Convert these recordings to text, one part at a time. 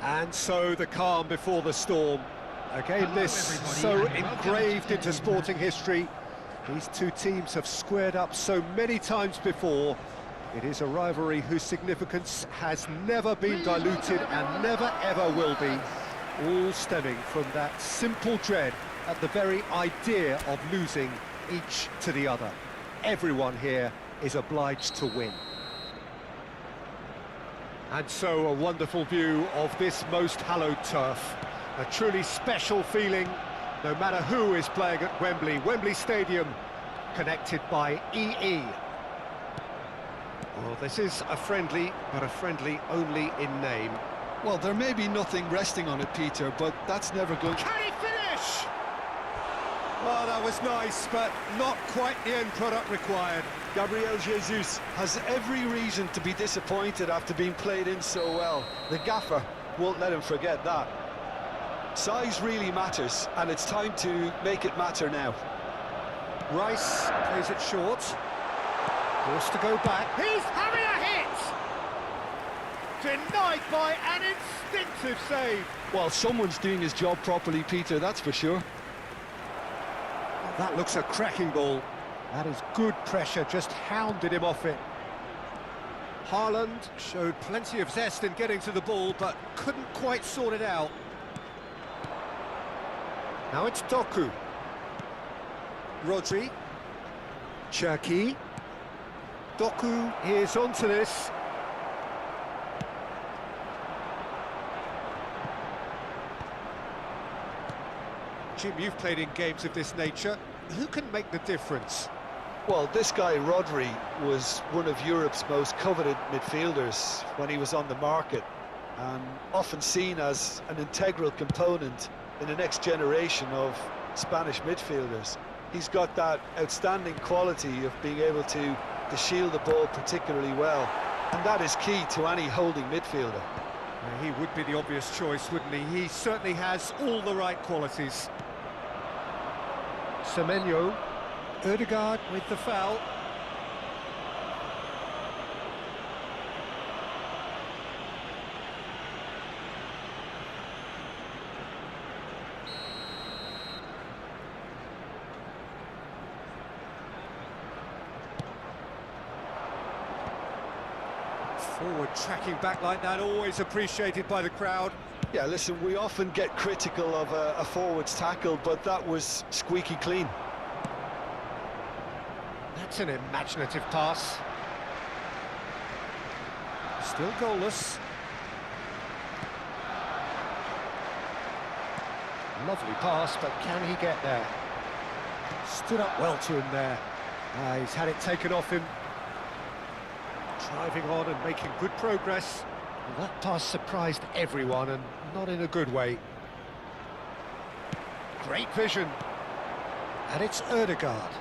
And so the calm before the storm. Again, this so engraved into sporting history. These two teams have squared up so many times before. It is a rivalry whose significance has never been diluted and never ever will be. All stemming from that simple dread at the very idea of losing each to the other. Everyone here is obliged to win. And so a wonderful view of this most hallowed turf. A truly special feeling, no matter who is playing at Wembley Stadium, connected by EE. Well, this is a friendly, but a friendly only in name. Well, there may be nothing resting on it, Peter, but that's never good. Can he finish? Well, that was nice, but not quite the end product required. Gabriel Jesus has every reason to be disappointed after being played in so well. The gaffer won't let him forget that. Size really matters, and it's time to make it matter now. Rice plays it short. Forced to go back. He's having a hit! Denied by an instinctive save. Well, someone's doing his job properly, Peter, that's for sure. That looks a cracking ball. That is good pressure, just hounded him off it. Haaland showed plenty of zest in getting to the ball, but couldn't quite sort it out. Now it's Doku. Rodri. Cherki. Doku is onto this. Jim, you've played in games of this nature. Who can make the difference? Well, this guy, Rodri, was one of Europe's most coveted midfielders when he was on the market, and often seen as an integral component in the next generation of Spanish midfielders. He's got that outstanding quality of being able to shield the ball particularly well, and that is key to any holding midfielder. He would be the obvious choice, wouldn't he? He certainly has all the right qualities. Semenyo, Ødegaard with the foul. Forward tracking back like that, always appreciated by the crowd. Yeah, listen, we often get critical of a forward's tackle, but that was squeaky clean. That's an imaginative pass. Still goalless. Lovely pass, but can he get there? Stood up well to him there. He's had it taken off him. Driving on and making good progress. Well, that pass surprised everyone, and not in a good way. Great vision. And it's Ødegaard.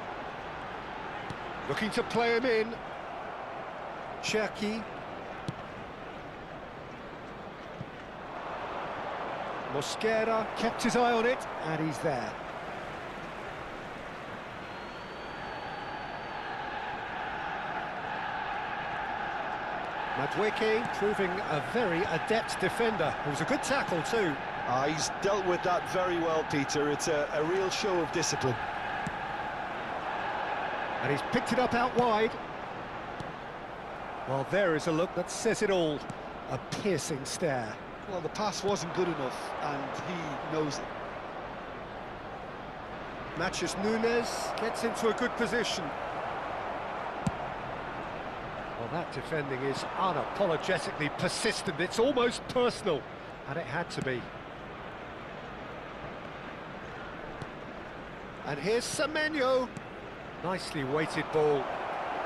Looking to play him in. Cherki. Mosquera kept his eye on it, and he's there. Madueke proving a very adept defender. It was a good tackle too. He's dealt with that very well, Peter. It's a real show of discipline. And he's picked it up out wide. Well, there is a look that says it all. A piercing stare. Well, the pass wasn't good enough, and he knows it. Matches Nunes, gets into a good position. Well, that defending is unapologetically persistent. It's almost personal, and it had to be. And here's Semenyo. Nicely weighted ball.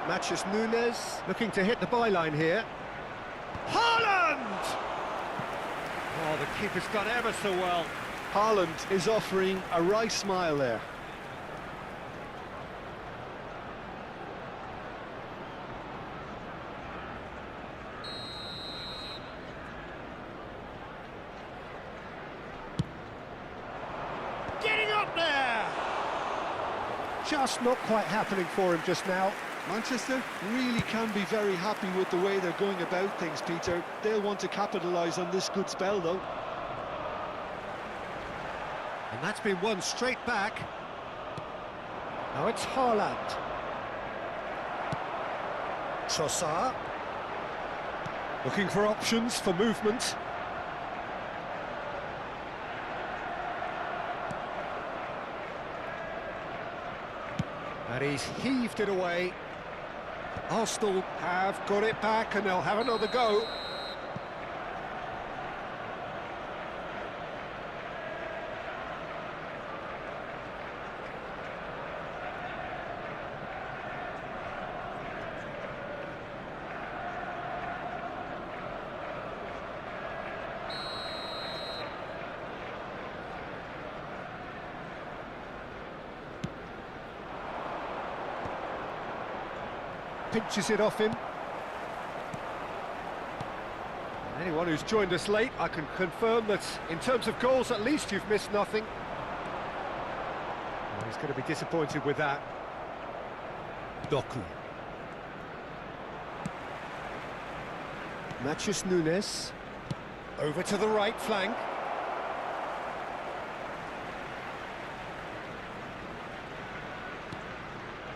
Matches Nunes, looking to hit the byline here. Haaland! Oh, the keeper's done ever so well. Haaland is offering a right smile there. Getting up there! Just not quite happening for him just now. Manchester really can be very happy with the way they're going about things, Peter. They'll want to capitalise on this good spell, though. And that's been won straight back. Now it's Haaland. Trossard. Looking for options for movement. And he's heaved it away. Arsenal have got it back and they'll have another go. Pinches it off him. And anyone who's joined us late, I can confirm that in terms of goals, at least you've missed nothing. Well, he's going to be disappointed with that. Doku. Matheus Nunes. Over to the right flank.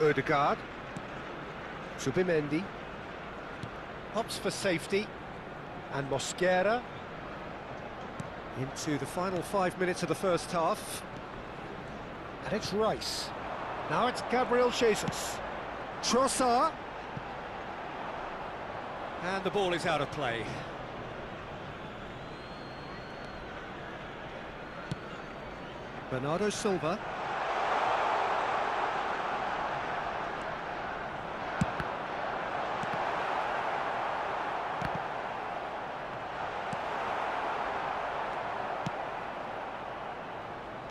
Ødegaard. Subimendi. Hops for safety. And Mosquera. Into the final 5 minutes of the first half. And it's Rice. Now it's Gabriel Jesus. Trossard. And the ball is out of play. Bernardo Silva.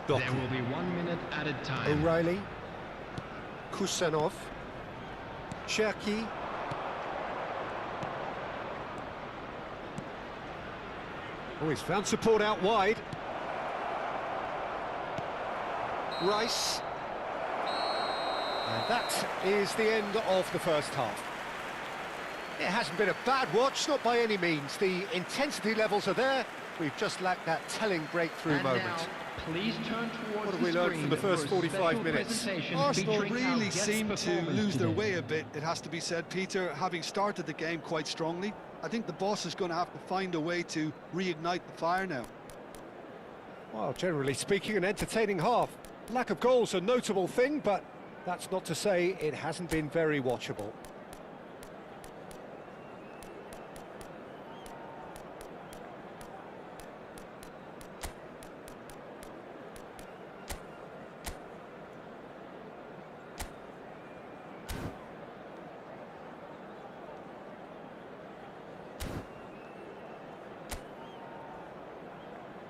There will be 1 minute added time. O'Reilly. Kusanov. Cherki. Oh, he's found support out wide. Rice. And that is the end of the first half. It hasn't been a bad watch, not by any means. The intensity levels are there. We've just lacked that telling breakthrough moment. Now, please turn towards what have we learned from the first 45 minutes? Arsenal really seemed to lose their way a bit, it has to be said, Peter, having started the game quite strongly. I think the boss is going to have to find a way to reignite the fire now. Well, generally speaking, an entertaining half. Lack of goals a notable thing, but that's not to say it hasn't been very watchable.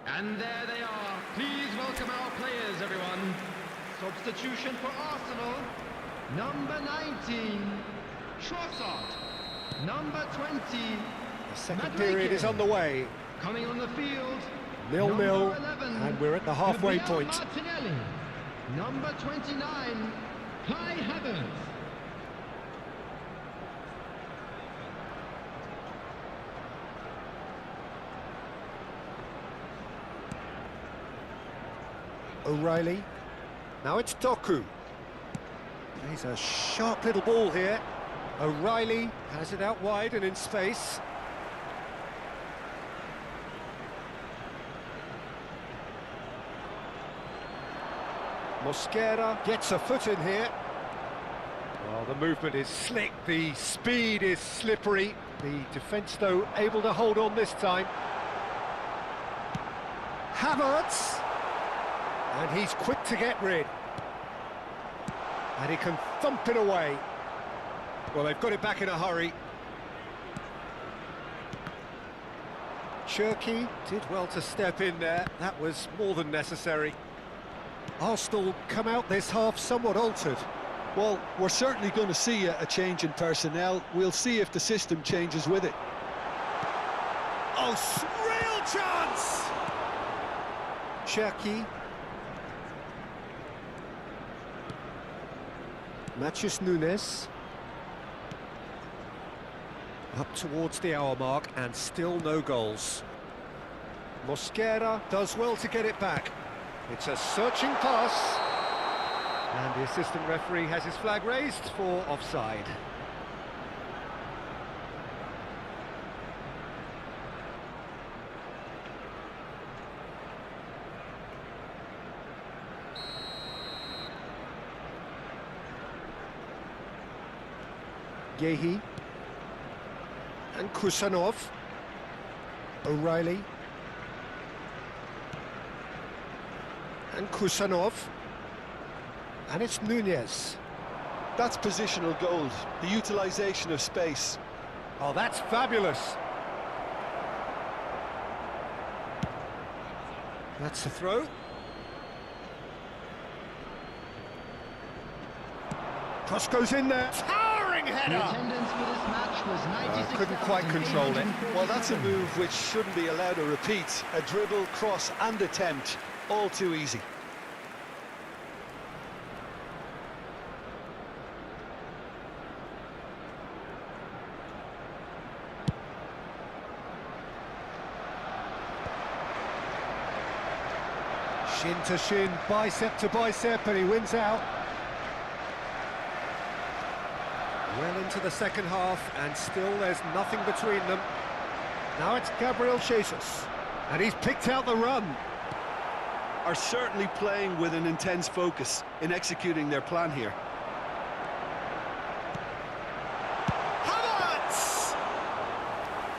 And there they are. Please welcome our players, everyone. Substitution for Arsenal. Number 19, Trossard. Number 20, The second period is underway. coming on the field. 0-0, Number 11, and we're at the halfway Gabriel point. Martinelli. Number 29, Kai Havertz. O'Reilly. Now it's Doku. He's a sharp little ball here. O'Reilly has it out wide and in space. Mosquera gets a foot in here. Well, the movement is slick, the speed is slippery. The defence, though, able to hold on this time. Havertz! And he's quick to get rid. And he can thump it away. Well, they've got it back in a hurry. Cherki did well to step in there. That was more than necessary. Arsenal come out this half somewhat altered. Well, we're certainly going to see a change in personnel. We'll see if the system changes with it. Oh, real chance! Cherki. Matheus Nunes. Up towards the hour mark and still no goals. Mosquera does well to get it back. It's a searching pass. And the assistant referee has his flag raised for offside. Yehi and Kusanov, O'Reilly and Kusanov, and it's Nunez. That's positional gold, the utilisation of space. Oh, that's fabulous. That's a throw. Cross goes in there. Towering header! The attendance for this match was 96,000. Couldn't quite control it. Well, that's a move which shouldn't be allowed to repeat. A dribble, cross and attempt, all too easy. Shin to shin, bicep to bicep, and he wins out. Well into the second half, and still there's nothing between them. Now it's Gabriel Jesus, and he's picked out the run. Are certainly playing with an intense focus in executing their plan here. Havertz!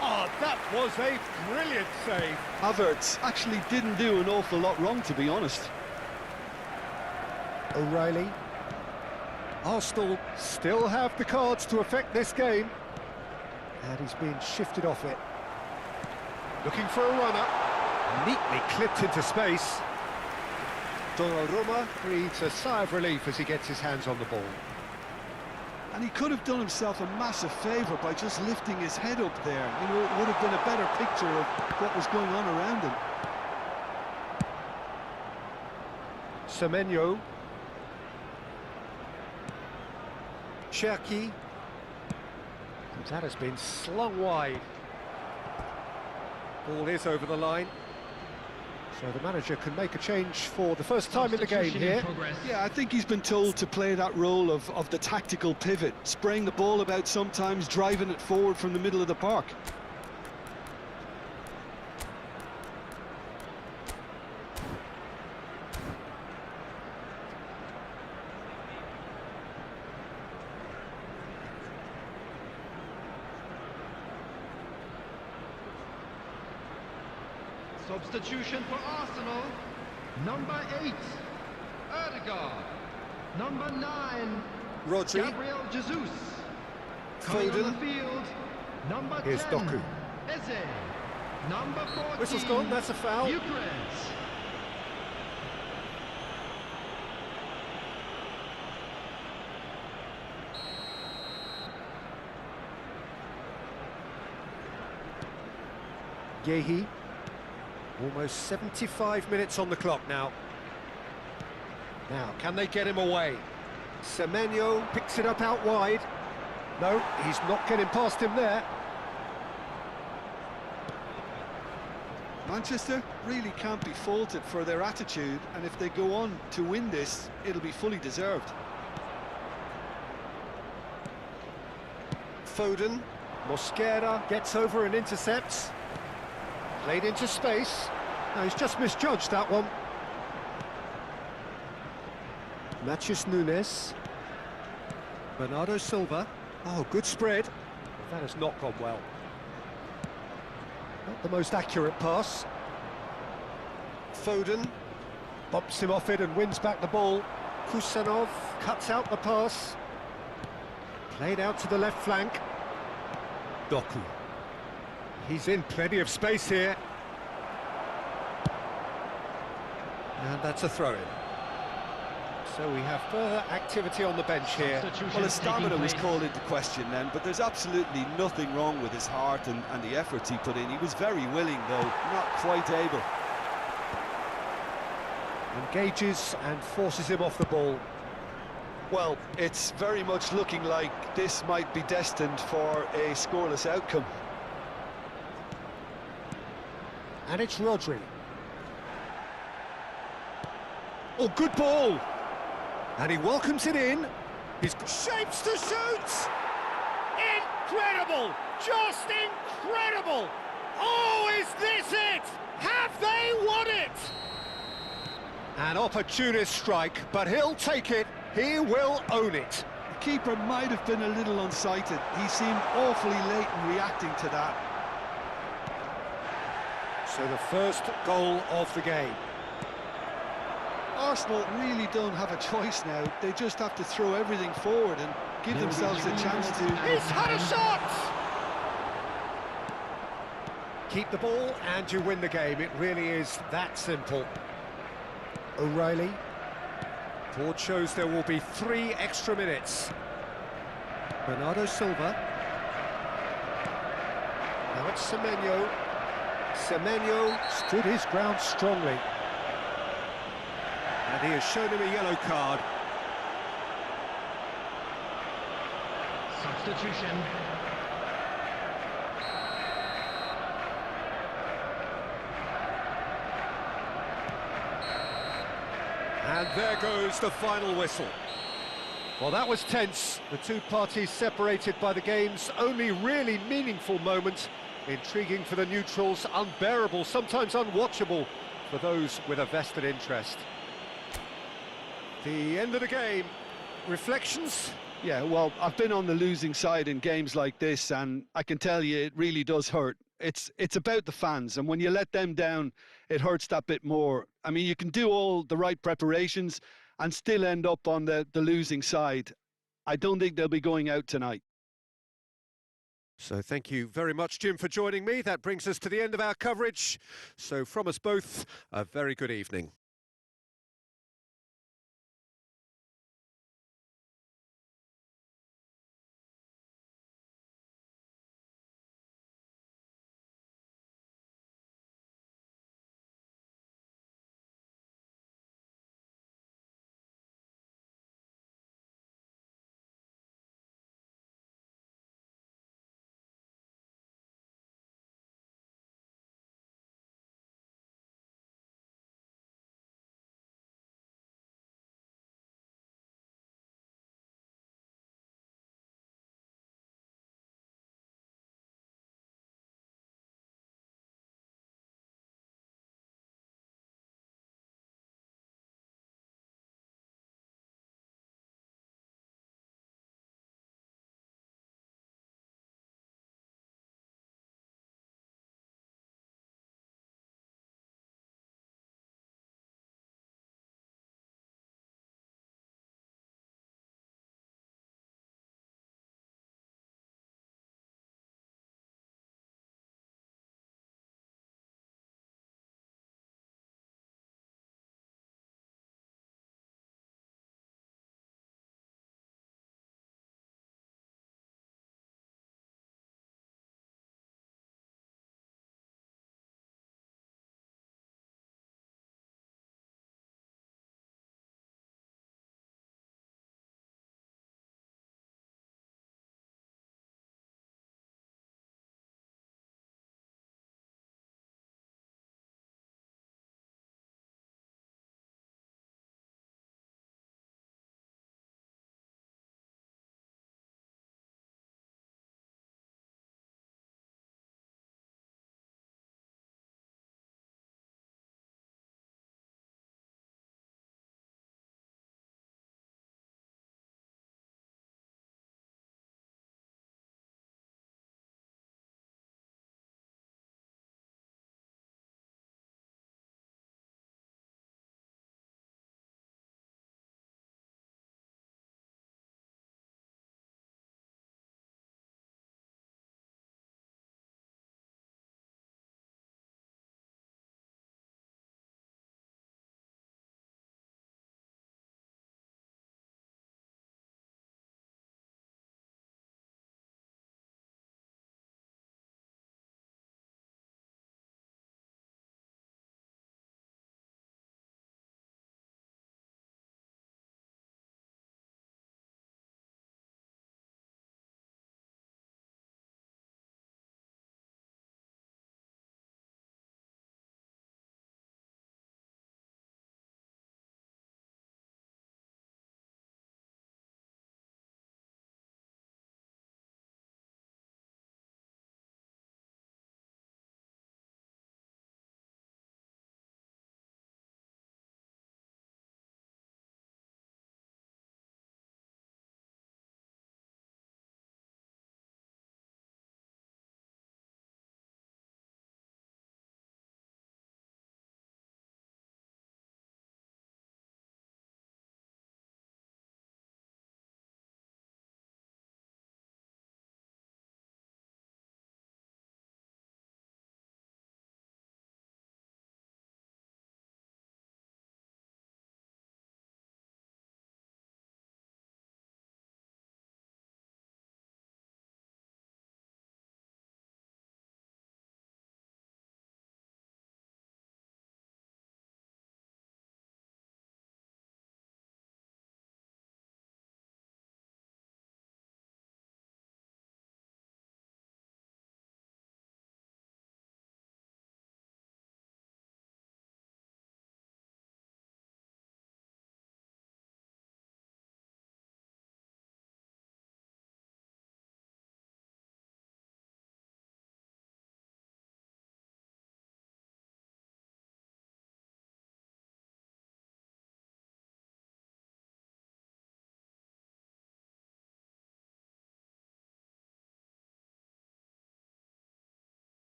Oh, that was a brilliant save. Havertz actually didn't do an awful lot wrong, to be honest. O'Reilly. Arsenal still have the cards to affect this game. And he's being shifted off it. Looking for a runner. Neatly clipped into space. Donnarumma breathes a sigh of relief as he gets his hands on the ball. And he could have done himself a massive favour by just lifting his head up there. You know, it would have been a better picture of what was going on around him. Semenyo. Cherki. That has been slung wide. Ball is over the line. So the manager can make a change for the first time in the game here. Yeah, I think he's been told to play that role of the tactical pivot, spraying the ball about sometimes, driving it forward from the middle of the park. Substitution for Arsenal. Number 8, Ødegaard. Number 9, Rodri. Gabriel Jesus. Foden. Coming on the field, number Here's 10, Doku. Eze. Number 14, Whistle's gone, that's a foul. Gyökeres. Yehi. Almost 75 minutes on the clock now. Now, can they get him away? Semenyo picks it up out wide. No, he's not getting past him there. Manchester really can't be faulted for their attitude, and if they go on to win this, it'll be fully deserved. Foden. Mosquera gets over and intercepts. Played into space. No, he's just misjudged that one. Matheus Nunes. Bernardo Silva. Oh, good spread. That has not gone well. Not the most accurate pass. Foden bumps him off it and wins back the ball. Kusanov cuts out the pass. Played out to the left flank. Doku. He's in plenty of space here. And that's a throw-in. So we have further activity on the bench here. Well, his stamina was called into question then, but there's absolutely nothing wrong with his heart and the efforts he put in. He was very willing, though, not quite able. Engages and forces him off the ball. Well, it's very much looking like this might be destined for a scoreless outcome. And it's Rodri. Oh, good ball! And he welcomes it in. He's got shapes to shoot! Incredible! Just incredible! Oh, is this it? Have they won it? An opportunist strike, but he'll take it. He will own it. The keeper might have been a little unsighted. He seemed awfully late in reacting to that. So the first goal of the game. Arsenal really don't have a choice now. They just have to throw everything forward and give themselves a chance to... He's had a shot! Keep the ball and you win the game. It really is that simple. O'Reilly. Board shows there will be 3 extra minutes. Bernardo Silva. Now it's Semenyo. Semenyo stood his ground strongly. And he has shown him a yellow card. Substitution. And there goes the final whistle. Well, that was tense. The two parties separated by the game's only really meaningful moment. Intriguing for the neutrals, unbearable, sometimes unwatchable for those with a vested interest. The end of the game. Reflections? Yeah, well, I've been on the losing side in games like this, and I can tell you it really does hurt. It's about the fans, and when you let them down, it hurts that bit more. I mean, you can do all the right preparations and still end up on the losing side. I don't think they'll be going out tonight. So thank you very much, Jim, for joining me. That brings us to the end of our coverage. So from us both, a very good evening.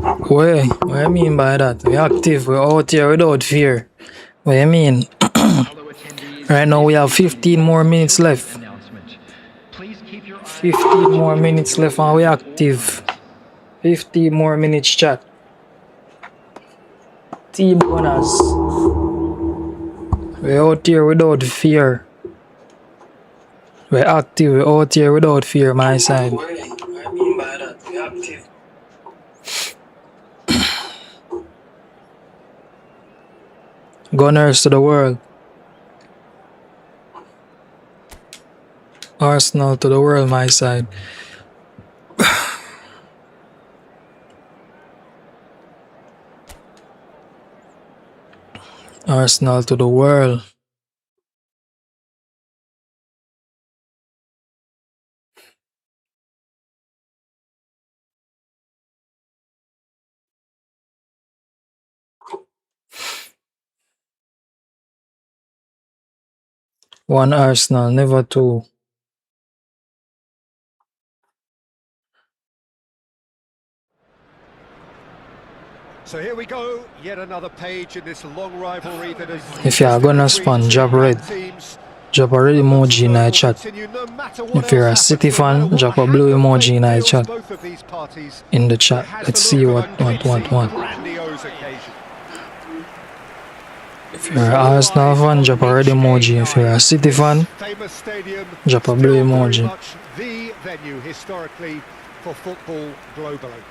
What do you mean by that? We're active, we're out here without fear. What do you mean? Right now we have 15 more minutes left. 15 more minutes left and we're active. 15 more minutes chat. Team Gunners. We're out here without fear. We're active, we're out here without fear, my side. What do you mean by that? We're active. Gunners to the world. Arsenal to the world, my side. Arsenal to the world. One Arsenal, never two. So here we go, yet another page in this long rivalry that has... If you're gonna spawn, drop red. Drop a red emoji in the chat. If you're a City fan, drop a blue emoji in the chat. In the chat. Let's see what. If you're an Arsenal fan, drop a red emoji. If you're a City fan, drop a blue emoji. The venue historically for football globally.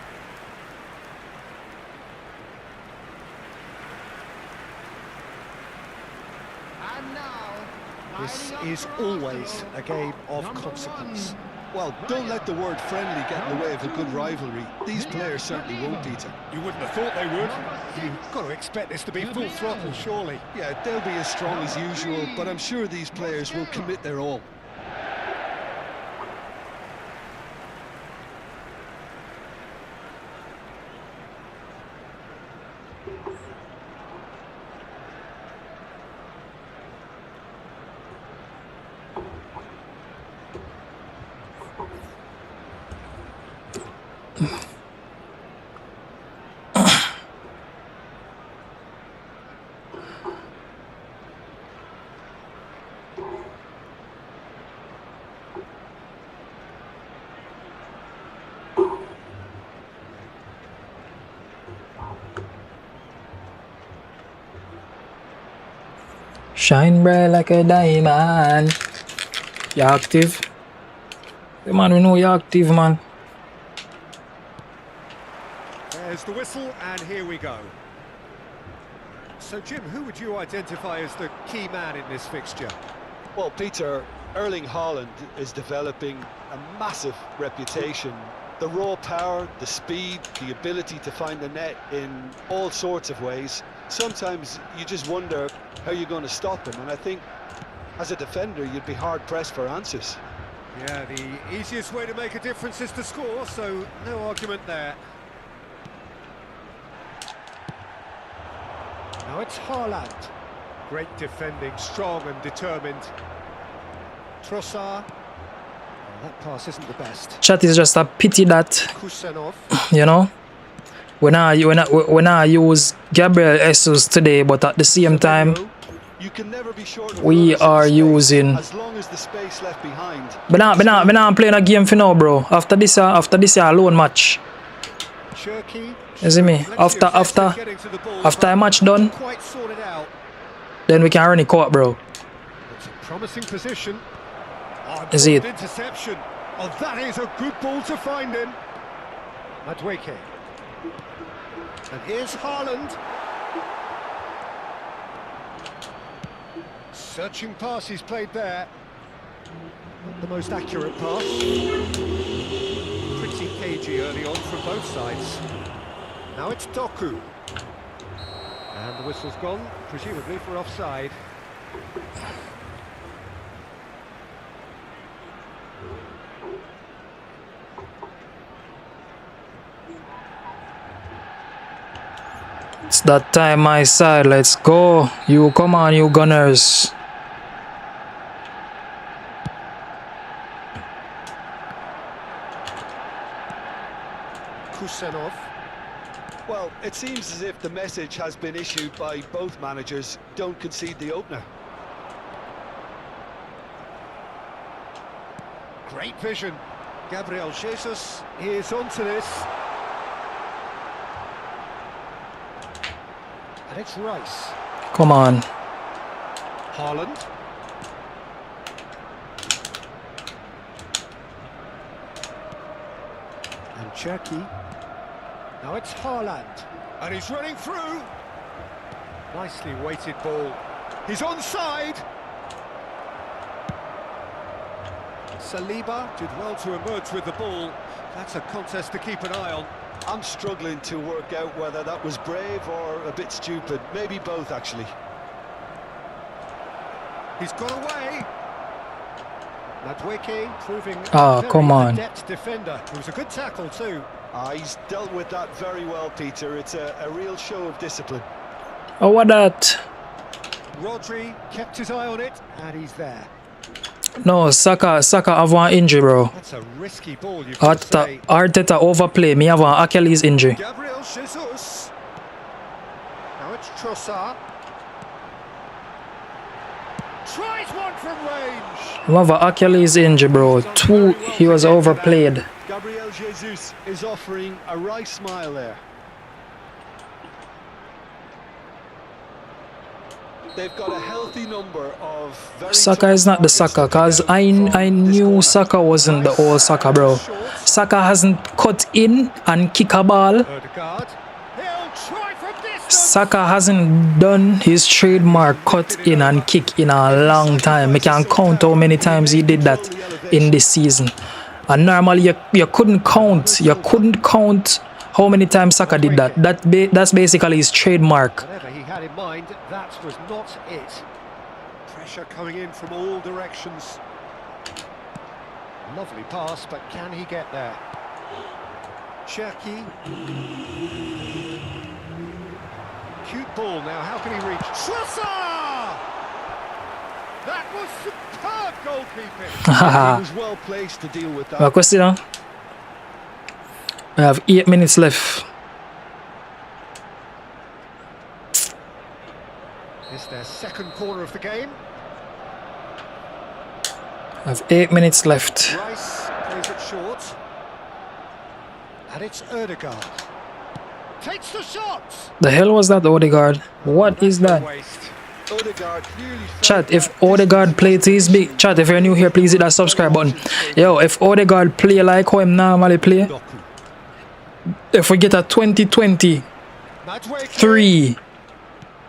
This is always a game of consequence. Well, don't let the word friendly get in the way of a good rivalry. These players certainly won't, Peter. You wouldn't have thought they would. You've got to expect this to be full throttle, surely. Yeah, they'll be as strong as usual, but I'm sure these players will commit their all. Shine bright like a diamond. You active? Hey man, we know you're active, man. There's the whistle, and here we go. So, Jim, who would you identify as the key man in this fixture? Well, Peter, Erling Haaland is developing a massive reputation. The raw power, the speed, the ability to find the net in all sorts of ways. Sometimes you just wonder how you're going to stop him, and I think as a defender you'd be hard-pressed for answers. Yeah, the easiest way to make a difference is to score, so no argument there. Now it's Haaland. Great defending, strong and determined. Trossard. Oh, that pass isn't the best. Chat is just a pity that, Kusenov. you know, when I use Gabriel Jesus today, but at the same time, You can never be sure we are using. as long as the space left behind. But I'm playing a game for now, bro. After this alone match. You see me? After a match done, then we can run it court, bro. It's a promising position. Is it? Interception. Oh, that is a good ball to find him. Madueke. And here's Haaland. Searching pass he's played there. Not the most accurate pass. Pretty cagey early on from both sides. Now it's Doku. And the whistle's gone, presumably for offside. It's that time, my side. Let's go. You come on, you Gunners. Kusenov. Well, it seems as if the message has been issued by both managers: don't concede the opener. Great vision. Gabriel Jesus is onto this. And it's Rice. Come on. Haaland. And Cherky. Now it's Haaland. And he's running through. Nicely weighted ball. He's onside. Saliba did well to emerge with the ball. That's a contest to keep an eye on. I'm struggling to work out whether that was brave or a bit stupid. Maybe both, actually. He's got away. Madueke proving Oh, a very come on. adept defender. It was a good tackle too. He's dealt with that very well, Peter. It's a real show of discipline. Oh, what that? Rodri kept his eye on it, and he's there. No, Saka have one injury, bro. That's a risky ball, you've got to say. Arteta overplay. Me have an Achilles injury. Gabriel Jesus. Now it's Trossard. Tries one from range. I have an Achilles injury, bro. He was overplayed. Gabriel Jesus is offering a wry smile there. They've got a healthy number of very... Saka is not the Saka, cause I knew Saka wasn't the old Saka, bro. Saka hasn't cut in and kick a ball. Odegaard. He'll try from distance. Saka hasn't done his trademark cut in and kick in a long time. I can't count how many times he did that in this season. And normally you couldn't count. You couldn't count how many times Saka did that. That's basically his trademark. Whatever he had in mind, that was not it. Pressure coming in from all directions. Lovely pass, but can he get there? Cherky. Cute ball now, how can he reach? Trossard! That was superb goalkeeping. He was well placed to deal with that. Well, question. We have 8 minutes left. It's their second corner of the game. We have 8 minutes left. Rice plays it short. And it's Odegaard. Takes the shot! The hell was that, Odegaard? What is that? Odegaard clearly... Chat, if Odegaard plays his big... Chat, if you're new here, please hit that subscribe button. Yo, if Odegaard play like how him normally play, if we get a 2023,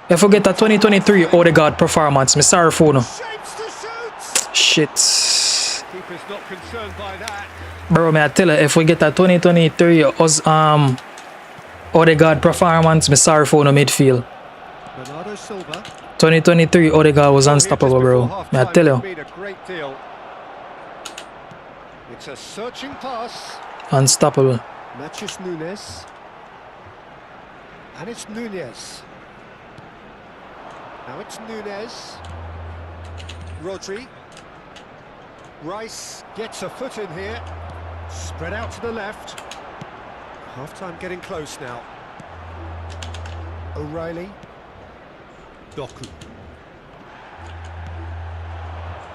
if we get a 2023 Odegaard performance, me sorry for no. Shit. Keeper's not concerned by that. Bro, me I tell you, if we get a 2023 Odegaard performance, me sorry for no midfield. Bernardo Silva. 2023 Odegaard was unstoppable, bro. Me I tell you. It's a searching pass. Unstoppable. Matthews Nunes. And it's Nunez. Now it's Nunez. Rodri. Rice gets a foot in here. Spread out to the left. Half-time getting close now. O'Reilly. Doku.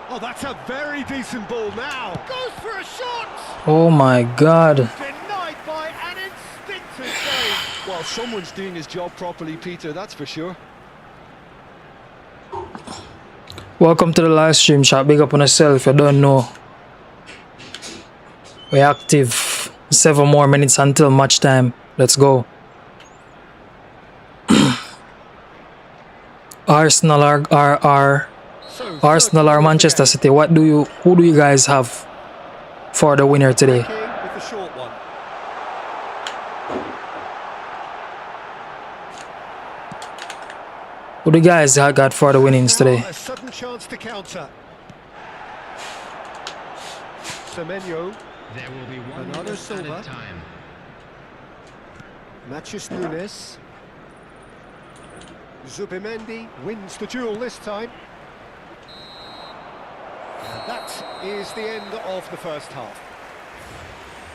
Oh, that's a very decent ball now. Goes for a shot. Oh my God. Denied by an instinctive save. Well, someone's doing his job properly, Peter, that's for sure. Welcome to the live stream, chat. Big up on yourself if you don't know. We're active. 7 more minutes until match time. Let's go. Arsenal Arsenal or Manchester City. Who do you guys have for the winner today? With the short one. Who do you guys got for the winnings today? A sudden chance to counter. Semenyo. There will be one Bernardo minute Silva. added time. Matthews Nunes. Zubimendi wins the duel this time. And that is the end of the first half.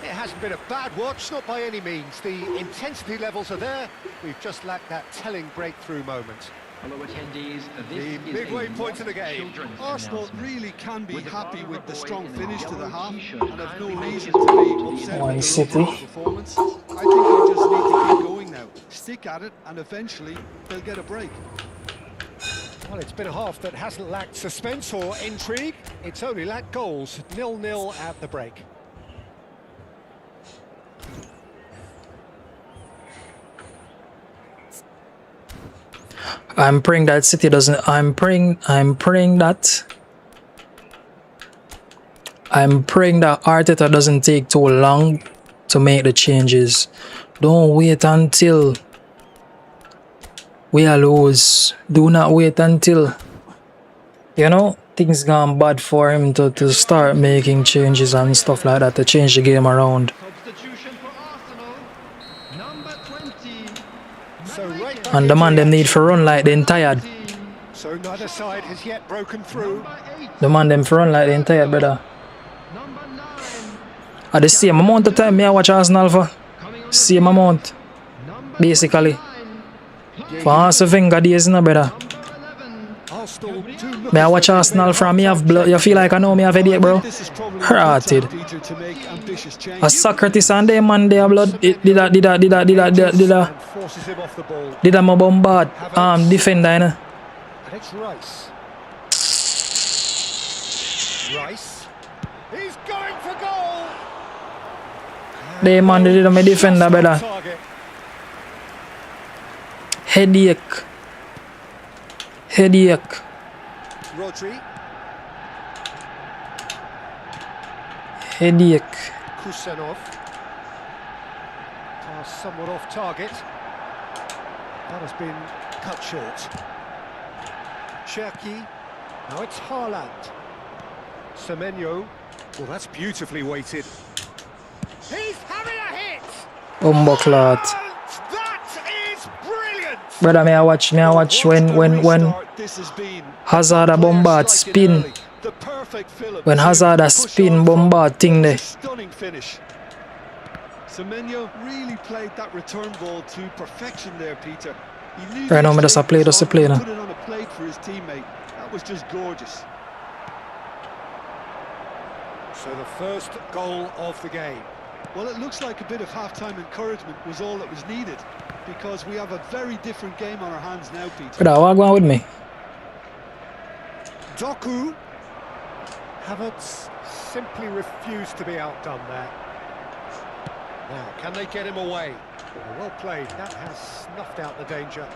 It hasn't been a bad watch, not by any means. The intensity levels are there. We've just lacked that telling breakthrough moment. Hello attendees, The midway point of the game. Arsenal really can be happy with the strong finish to the half, and have no reason to to be upset Why with City? their overall performance. I think they just need to keep going now, stick at it, and eventually they'll get a break. Well, it's been a half that hasn't lacked suspense or intrigue. It's only lacked goals. 0-0 at the break. I'm praying that City doesn't. I'm praying that Arteta doesn't take too long to make the changes. Don't wait until we are lose. Do not wait until, you know, things gone bad for him to start making changes and stuff like that to change the game around. Substitution for Arsenal, number 20. So right back And the man into them need action. for run like they tired. So neither side has yet broken through. Number 8, The man them for run like they tired, brother. number 9. At the same amount of time me I watch Arsenal for. Coming on Same amount, number basically. 9, For Arsene Wenger days, no, brother. number 11. Arsenal do look Me I as watch though they've Arsenal made from me have half-time blood. You feel like I know me have headache, bro. This is probably Hearted. a good time, Peter, to make ambitious A changes. Socrates and them man they have blood. Did and forces him off the ball. my bombard defender, you know. And it's Rice. Rice. He's going for goal. They man they did my defender, Just on brother. target. Headache. Rodri. Headache. Kusanov. Pass somewhat off target. That has been cut short. Cherki. Now it's Haaland. Semenyo. Well, that's beautifully weighted. He's having a hit! Umboclat. That is brilliant! Brother, me I watch when This has been Hazard a bombard spin. the perfect fillip When to Hazard a push spin on bombard front. thing there. Stunning finish. Semenyo really played that return ball to perfection there, Peter. He knew Right now, the me just a play, mistake was just a play on, now. put it on a plate for his teammate. That was just gorgeous. So the first goal of the game. Well, it looks like a bit of half-time encouragement was all that was needed, because we have a very different game on our hands now, Peter. Brother, what going with me? Doku. Havertz simply refused to be outdone there. Now, can they get him away? Well played. That has snuffed out the danger.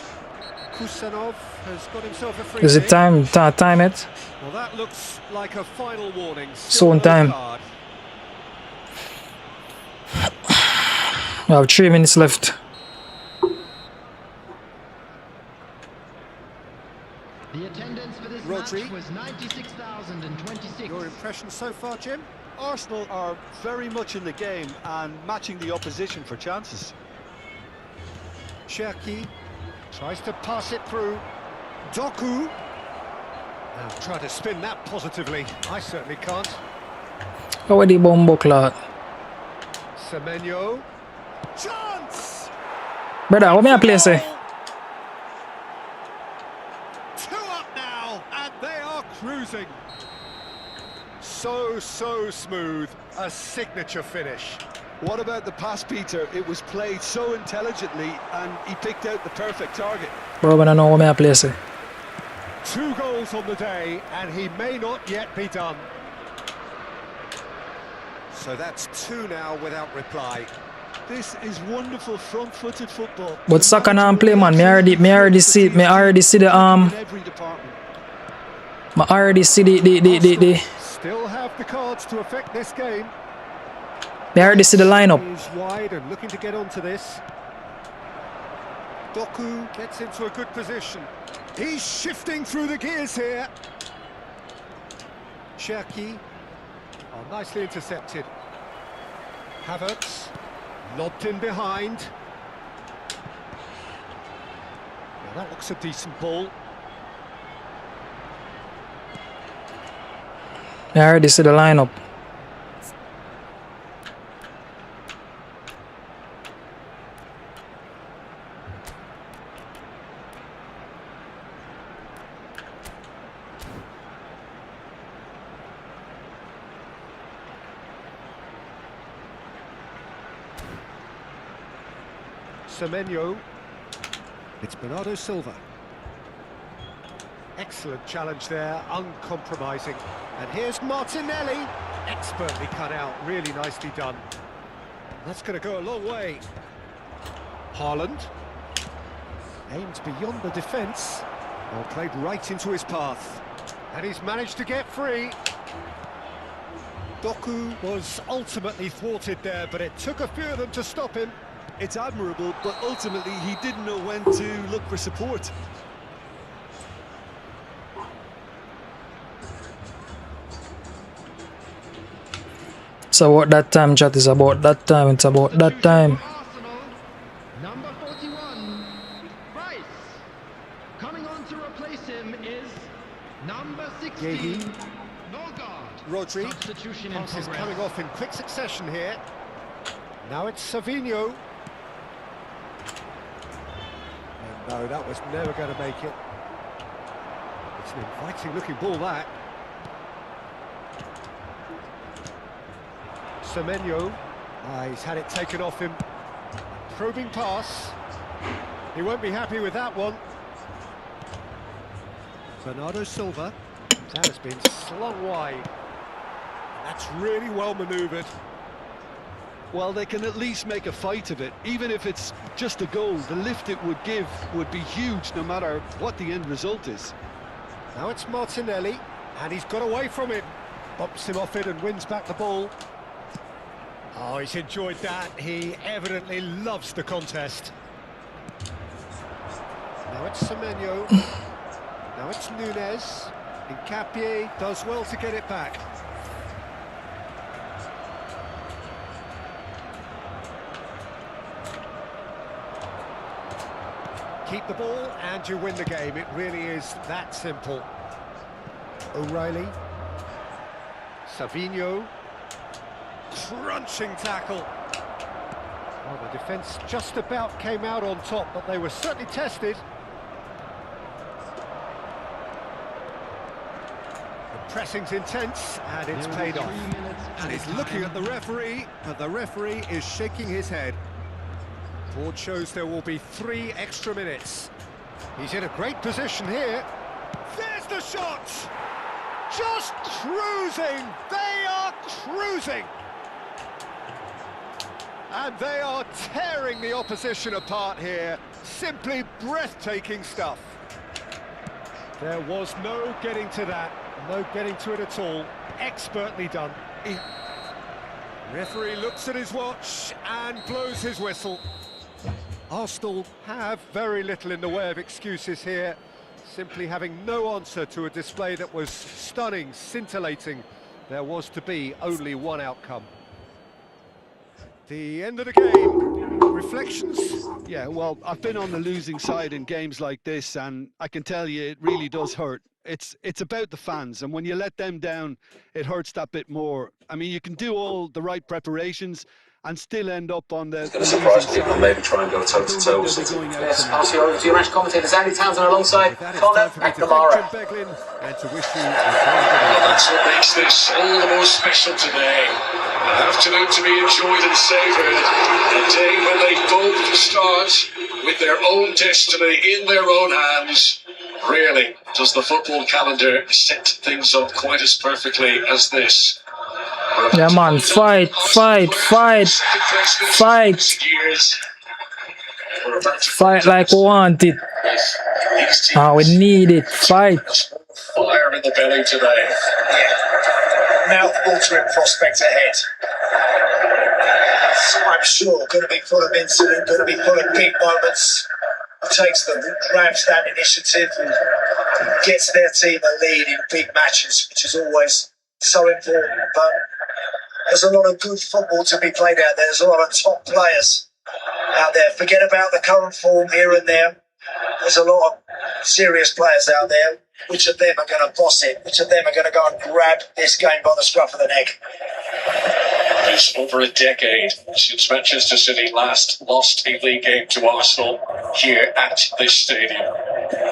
Kusanov has got himself a free Is it kick. time it? Well, that looks like a final warning. Soon no time. card. We have 3 minutes left. The attendance for this Rodri. match was 96,026. Your impression so far, Jim? Arsenal are very much in the game and matching the opposition for chances. Cherki tries to pass it through. Doku. Now try to spin that positively. I certainly can't. How are the Umboclat? Semenyo. Chance! Brother, what me I play say? 2 up now, and they are cruising. So smooth. A signature finish. What about the pass, Peter? It was played so intelligently and he picked out the perfect target. Bro, I don't know what me I play say. 2 goals on the day, and he may not yet be done. So that's 2 now without reply. This is wonderful front-footed football. But soccer now play, man. Me already see the In every department. I already see the Still have the cards to affect this game. me already see the lineup. He's wide and looking to get onto this. Doku gets into a good position. He's shifting through the gears here. Cherki. Oh, nicely intercepted. Havertz. Lobbed in behind. Now that looks a decent ball. Me already see the lineup. Semenyo. It's Bernardo Silva. Excellent challenge there, uncompromising. And here's Martinelli. Expertly cut out, really nicely done. That's going to go a long way. Haaland. Aimed beyond the defence. Well, played right into his path. And he's managed to get free. Doku was ultimately thwarted there, but it took a few of them to stop him. It's admirable, but ultimately he didn't know when to look for support. It's about that time, chat. It's about that time. It's about that time. Arsenal, number 41, Rice. Coming on to replace him is number 16, Norgard. Rodri. Substitution in Passes progress. coming off in quick succession here. Now it's Savinho. And no, that was never going to make it. It's an inviting looking ball, that. Semenyo. He's had it taken off him. Probing pass. He won't be happy with that one. Bernardo Silva. That has been slung wide. That's really well manoeuvred. Well, they can at least make a fight of it. Even if it's just a goal, the lift it would give would be huge no matter what the end result is. Now it's Martinelli, and he's got away from him. Bumps him off it and wins back the ball. Oh, he's enjoyed that. He evidently loves the contest. Now it's Semenyo. Now it's Nunez. Nkapie does well to get it back. Keep the ball and you win the game. It really is that simple. O'Reilly. Savinho. Crunching tackle. Well, the defence just about came out on top, but they were certainly tested. The pressing's intense, and it's paid off. And he's looking at the referee, but the referee is shaking his head. Board shows there will be 3 extra minutes. He's in a great position here. There's the shot! Just cruising! They are cruising! And they are tearing the opposition apart here. Simply breathtaking stuff. There was no getting to that, no getting to it at all. Expertly done. Referee looks at his watch and blows his whistle. Arsenal have very little in the way of excuses here, simply having no answer to a display that was stunning, scintillating. There was to be only one outcome. The end of the game. Reflections? Yeah, well, I've been on the losing side in games like this, and I can tell you it really does hurt. It's about the fans, and when you let them down, it hurts that bit more. I mean, you can do all the right preparations and still end up on the It's going to surprise people, maybe try and go toe-to-toe with something. Yes, pass you over to your match commentators, Andy Townsend alongside Colin McNamara. And to wish you that's what makes this all the more special today. An afternoon to be enjoyed and savoured. A day when they both start with their own destiny in their own hands. Rarely does the football calendar set things up quite as perfectly as this. Yeah, man, fight, fight, fight, fight. Fight like we want it. We need it. Fight. Fire in the belly today. Mouth-watering prospect ahead. I'm sure going to be full of incident, going to be full of big moments. Takes them, grabs that initiative and gets their team a lead in big matches, which is always so important. But there's a lot of good football to be played out there. There's a lot of top players out there. Forget about the current form here and there. There's a lot of serious players out there. Which of them are going to boss it? Which of them are going to go and grab this game by the scruff of the neck? It's over a decade since Manchester City last lost a league game to Arsenal here at this stadium.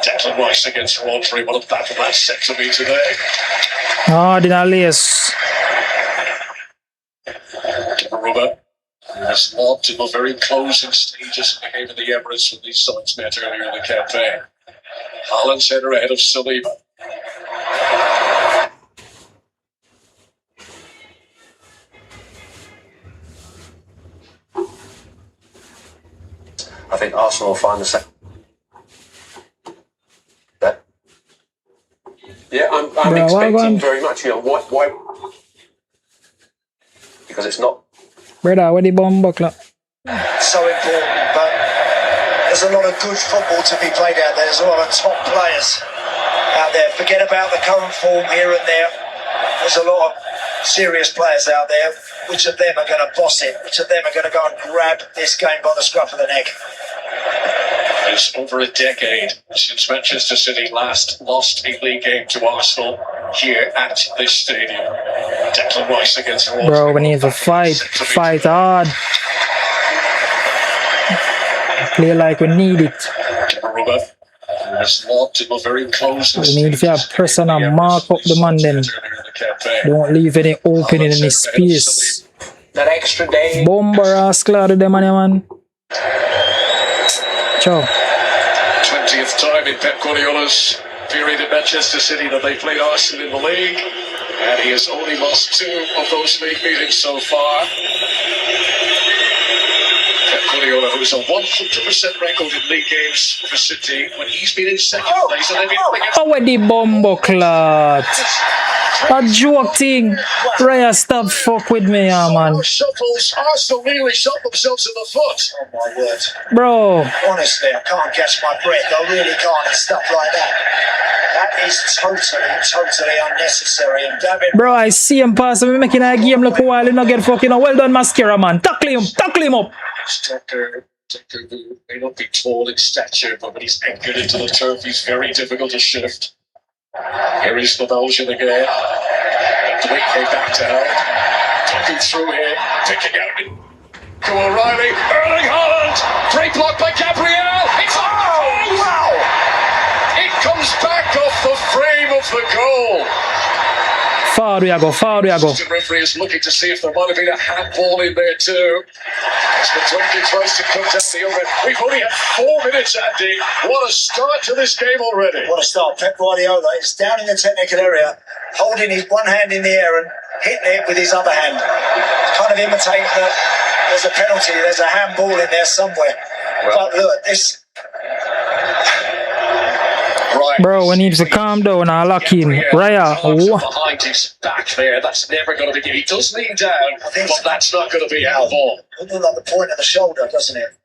Declan Rice against Rodri. What a battle that's set to be today. Dinalias. Ruba. was lobbed in the very closing stages of the game in the Emirates when these sides met earlier in the campaign. Haaland's header ahead of Saliba. I think Arsenal will find the second. Yeah, I'm expecting very much. You know, why? Because it's not. Brother, where the bomb buckler? So important, but there's a lot of good football to be played out there. There's a lot of top players out there. Forget about the current form here and there. There's a lot of serious players out there. Which of them are going to boss it? Which of them are going to go and grab this game by the scruff of the neck? It's over a decade since Manchester City last lost a league game to Arsenal here at this stadium. Declan Rice against Wolves. Bro, we need to fight hard. Play like we need it. We need to have personal mark up the man then. Don't leave any opening in his space. That extra day. Bomber ass clad them man. Ciao. 20th time in Pep Guardiola's period at Manchester City that they played Arsenal in the league, and he has only lost 2 of those league meetings so far. Pep Guardiola, who's a 100% record in league games for City when he's been in second place, and they've been playing. Oh, where the bomber clot? A joke thing. Raya, stop fuck with me, man. Shuffles, Arsenal nearly shot themselves in the foot. Oh my word. Bro. Honestly, I can't catch my breath. I really can't. It's stuff like that. That is totally unnecessary. And damn it. Bro, I see him pass me making a game look a while and not get fucking well done, mascara, man. Tackle him up. Tucker, who may not be tall in stature, but when he's anchored into the turf, he's very difficult to shift. Here is the Belgian again. Dwight came back to help. Talking through here, picking out to O'Reilly. Erling Haaland! Great block by Gabriel! It's wow! It comes back off the frame of the goal. Forward we go. The referee is looking to see if there might have been a handball in there too. As McClinton tries to cut down the other. We've only had 4 minutes, Andy. What a start to this game already. What a start. Pep Guardiola is down in the technical area, holding his one hand in the air and hitting it with his other hand. Kind of imitating that there's a penalty, there's a handball in there somewhere. But look, this... Bro, we need to calm down and lock in. Raya, behind his back there. That's never going to be. He does lean down, but that's not going to be our ball. It looks like the point of the shoulder, doesn't it?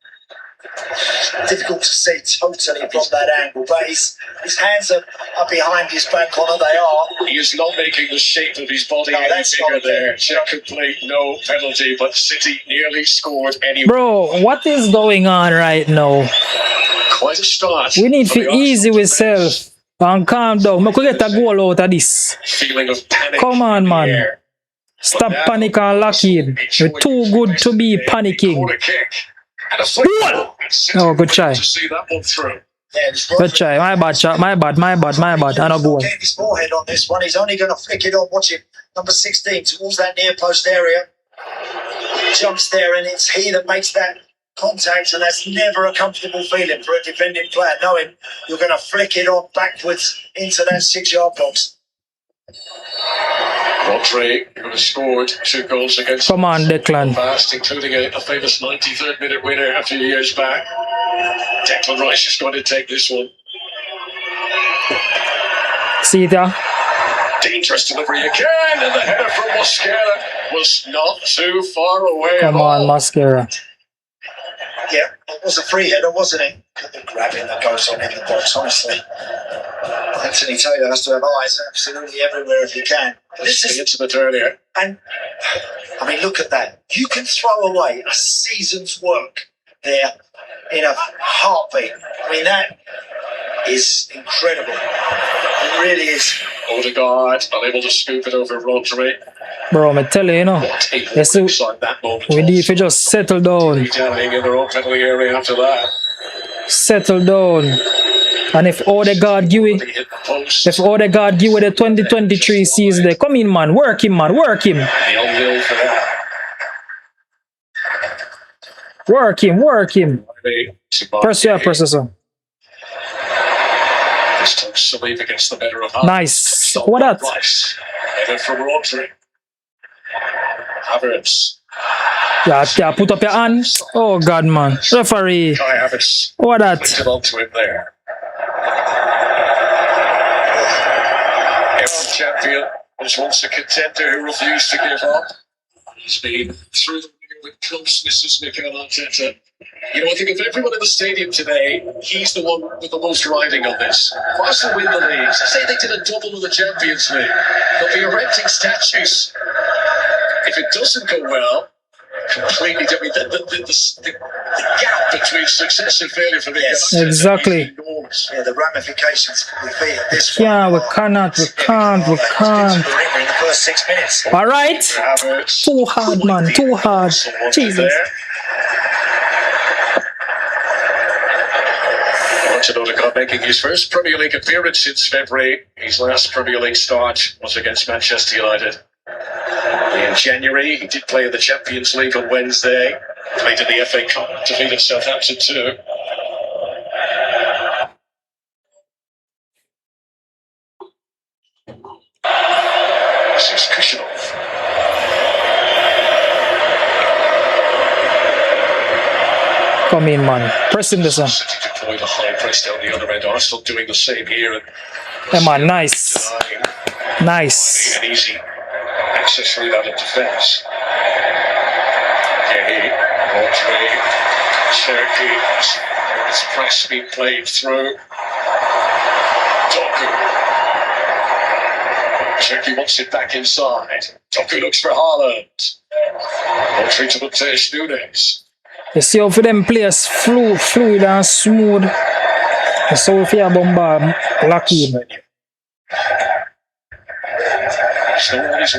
Difficult to see totally from that angle, but his hands are behind his back on it. They are. He is not making the shape of his body any bigger there. Check complete, no penalty, but City nearly scored anyway. Bro, what is going on right now? Quite a start. We need to easy with self and calm down. We could get a goal out of this. Feeling of panic. Come on, man. Stop panic and lock in. We're too good to be panicking. Oh, good try. Good try. My bad. I don't go. His forehead on this one. He's only going to flick it on. Watch him. Number 16 towards that near post area. Jumps there, and it's he that makes that contact, and that's never a comfortable feeling for a defending player, knowing you're going to flick it on backwards into that 6-yard box. Rodri, who has scored 2 goals against. Come on, Declan. Fast, including a famous 93rd minute winner a few years back. Declan Rice is going to take this one. See there? Dangerous delivery again, and the header from Mosquera was not too far away. Come on, Mosquera. Yeah, it was a free header, wasn't it? The grabbing that goes on in the box, honestly. Anthony Taylor has to have eyes absolutely everywhere if he can. This is into the earlier. And, I mean, look at that. You can throw away a season's work there in a heartbeat. I mean, that is incredible. It really is. Odegaard unable to scoop it over Rodri. Bro, I'm telling you, we need to just settle down. In their own penalty area after that. Settle down. And if Odegaard give it, the 2023 season, there, come in, man, work him. Work him, work him. Press your processor. This time Saliba against the better of Nice. What that? Headed from Rodri. Havertz. Yeah, put up your hand. Oh God, man. Referee. Kai Havertz. What that? Lifted onto him there. Every champion was once a contender who refused to give up. He's been through the ringer with closeness as Mikel Arteta. You know, I think of everyone in the stadium today, he's the one with the most riding on this. If Arsenal win the league, say they did a double of the Champions League, they'll be erecting statues. If it doesn't go well, completely different. The gap between success and failure for Mikel Arteta Exactly. is enormous. Yeah, the ramifications will be at this Yeah, we can't. in the first 6 minutes. All right. Havertz. Too hard, man. Too hard. Jesus. Odegaard making his first Premier League appearance since February. His last Premier League start was against Manchester United. In January, he did play in the Champions League on Wednesday. Played in the FA Cup, defeated Southampton too. This is Kushinov. Come in, man. Pressing this one. City deployed a high press down the other end. Arsenal doing the same here. And Hey, man. Nice. Nice. an easy access through that of defence. Okay, Rodri, Cherky, his press being played through. Doku. Cherky wants it back inside. Doku looks for Haaland. Rodri to Mateus Nunes. You see how for them players fluid and smooth. You saw if you have bomba lucky.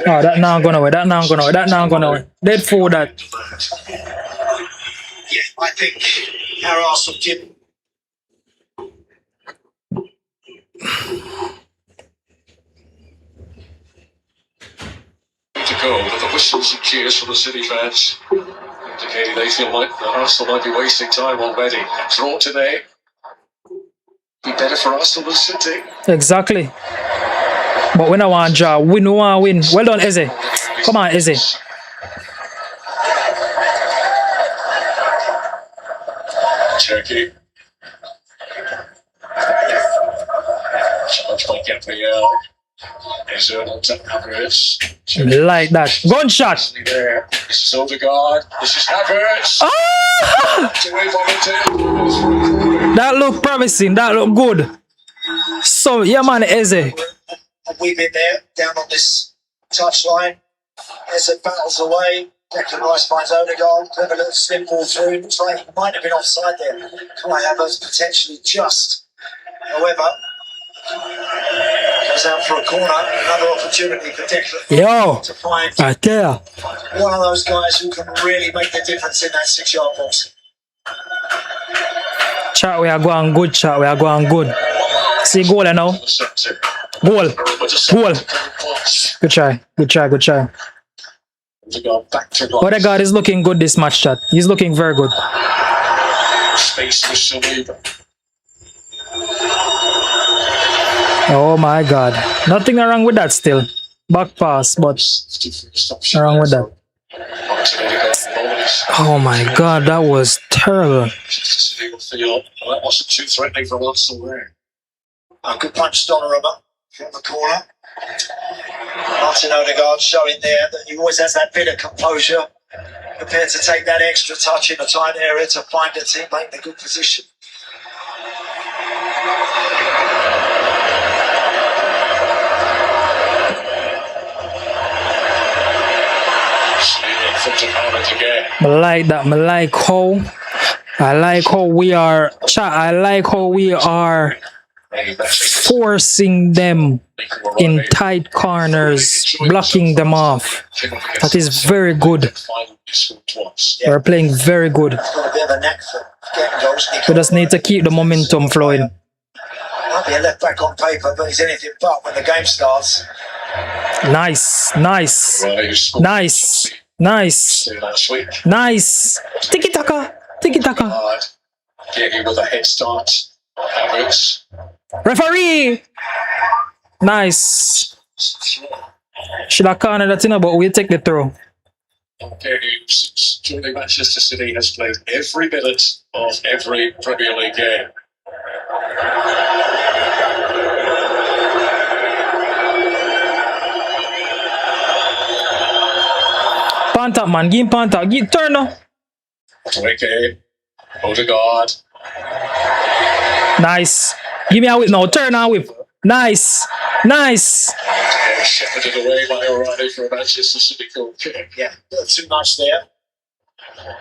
Oh, that now gone away. That now gone away. That now gone away. Dead for that. Yeah, I think our Arsenal did. To go with the whistles and cheers from the City fans, indicating they feel like the Arsenal might be wasting time already. Draw today. Be better for Arsenal than City. Exactly. But we don't want to draw. We don't want to win. Well done, Eze. Come on, Eze. Turkey. Challenged by Gabriel. Is on to Havertz. Like that. Gunshot. There. This is Odegaard. This is Havertz. Ah! It's away from it. That look promising. That look good. So, yeah, man, Eze. A wee bit there, down on this touchline. As it battles away, Declan Rice finds Odegaard. Clever little slip ball through. Looks like he might have been offside there. Kai Havertz potentially just. However, goes out for a corner. Another opportunity for Declan Yo. to find Right there. one of those guys who can really make the difference in that 6-yard box. Chat, we are going good, chat. We are going good. See goal now. Goal. Goal. Good try. Good try. Good try. Odegaard is looking good this match, chat. He's looking very good. Space for Saliba. Oh my God. Nothing wrong with that still. Back pass, but wrong with that. Oh my God, that was terrible. That wasn't too threatening from Arsenal there. A good punch, Donnarumma from the corner. Martin Odegaard showing there that he always has that bit of composure, prepared to take that extra touch in a tight area to find a teammate in a good position. I like how we are, chat, I like how we are forcing them in tight corners, blocking them off. That is very good. We're playing very good. Got a bit of a knack for getting goals. We just need to keep the momentum flowing. Might be a left back on paper, but he's anything but when the game starts. Nice, nice, nice. Nice. Last week. Nice. Tiki taka. Tiki taka. Gave with a head start. Havertz. Referee. Nice. Should have cornered that in, but we take the throw. Since joining Manchester City, has played every minute of every Premier League game. Panta, man. Give him Panta. Give Turner. Wiki. Odegaard. Nice. Give me a whip now. Turner whip. Nice. Nice. Shepherded away by O'Reilly for a Manchester City goal kick. Yeah, not too much there.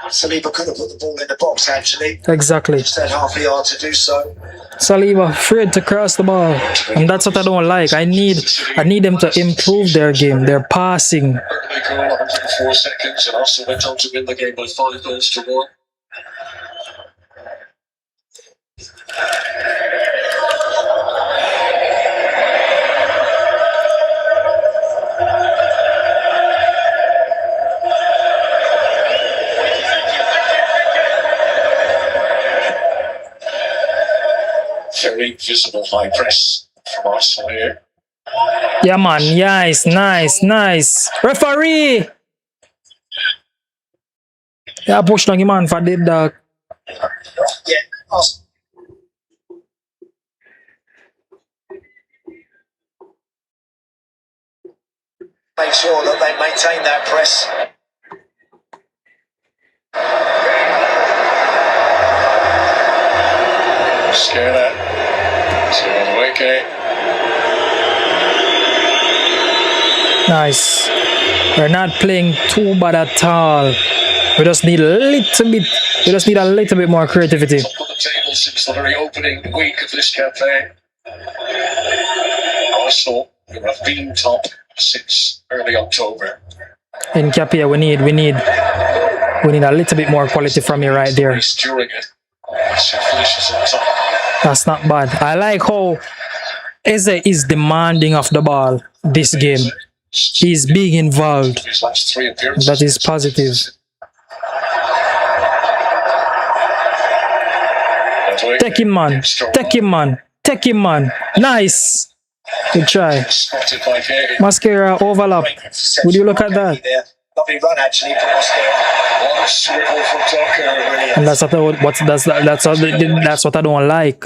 Saliba could have put the ball in the box, actually. Exactly. Just had half a yard to do so. Saliba afraid to cross the ball, and that's what I don't like. I need them to improve their game, their passing. Early goal, 104 seconds, and Arsenal went on to win the game by 5 goals to 1. Very visible high press from Arsenal here. Yeah, man. Nice, nice, nice. Referee. Yeah, push down him man for dead dog. Yeah, Arsenal. Make sure that they maintain that press. Scared to the wicket. Nice. We're not playing too bad at all. We just need a little bit. We just need a little bit more creativity. Top of the table since the very opening week of this campaign. Arsenal, who have been top since early October. In Capia, we need a little bit more quality from you right there. During it, so finishes on top. That's not bad. I like how Eze is demanding of the ball this game. He's being involved. His last 3 appearances. That is positive. Take him, man. Take him, man. Take him, man. Nice. Good try. Spotted by Kagan. Mascara overlap. Would you look at that? Lovely run, actually, from Mascara. What a swivel from Doku. And that's what I don't like.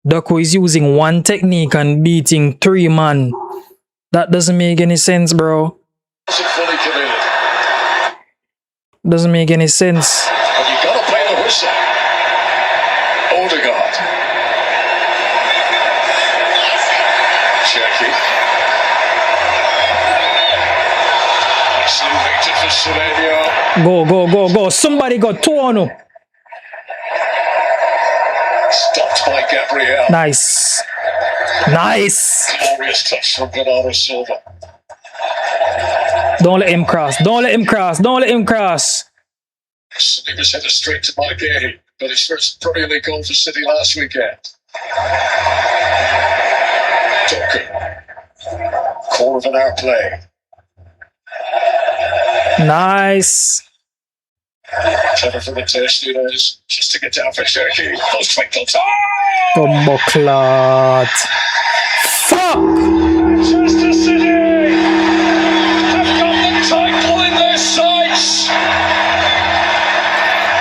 Doku is using one technique and beating 3 man. That doesn't make any sense, bro. Wasn't fully committed. Doesn't make any sense. And you gotta play the whistle. Odegaard. Cherky. Nicely waited for Semenyo. Go. Somebody got 2 on him. Stopped by Gabriel. Nice. Glorious touch from Bernardo Silva. Don't let him cross. He was headed straight to Margay, but his first Premier League goal for City last weekend. Doku. Quarter of an hour play. Nice. Clever from the test, just to get down for Cherky. Those twinkles. Bomboclat. Fuck! Manchester City have got the title in their sights.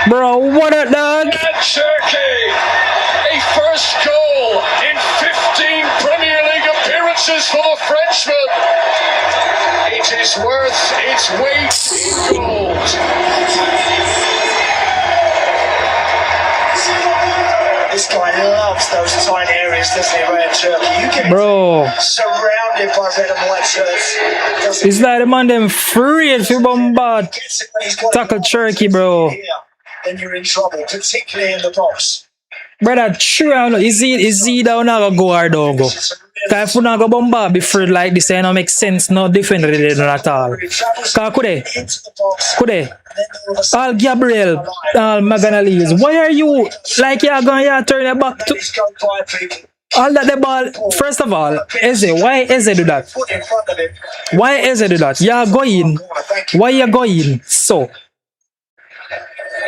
Bro, what a dog! And Cherky, a first goal in 15 Premier League appearances for the Frenchman. It is worth its weight in gold. This guy loves those tight areas, doesn't he, Ryan Cherky? You get Bro, surrounded by red and white shirts. it's like the man them free if you bombard. Tackle Cherky, bro. Then you're in trouble, particularly in the box. Brother, true, is he down or go or don't go? Because if you not go bombard be free like this, it don't make sense, no different at all. Because could they? All Gabriel, all Maganalese, why are you like you're going to turn your back to? All that the ball. First of all, Eze, why Eze do that? Foot in front of him. Why Eze do that? You're going. Why you going? So.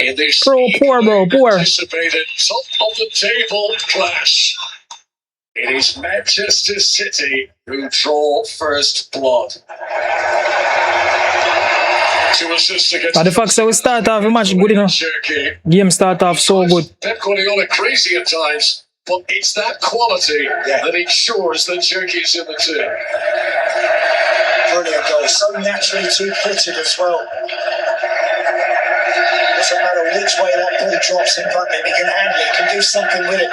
In this Poor, poor. anticipated top of the table clash, it is Manchester City who draw first blood. But the fact that we start off a match good enough. Game start off so good. Pep Guardiola crazy at times, but it's that quality that ensures that Turkey's in the team. Brilliant goal, so naturally two-footed as well. Doesn't matter which way that ball drops in front of him, he can handle it, he can do something with it.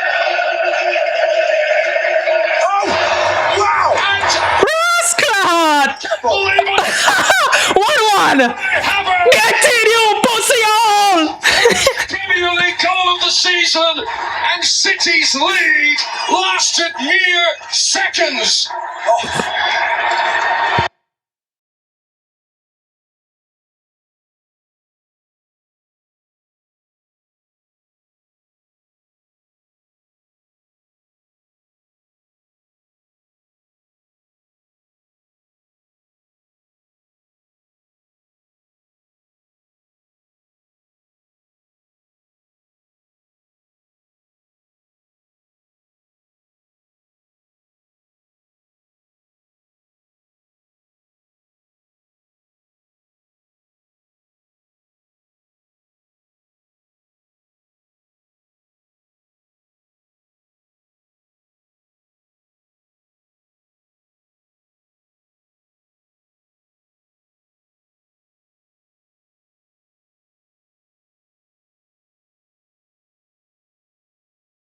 Oh! Wow! Rascal! 1-1! Get in, you pussy hole! Premier League goal of the season, and City's lead lasted mere seconds.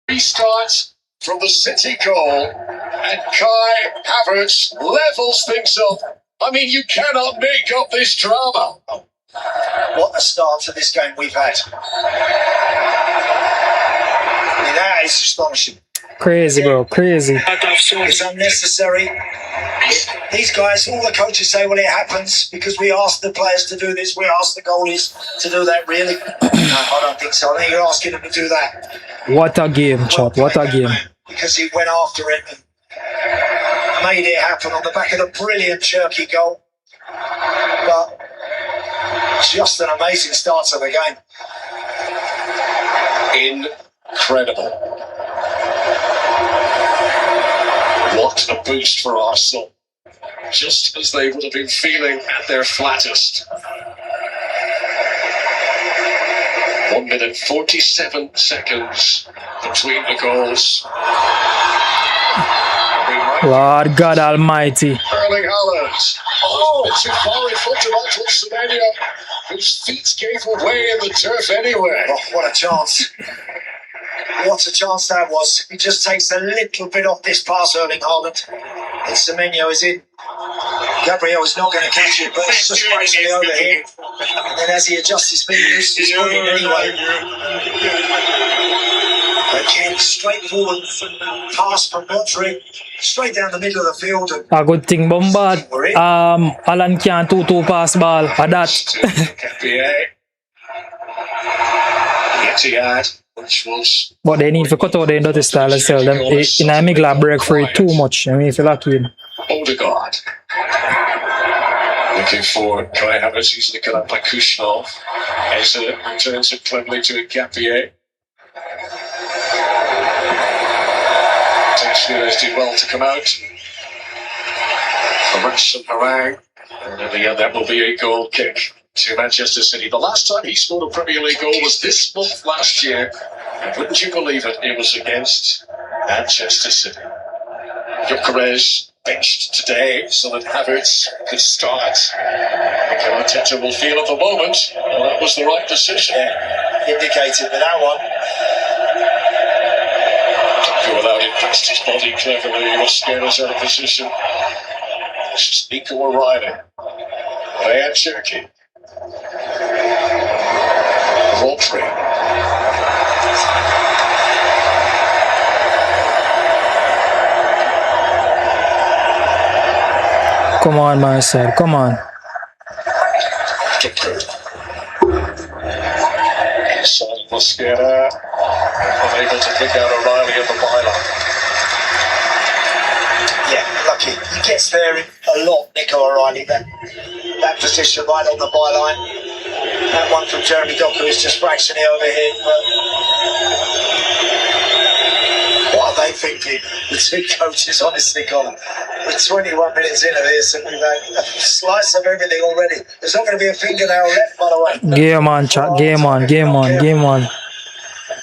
Restart from the City goal, and Kai Havertz levels things up. I mean, you cannot make up this drama. What a start to this game we've had. I mean, that is astonishing. Crazy, bro, crazy. It's unnecessary. These guys, all the coaches say, well, it happens because we asked the players to do this, we asked the goalies to do that. Really? No, I don't think so. I think you're asking them to do that. What a game, Chop. What a game. Because he went after it and made it happen on the back of the brilliant Cherky goal. But just an amazing start to the game. Incredible. What a boost for Arsenal. Just as they would have been feeling at their flattest. 1 minute 47 seconds between the goals. Lord God Almighty. Erling Haaland. Oh, too far in front of Antoine Semenyo, whose feet gave away in the turf anyway. Oh, what a chance. What a chance that was. He just takes a little bit off this pass, Erling Haaland. And Semenyo is in. Gabriel is not going to catch it, but it's just basically over here. And then as he adjusts his feet, he loses his footing anyway. Again, straightforward pass from Rodri, straight down the middle of the field. And a good thing, Bombard. Alan can't do pass ball. For that. But they need to cut out the dirty style as well. In a Migla break for it too much. I mean, if you lock in. Odegaard. Looking for Kai Havertz, he's looking up by Kushnov. Eze returns it cleverly to Gabriel. Teixeira's did well to come out. Havertz and Harang. And in the end, that will be a goal kick to Manchester City. The last time he scored a Premier League goal was this month last year. And wouldn't you believe it, it was against Manchester City. Gyökeres benched today so that Havertz could start. Mikel Arteta will feel at the moment, well, that was the right decision. yeah, indicated with that one. He allowed him past his body cleverly. Mosquera's out of position. It's just Nico O'Reilly. They had Cherky. Rodri. Come on, Marcel. Come on. Inside Mosquera. Unable to pick out O'Reilly at the byline. gets there a lot, Nico O'Reilly. That position right on the byline. That one from Jeremy Docker is just fractionally over here. What are they thinking? The two coaches, honestly, Colin. We're 21 minutes into this and we've had a slice of everything already. There's not going to be a fingernail left, by the way. Game on, chat. Game on, game on, game on.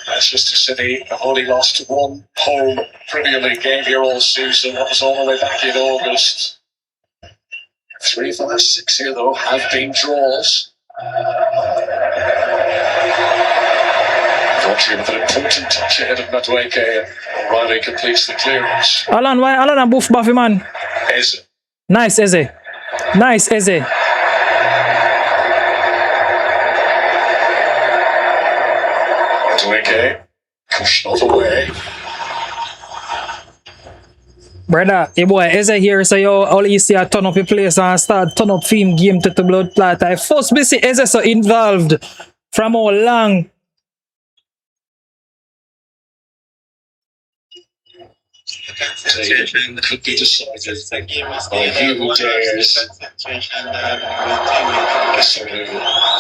Manchester City have only lost one home Premier League game here all season. That was all the way back in August. 3 of the last 6 here, though, have been draws. Rodri with an important touch ahead of Madueke, and O'Reilly completes the clearance. Alan, why Alan and Buff Buffy, man? Eze. Nice, Eze. Nice, Eze. Madueke, pushed all the way. Brother, your boy Eze here, so you all you see a turn up your place and start turn up film game to the blood clot. I first be see Eze so involved from how long. Could be decided by who dares.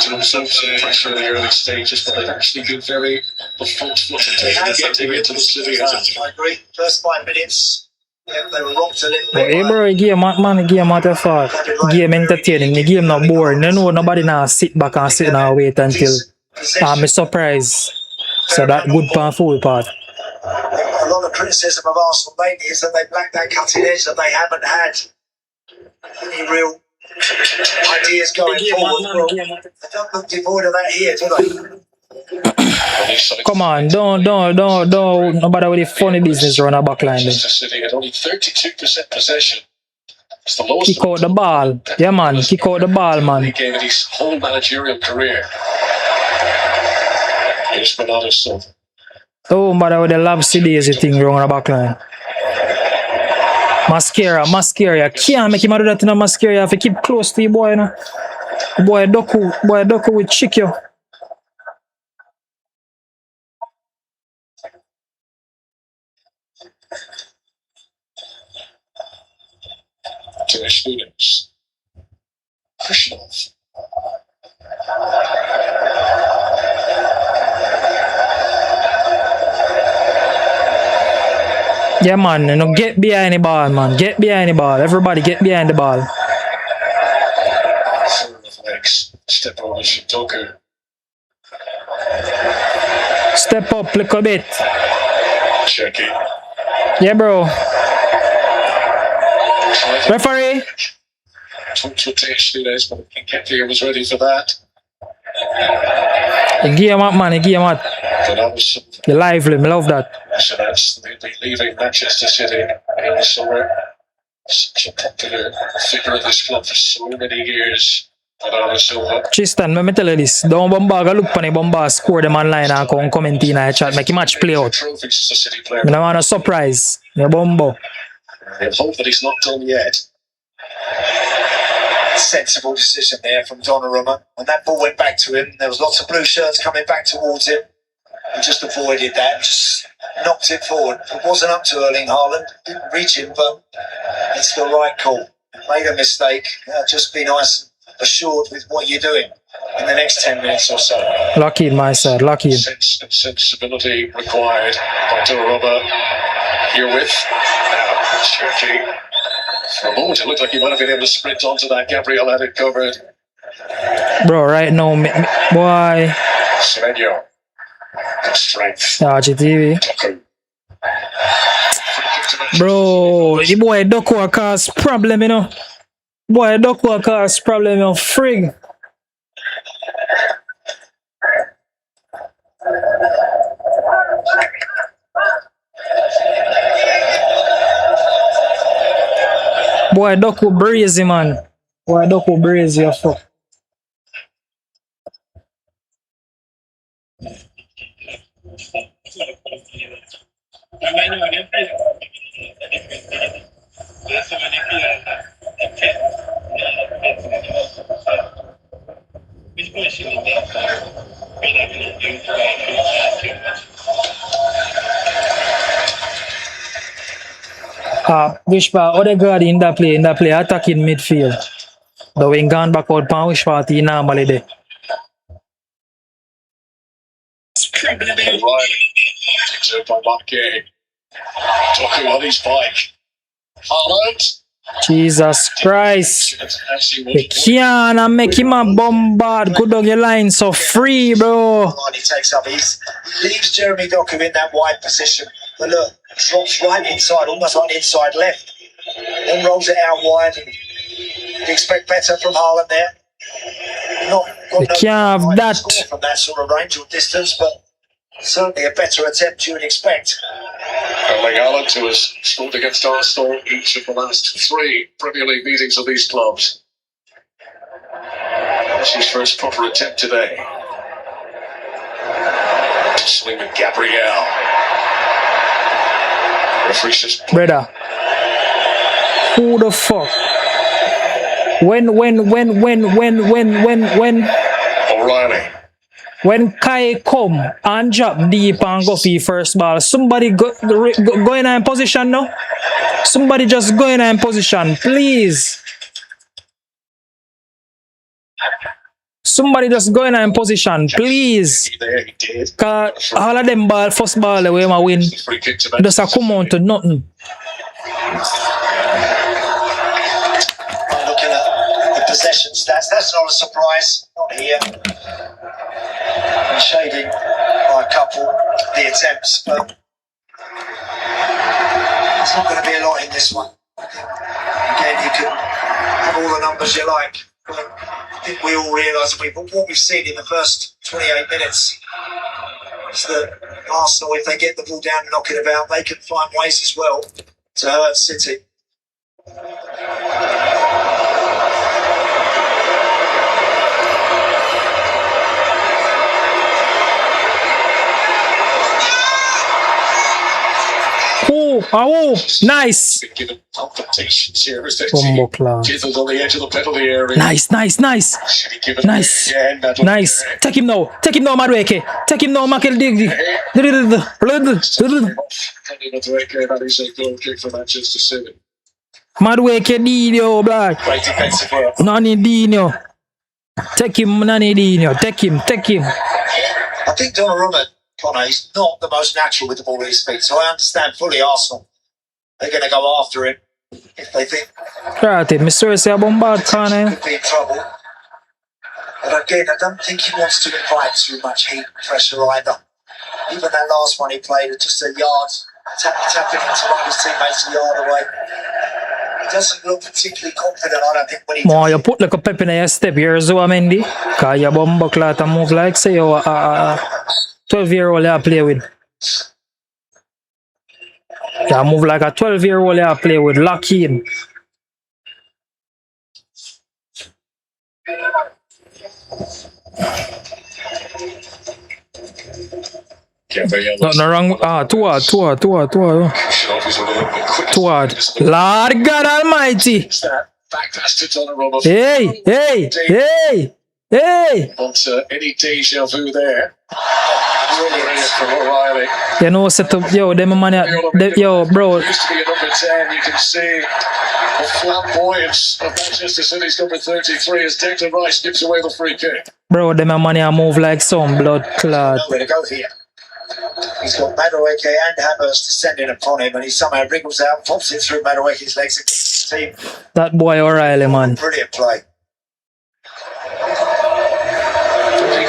To themselves some pressure in the early stages, but they've actually been very front-footed getting into the city half. I agree. First 5 minutes. Yeah, they were rocked a little bit. Hey bro, game out of fact. Game entertaining, the game not boring. You know nobody now sit back and sit and wait until I'm surprised. So that good part for part. A lot of criticism of Arsenal lately is that they lack that cutting edge, that they haven't had any real ideas going forward. Well, they don't look devoid of that here, do they? Come on, don't nobody with the funny business around the back line. Manchester City had only 32% possession. It's the lowest. Kick out the ball. Yeah man, kick out the ball, man. He gave it his whole managerial career. Here's Bernardo Silva. Don't bother with the lobster daisy thing around the back line. Mascara. You can't make him do that in a mascara. You have to keep close to your boy, you know. Boy Doku will chick you. To the students. Krishnov. Yeah man, you know, get behind the ball, man. Get behind the ball. Everybody get behind the ball. Legs. Step over Shintoku. Step up a little bit. Check it. Yeah bro. Referee. Consultation days, but Nketiah was ready for that. You give him up, man. You give him up. You're lively. I love that. So that's they'll be leaving Manchester City in the summer. Such a popular figure of this club for so many years. Tristan, let me tell you this. Don't Bomba look for the Bomba score them online and come in the chat. Make a match play out. I don't want a surprise. Yeah, Bomba. I hope that he's not done yet. Sensible decision there from Donnarumma. When that ball went back to him, there was lots of blue shirts coming back towards him. He just avoided that and just knocked it forward. It wasn't up to Erling Haaland. Didn't reach him, but it's the right call. Made a mistake. Just be nice and assured with what you're doing in the next 10 minutes or so. Lucky in my side, lucky. Sensibility required by Donnarumma. Herewith. Now, Cherky. For a moment, it looked like he might have been able to sprint onto that. Gabriel had it covered. Bro, right now, boy. Semenyo. Good strength. GTV. Bro, the boy Doku cause problem, you know. Boy Doku cause problem, you know. Frig. Boy, Doku brazy, man. Boy, Doku brazy, you fuck. Wishpa, Odegaard in that play, attacking midfield. The wing gone back out, pan Wishpa, he normally there. Right. Takes it by Marquet. Talking on his bike. Haaland. Jesus Christ. You can't make him a bombard. Good dog, your line so free, bro. He takes up. He leaves Jeremy Doku in that wide position. But look, drops right inside, almost like inside left. Then rolls it out wide. And you expect better from Haaland there. You can't have that. From that sort of range or distance, but certainly a better attempt you would expect. Erling Haaland, who has scored against Arsenal each of the last 3 Premier League meetings of these clubs. That's his first proper attempt today. Swing with Gabriel. Referee says, Brother, who the fuck? When? O'Reilly. When Kai come and drop deep and go for the first ball, somebody go in a position now. Somebody just go in a position, please. Somebody just go in a position, please. Cause all of them ball, first ball, the way I win, just a come on to nothing. Looking at the possession stats, that's not a surprise. Not here. Shading by a couple the attempts, but it's not going to be a lot in this one. Again, you can have all the numbers you like, but I think we all realise what we've seen in the first 28 minutes is that Arsenal, if they get the ball down and knock it about, they can find ways as well to hurt City. Oh, nice. Nice. Take him now, Madueke. Take him now, Makel Diggy. Madueke Dino, black. Great defensive work. Nani Dino. Take him, Nani Dino. Take him. I think Donnarumma, Connor, he's not the most natural with the ball at his feet, so I understand fully Arsenal. They're going to go after him if they think Mr. Say a bombard Connor. could be in trouble. But again, I don't think he wants to invite too much heat and pressure either. Even that last one he played at just a yard, tapping into one of his teammates a yard away. He doesn't look particularly confident, I don't think, when he does. You put like a pep in your step here, Zuamendi. Because you bomb clot and move like say you a 12-year-old you play with. You move like a 12-year-old you play with. Lock in. Nothing wrong. Too hard. Lord God Almighty. Hey. Any deja vu there. Brilliant. O'Reilly. You know, set up, them man, yo, bro. Used to be a number 10. You can see the flamboyance of Manchester City's number 33 as Declan Rice gives away the free kick. Bro, them man move like some blood clot. Nowhere to go here. He's got Madueke and Havertz descending upon him, and he somehow wriggles out, pops it through Madueke's legs against his team. That boy O'Reilly, man. Brilliant play.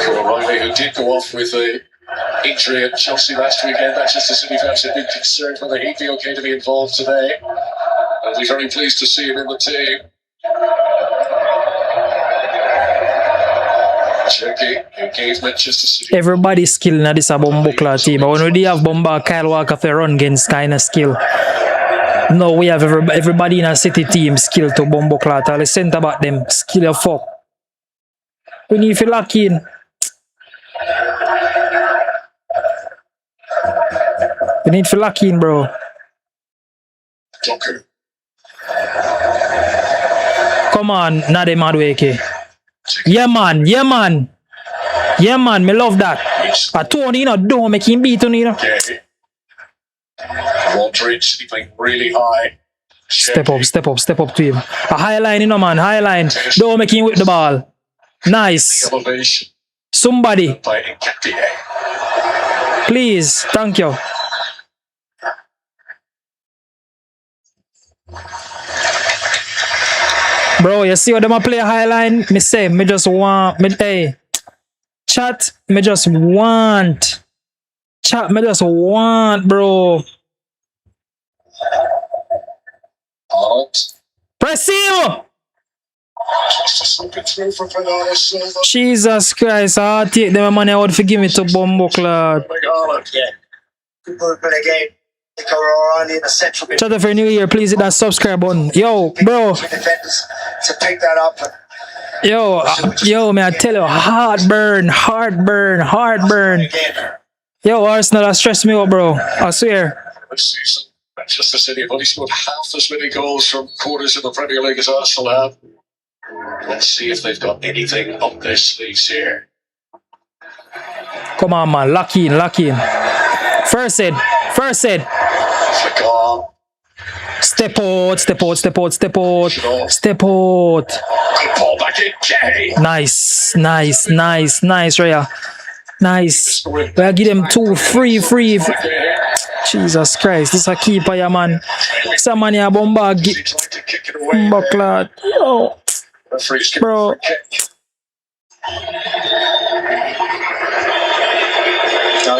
O'Reilly, who did go off with a injury at Chelsea last weekend. Manchester City fans have been concerned whether he'd be okay to be involved today. I'll be very pleased to see him in the team. Cherky, who gave Manchester City. Everybody's skill in this Bombokla team. But when we have Bomba, Kyle Walker for run against kind of skill. No, we have everybody in a City team skill to Bombokla. All the centre back them skill of fuck. We need to lock in. We need to lock in, bro. Doku. Come on, Nade Madueke. Yeah, man. Me love that. A Tony, don't make him beat Tony. Modric, he playing really high. Step up to him. A high line, you know, man, high line. Don't make him with the ball. Nice. Somebody. Please, thank you. Bro, you see how them a play a high line? Me say, me just want, hey, chat, me just want. Chat, me just want, bro. Press him! Jesus Christ, I'll take them money out for give me to Bumbo Club. Yeah. Good movement again. Chat for New Year, please hit that subscribe button. Yo, bro. To pick that up. Yo, man, I tell you, heartburn. Yo, Arsenal has stressed me out, bro. I swear. This season, Manchester City have only scored half as many goals from corners in the Premier League as Arsenal have. Let's see if they've got anything up their sleeves here. Come on, man. Lock in. First head. Step out. Good ball back in, Kay. Nice, Raya. Nice. We'll give them 2 free. Jesus Christ, this is a keeper, yeah, man. Someone here, bomba, Buckler. Yo, bro. No,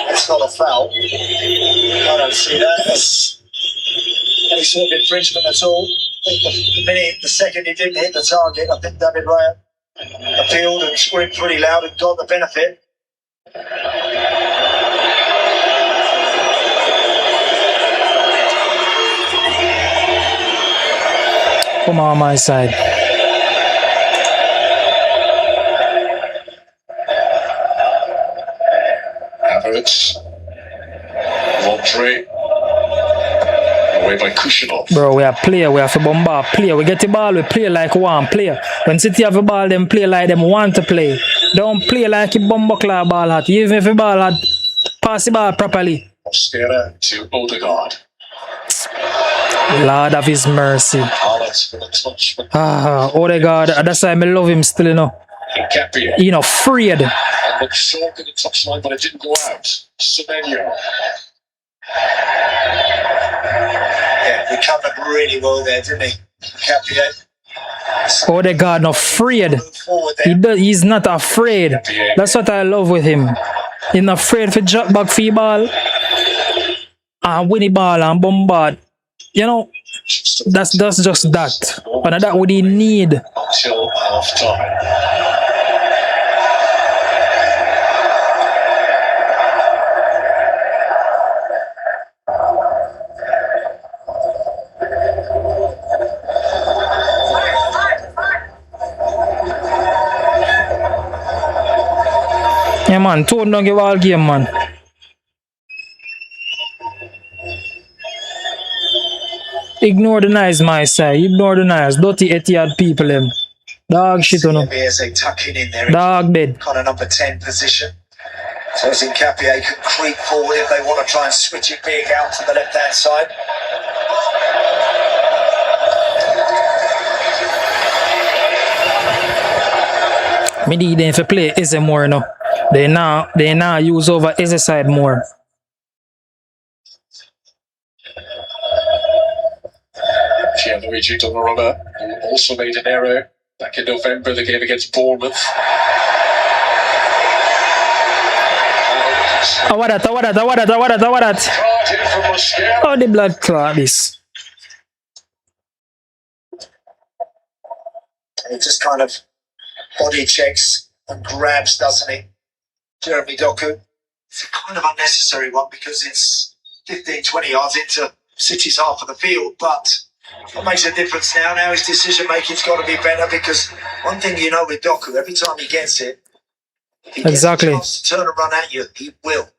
it's not a foul. I don't see that. That's any sort of infringement at all. The second he didn't hit the target, I think David Raya appealed and screamed pretty loud and got the benefit. Come on, my side. Havertz. Rodri. Away by Kushinov. Bro, we are player. We have to bombard player. We get the ball, we play like one player. When City have the ball, them play like them want to play. Don't play like a bomba ball hat. Even if the ball had pass the ball properly. Mosquera to Odegaard. Lord of his mercy. Odegaard, that's why I love him still, you know. You know, afraid. Looked short in the touchline, but it didn't go out. Semenyo. Yeah, he covered really well there, didn't he? Capier. Odegaard not afraid. He's not afraid. That's what I love with him. He's not afraid for drop back free ball and win the ball and bombard. You know, that's just that. And that's what he need. Until half time. Yeah, man, tone down the ball game, man. Ignore the nice, my side. Ignore the nice. Dirty Etihad people, them. Dog shit, you know. Tucking in there. Dog bed. Kind of number 10 position. So Capier can creep forward if they want to try and switch it big out to the left-hand side. Me need them to play Eze more, you know. They now use over Eze side more. Gianluigi Donnarumma, who also made an error back in November, the game against Bournemouth. What that? Oh, the blood clot this. He just kind of body checks and grabs, doesn't he? Jeremy Doku. It's a kind of unnecessary one because it's 15, 20 yards into City's half of the field, but what makes a difference now? Now his decision making's got to be better because one thing you know with Doku, every time he gets it, if he gets a chance to turn and run at you, he will.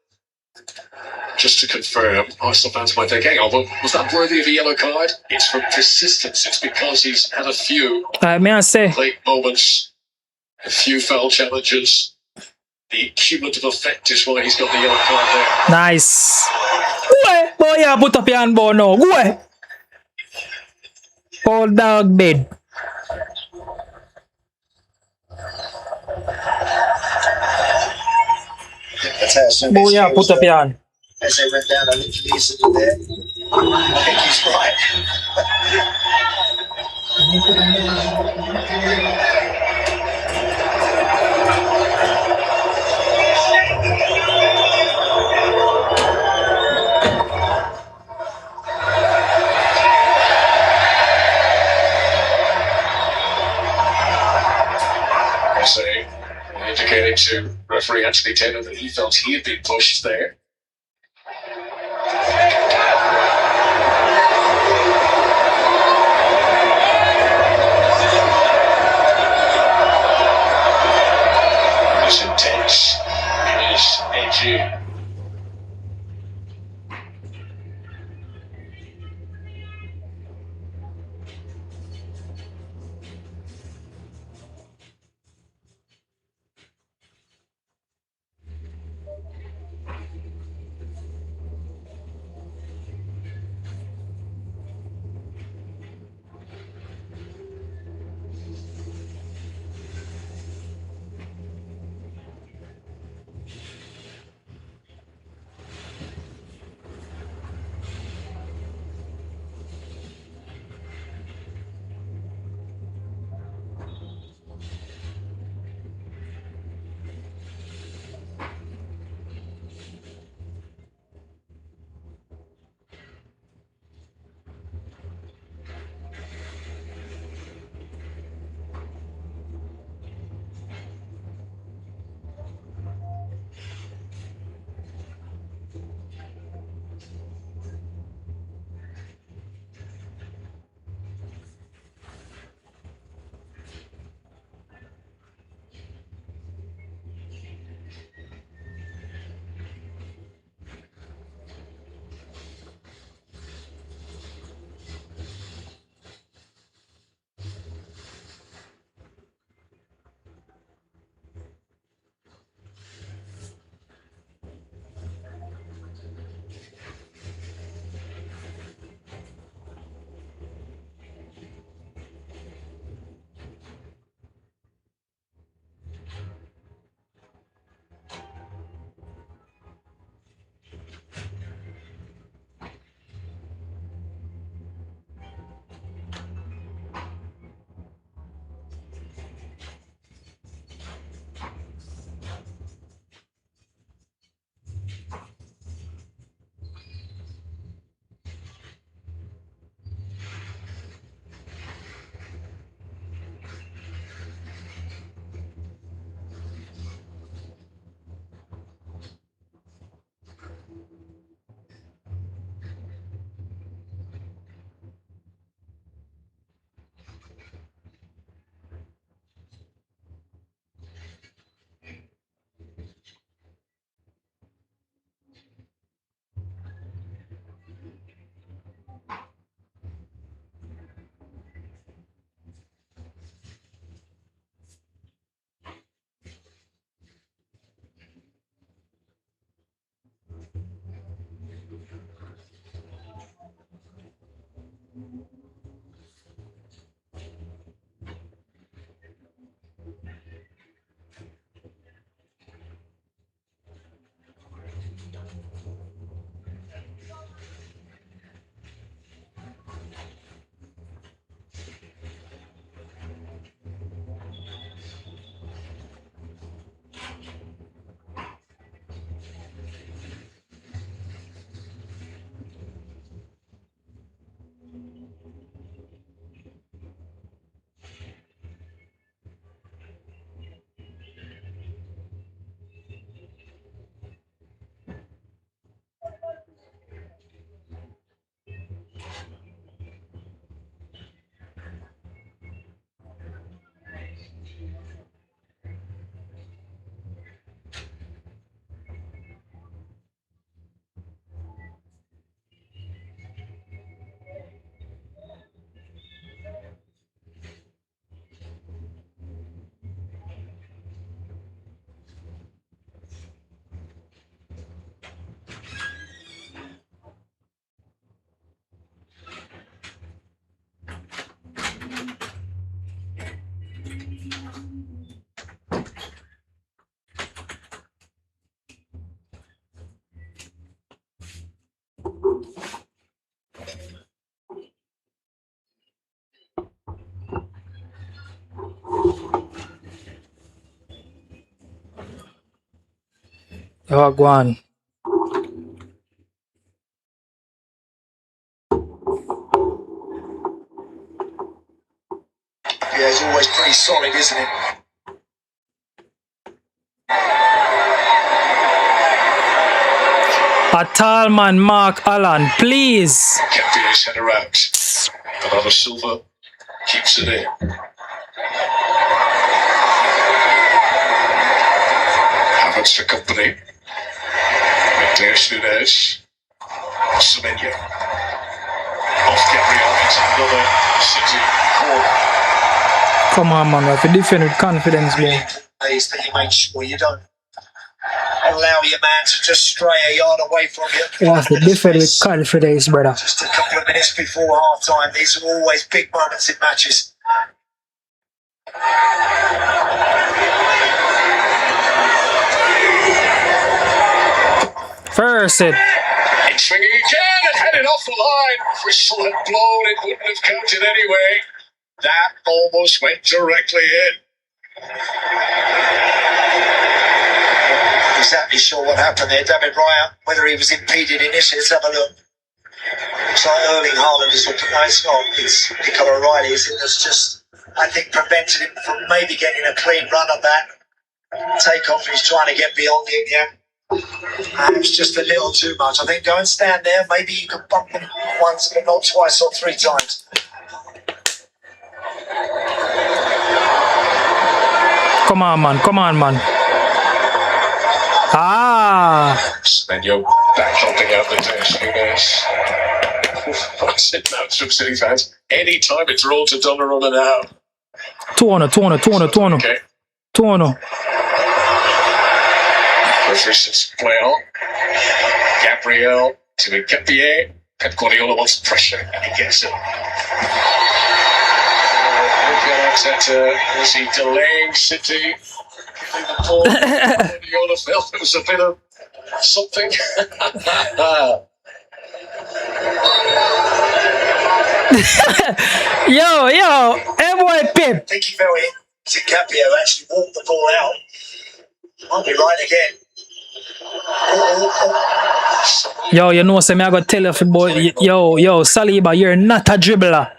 Just to confirm, Arsenal fans might think, hang on, was that worthy of a yellow card? It's from persistence. It's because he's had a few late moments, a few foul challenges. The cumulative effect is why he's got the yellow card there. Nice. Go ahead, boy, yeah, put up your hand, boy, no. Go ahead. Paul dog bed. That's how some Booyah, put up yan. as they went down, I literally listened there. I think he's right. Say, indicating to referee Anthony Taylor that he felt he had been pushed there. It is intense. It is edgy. Oh, go on. Yeah, it's always pretty solid, isn't it? A tall man, Mark Allen, please. Capier's header out. Bernardo Silva keeps it in. Havertz to company. Mateus Nunes. Semenyo. Off Gabriel into another City corner. Come on, man. We have to defend with confidence, bro. Is that you make sure you don't allow your man to just stray a yard away from you. We have to defend with confidence, brother. Just a couple of minutes before half time. These are always big moments in matches. First it. It's swinging again and headed off the line. Whistle had blown, it wouldn't have counted anyway. That almost went directly in. Exactly sure what happened there. David Raya, whether he was impeded initially, let's have a look. Looks like Erling Haaland is looking. No, it's not. It's Nicola O'Reilly. That's just, I think, prevented him from maybe getting a clean run of that takeoff. He's trying to get beyond it again. And it was just a little too much. I think go and stand there. Maybe you can bump him once, but not twice or three times. Come on, man. Come on, man. Ah. Semenyo back helping out the Nunes. What's it now from City fans? Any time it's rolled to Donnarumma now. 2-1. Okay. 2-1. References play on. Gabriel to Capierre. Pep Guardiola wants pressure and he gets it. Was he delaying City? Giving the ball. Guardiola felt it was a bit of something. Yo, hey boy Pip. I think he felt it. Capierre actually walked the ball out. Might be right again. Yo, you know, say me I gotta tell you football. Yo, Saliba, you're not a dribbler.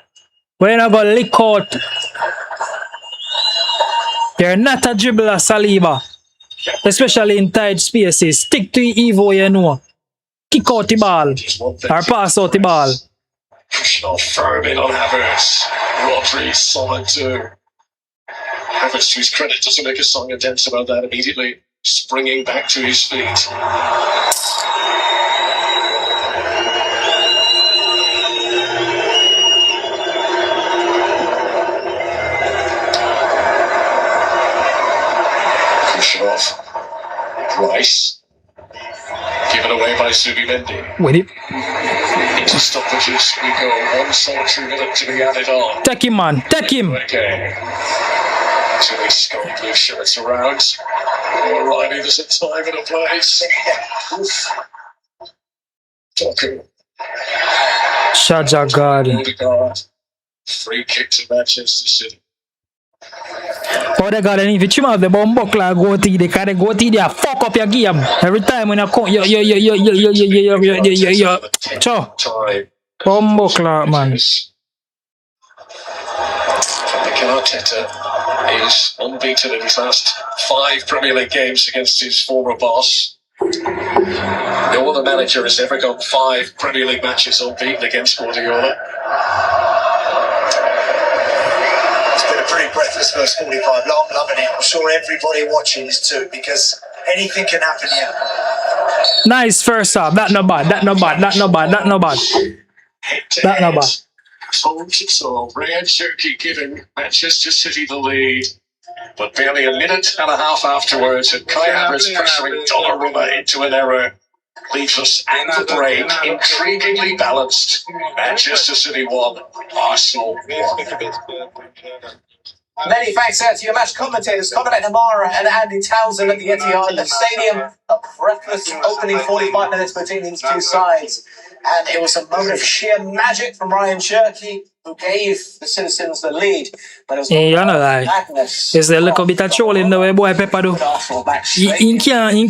We're not gonna lick out. You're not a dribbler, Saliba. Especially in tight spaces. Stick to Evo, you know. Kick out the ball. Or pass out the ball. Pushing off firm in on Havertz. Rodri solid too. Havertz, to his credit, doesn't make a song and dance about that immediately. Springing back to his feet. Pushing off. Rice. Given away by Zubimendi. With it. Into stoppages we go. One solitary minute to be added on. Take him, man. Take him. Okay. To these sky blue shirts around. O'Reilly, there's a time and a place. Doku. Shaja God. Free kick to Manchester City. Oh, they got any if you trim out the bomb buckler go to they can go to there fuck up your game. Every time when you come yo. Cho. Bomb buckler, man. Mikel Arteta is unbeaten in his last 5 Premier League games against his former boss. No other manager has ever gone 5 Premier League matches unbeaten against Guardiola. It's been a pretty breathless first 45. Loving it. I'm sure everybody watching is too, because anything can happen here. Nice first half. That no bad. So Ryan Cherky giving Manchester City the lead, but barely a minute and a half afterwards, and Kai Havertz pressuring Donnarumma into an error leaves us at the break intriguingly balanced. Manchester City 1, Arsenal 1. Many thanks out to your match commentators, Conor Hamara and Andy Townsend at the Etihad Stadium. A breathless opening 45 minutes between these two sides. And it was a moment of sheer magic from Ryan Cherky. who gave the citizens the lead, but it was You know like madness. it's a little bit of trolling the way boy Pepper do. Arsenal back He straight.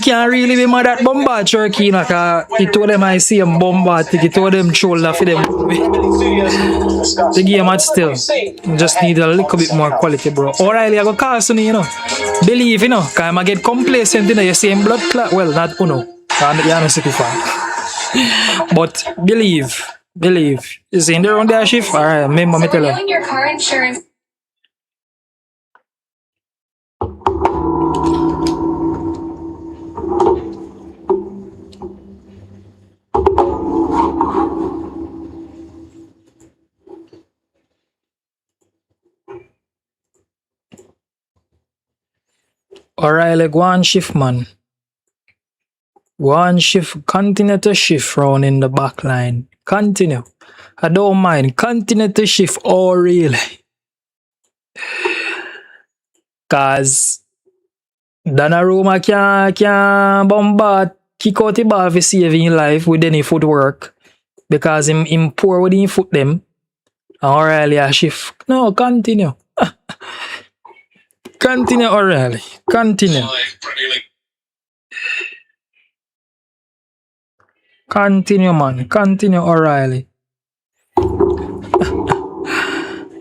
can't really be mad at Bombard Cherokee, you know, cause he told them I see him Bombard, he told them troll for them. The game had still just need a little bit more quality, bro. O'Reilly I go Carson, you know. Believe, you know, cause I get complacent, you know, you see him blood clot. Well, not Uno. You know, City fan. But believe. Is in there on their shift? Alright, remember me tell you. Your car insurance. Alright, go on shift, man. Go on shift, continue to shift round in the back line. Continue. I don't mind. Continue to shift. Oh, really? Cause Donnarumma can bombard, kick out the ball for saving life with any footwork. Because him poor with him foot them. O'Reilly a shift. No, continue. Continue, O'Reilly. Continue. Continue, man. Continue, O'Reilly.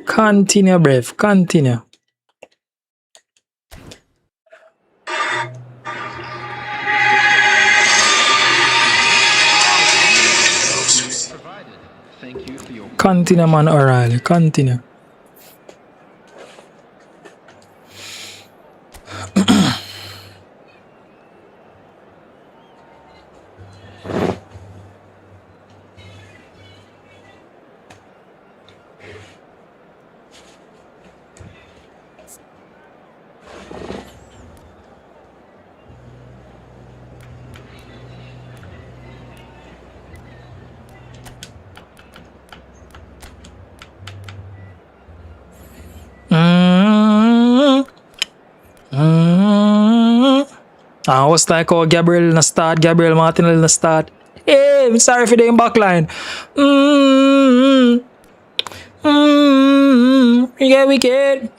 Continue, brave. Continue. Continue, man, O'Reilly. Continue. I was like, oh, Gabriel in the start, Gabriel Martinelli in the start. Hey, I'm sorry for the backline. We get wicked.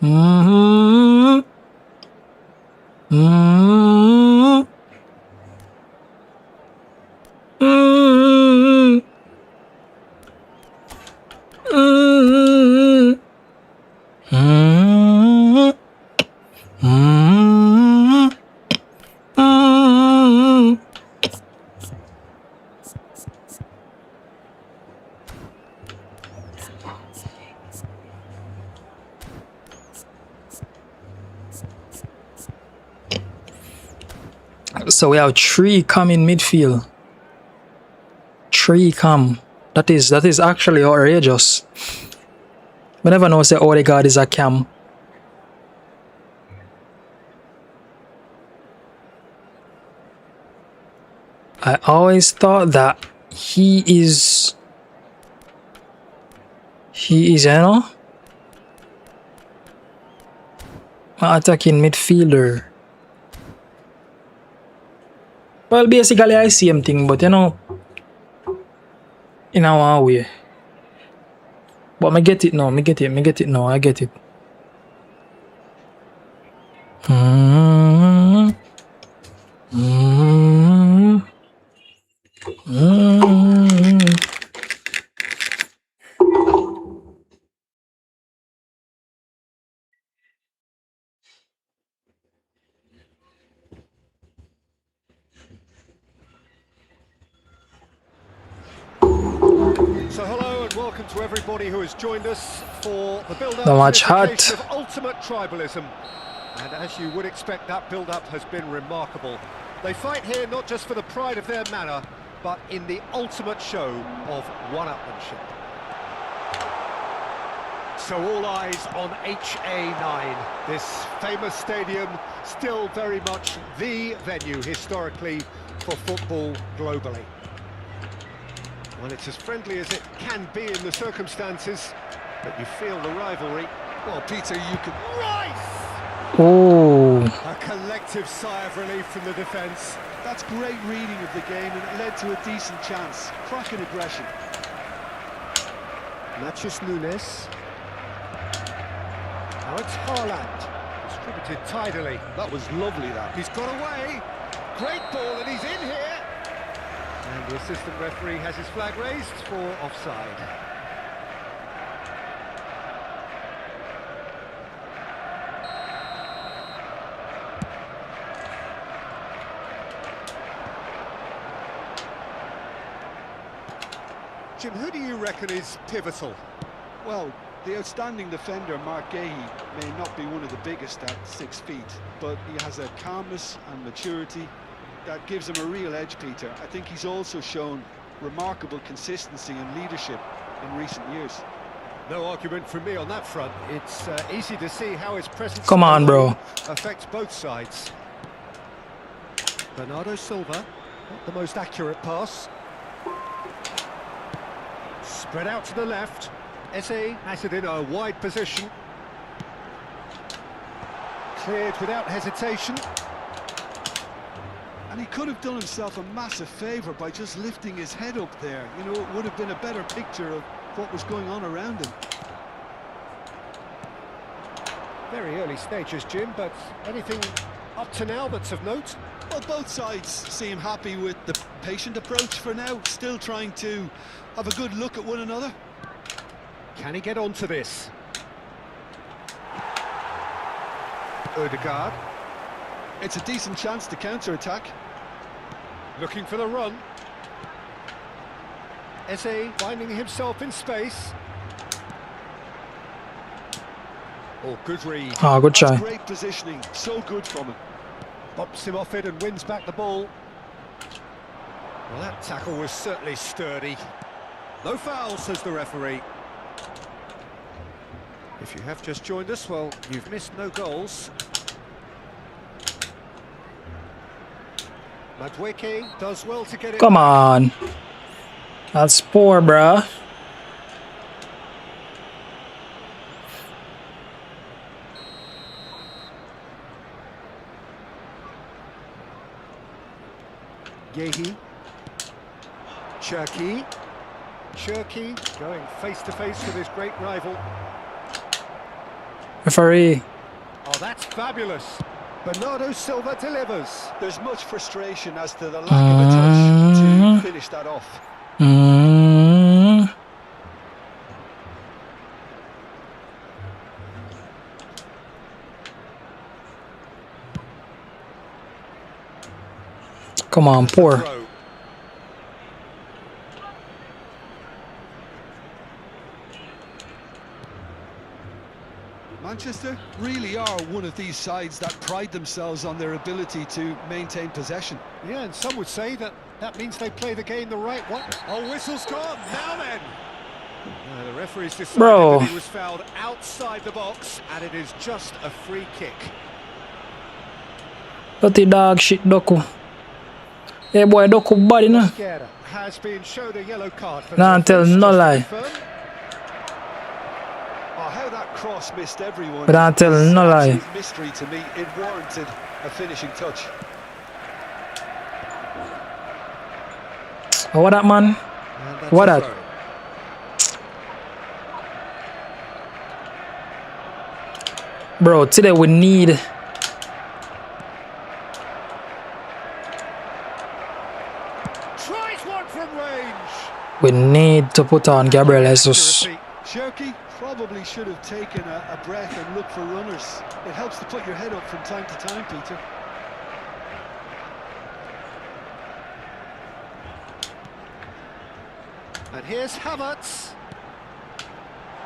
So we have 3 come in midfield. 3 come. That is actually outrageous. We never know say Odegaard is a cam. I always thought that he is, you know, an attacking midfielder. Well, basically I see him thing, but you know, in our way. But I get it now, I get it. So hello and welcome to everybody who has joined us for the build-up The match to hot. the case of ultimate tribalism. And as you would expect, that build-up has been remarkable. They fight here not just for the pride of their manor, but in the ultimate show of one-upmanship. So all eyes on HA9, this famous stadium, still very much the venue historically for football globally. Well, it's as friendly as it can be in the circumstances, but you feel the rivalry. Well, Peter, you can... Rice! Oh. A collective sigh of relief from the defence. That's great reading of the game, and it led to a decent chance. Cracking aggression. Matches Nunes. Now it's Haaland. Distributed tidily. That was lovely, that. He's got away. Great ball, and he's in here. And the assistant referee has his flag raised for offside. Jim, who do you reckon is pivotal? Well, the outstanding defender, Mark Gahey, may not be one of the biggest at 6 feet, but he has a calmness and maturity that gives him a real edge, Peter. I think he's also shown remarkable consistency and leadership in recent years. No argument from me on that front. It's easy to see how his presence Come on, bro. affects both sides. Bernardo Silva, not the most accurate pass. Spread out to the left. Eze has it in a wide position. Cleared without hesitation. And he could have done himself a massive favour by just lifting his head up there. You know, it would have been a better picture of what was going on around him. Very early stages, Jim, but anything up to now that's of note? Well, both sides seem happy with the patient approach for now, still trying to have a good look at one another. Can he get onto this? Odegaard. It's a decent chance to counter-attack. Looking for the run. Eze finding himself in space. Oh, good read. Ah, good try. That's great positioning, so good from him. Bops him off it and wins back the ball. Well, that tackle was certainly sturdy. No foul, says the referee. If you have just joined us, well, you've missed no goals. Madueke does well to get it. Come on. That's poor, bruh. Gahey. Cherki going face to face with his great rival. Referee. Oh, that's fabulous. Bernardo Silva delivers. There's much frustration as to the lack of a touch to finish that off. Come on, poor. Manchester really are one of these sides that pride themselves on their ability to maintain possession. Yeah, and some would say that means they play the game the right way. Oh, whistle's gone. Now then. The referee's decided that he was fouled outside the box, and it is just a free kick. Dirty dog shit, Doku. Hey boy, Doku body, no? Has been shown a yellow card for nah, tell no lie. Oh, how that cross missed everyone. But I tell no lie. Mystery to me. It warranted a finishing touch. Oh, what that, man? What that? Bro, today we need... Tries one from range. We need to put on Gabriel Jesus. Cherki probably should have taken a breath and looked for runners. It helps to put your head up from time to time, Peter. And here's Havertz.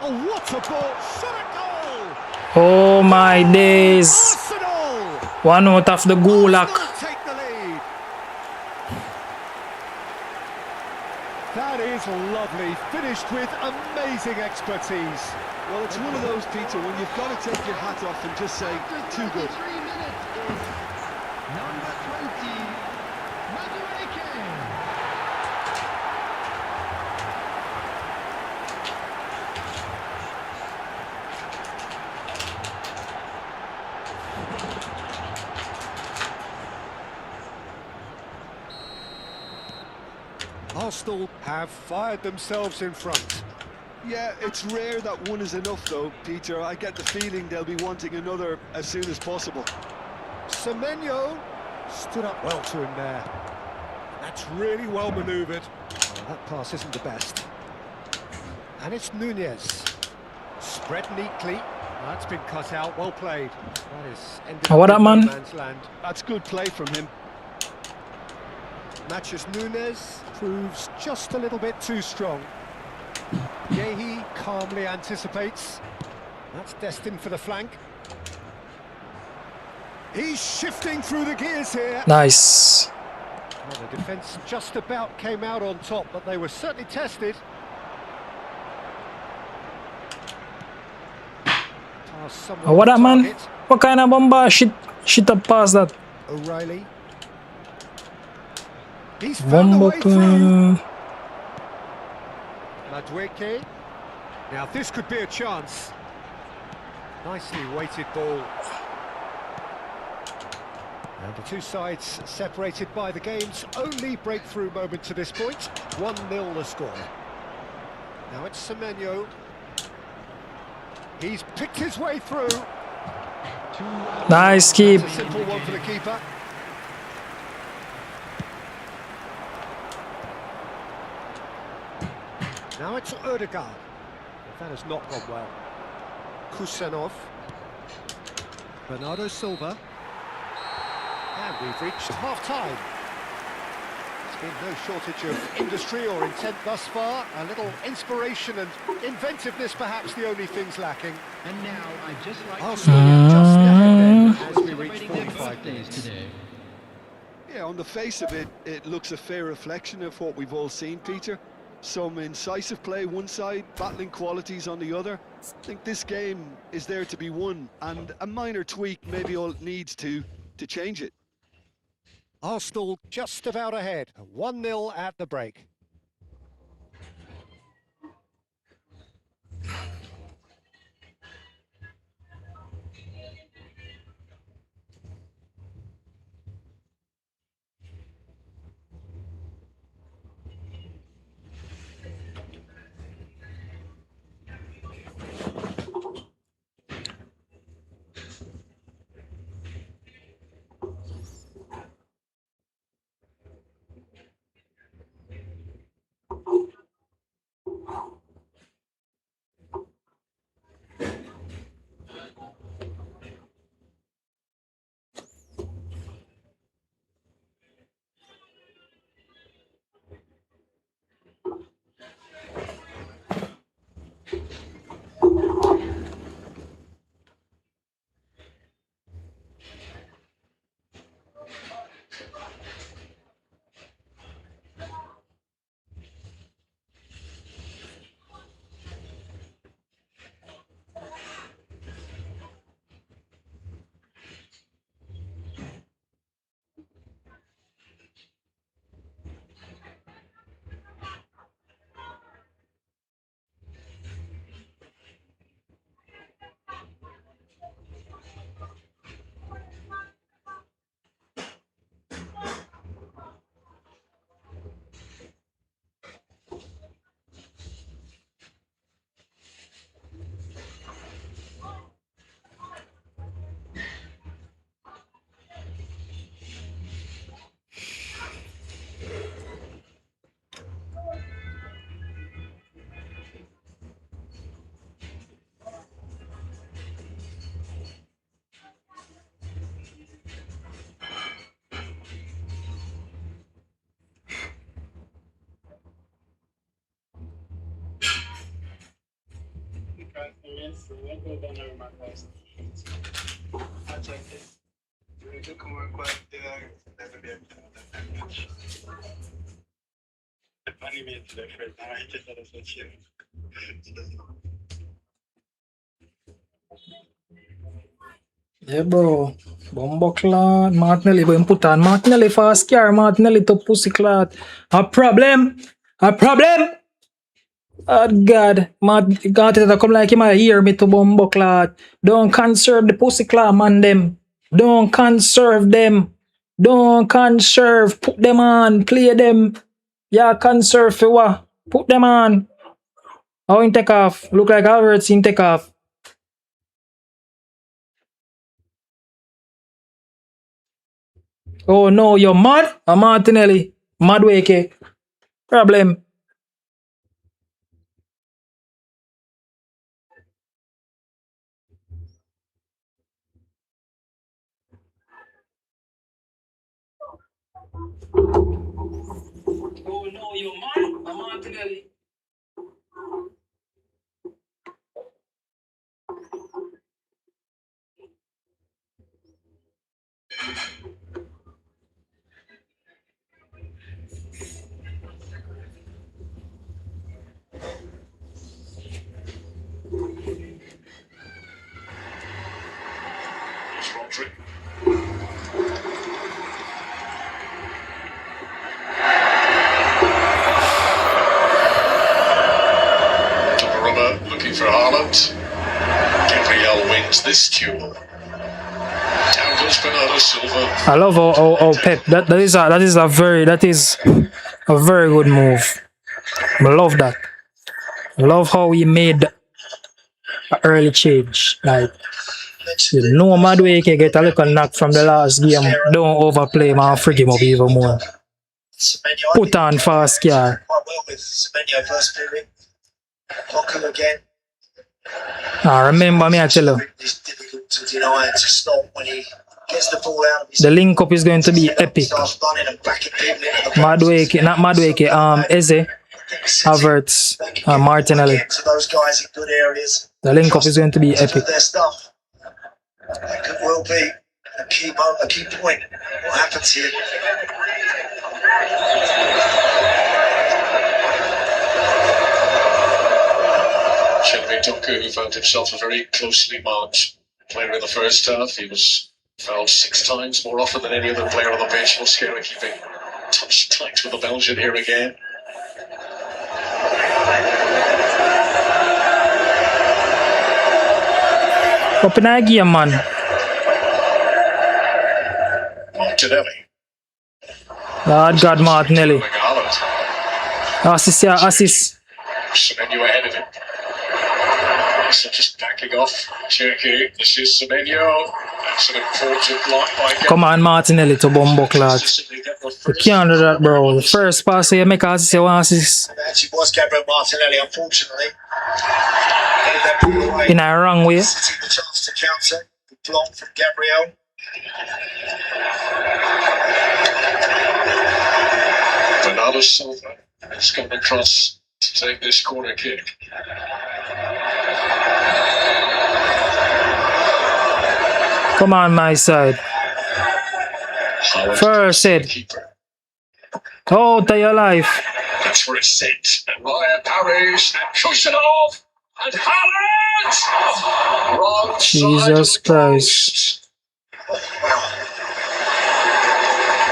Oh, what a ball! Shot a goal! Oh my days! Arsenal! One out of the gulag. Take the lead. That is lovely. Finished with amazing expertise. Well, it's one of those, Peter, when you've got to take your hat off and just say, too good. 3 minutes is number 20, Madueke. Arsenal have fired themselves in front. Yeah, it's rare that one is enough though, Peter. I get the feeling they'll be wanting another as soon as possible. Semenyo stood up well to him there. That's really well manoeuvred. Oh, that pass isn't the best. And it's Nunez. Spread neatly. That's been cut out. Well played. That is ended What up up, in man? no man's land. That's good play from him. Matches Nunez proves just a little bit too strong. Yehi calmly anticipates. That's destined for the flank. He's shifting through the gears here. Nice. Well, the defence just about came out on top, but they were certainly tested. Pass somewhere What on up, man? target. What kind of bomba shit up past that? O'Reilly. He's found a Bomba way through. clan. Madueke. Now this could be a chance. Nicely weighted ball. And the two sides separated by the game's only breakthrough moment to this point. 1-0 the score. Now it's Semenyo. He's picked his way through. Nice keep. That's a simple one for the keeper. Now it's Ødegaard. That has not gone well. Kusanov. Bernardo Silva. And we've reached half-time. There's been no shortage of industry or intent thus far. A little inspiration and inventiveness perhaps the only things lacking. And now I'd just like Arsenal to just ahead then as we reach celebrating their 45 birthdays minutes. today. Yeah, on the face of it, it looks a fair reflection of what we've all seen, Peter. Some incisive play one side, battling qualities on the other. I think this game is there to be won, and a minor tweak maybe all it needs to change it. Arsenal just about ahead. 1-0 at the break. Yeah, bro. Bomba clan. Martinelli, but him put on Martinelli fast car. Martinelli to pussy clot. A problem. A problem. Oh God. God, to come like him I hear me to bomba clot. Don't conserve the pussy clot, man, them. Don't conserve them. Don't conserve. Put them on. Play them. Yeah, conserve for what? Put them on. Oh, in take off. Look like Albert's in take off. Oh no, you're mad? I'm Martinelli. Mad wake. Problem. Oh no, you're mad? I'm Martinelli. Rodri. Donnarumma looking for Haaland. Gabriel wins this duel. Down goes Bernardo Silva. I love Pep. That is a very good move. I love that. I love how he made an early change. Like, no Madueke get a little knock from the last game. Don't overplay, man. Freak him up even more. Put on fast car. Quite well with Semenyo first period. Hocker again. I remember me, I tell you. It's difficult to deny and to stop when he gets the ball out of his. The link up is going to be epic. Madueke, not Madueke, Eze, Havertz, Martinelli. To those guys in good areas. The link up is going to be epic. Their stuff. That could well be a key moment, a key point. What happens here? Shelby Dunker, who found himself a very closely marked player in the first half. He was fouled 6 times more often than any other player on the pitch. Mosquera keeping touch tight with the Belgian here again. Up in a game, man. Martinelli. Lord God, Martinelli. Haaland. Assist. Semenyo ahead of him. So just backing off. Cherky. This is Semenyo. That's an important block by Gabriel. Come on, Martinelli to bumbo lad. You can't do that, bro. The first pass you make assist, you want assist. It actually was Gabriel Martinelli, unfortunately. Gave that ball away. In a wrong way. City the chance to counter. The block from Gabriel. Bernardo Silva has gone across to take this corner kick. Come on, my side. Haaland First hit. keeper. Oh, to your life. That's where it's set. And Ryan parries and Kusanov and Haaland! Wrong Jesus side of the Christ.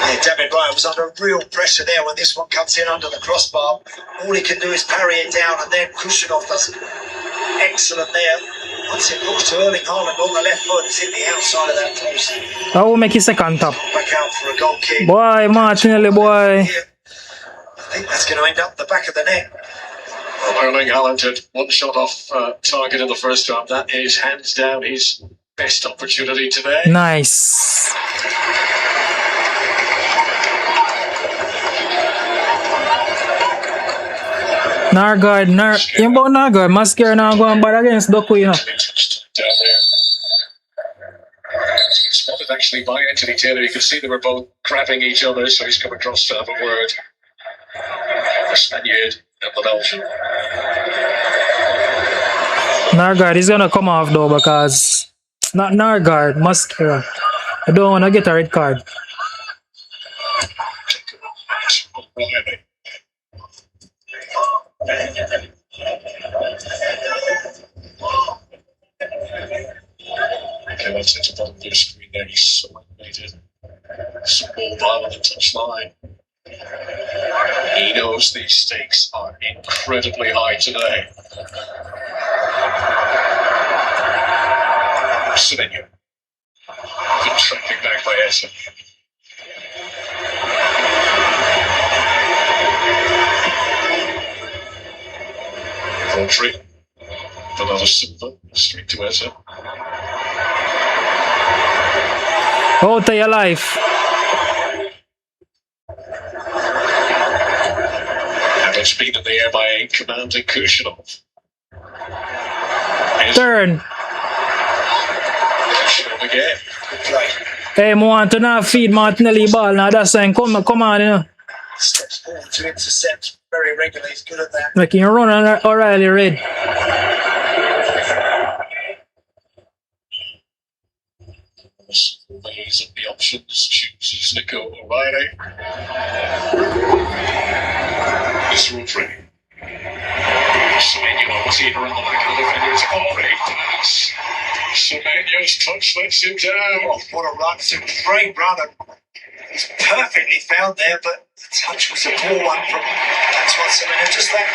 Yeah, David Ryan was under real pressure there when this one comes in under the crossbar. All he can do is parry it down, and then Kusanov does excellent there. Once it looks to Erling Haaland on the left foot, it's in the outside of that post. I will make his second tap. Back out for a goal kick. Boy, Martinelli, boy. I think that's going to end up the back of the net. Well, Erling Haaland had one shot off target in the first half. That is hands down his best opportunity today. Nice. Nargard, you about Nargard, Mosquera now going bad against Doku, you know. Down there. It's been spotted actually by Anthony Taylor. You can see they were both grabbing each other, so he's come across to have a word. The Spaniard and the Belgian. Nargard is gonna come off though because not Nargard, Mosquera. I don't wanna get a red card. Okay, that's at the bottom of your screen there. He's so animated. Some ball down on the touchline. He knows these stakes are incredibly high today. Semenyo. Good tracking back by Eze. Rodri. Another Silva. Straight to Eze. Oh, stay alive. Havertz been in the air by a commanding Kushinov. Turn. Kushinov again. Hey, mo want to now feed Martinelli ball now. That's saying, come on, you know. Steps forward to intercept very regularly. He's good at that. Making a run on O'Reilly red. Ways of the options. Chooses Nico O'Reilly. It's Rodri. Semenyo was in around the back of the defenders. Oh, great pass. Semenyo's touch lets him down. Oh, what a run. It's a great run. He's perfectly found there, but the touch was a poor one from Antoine Semenyo. Just that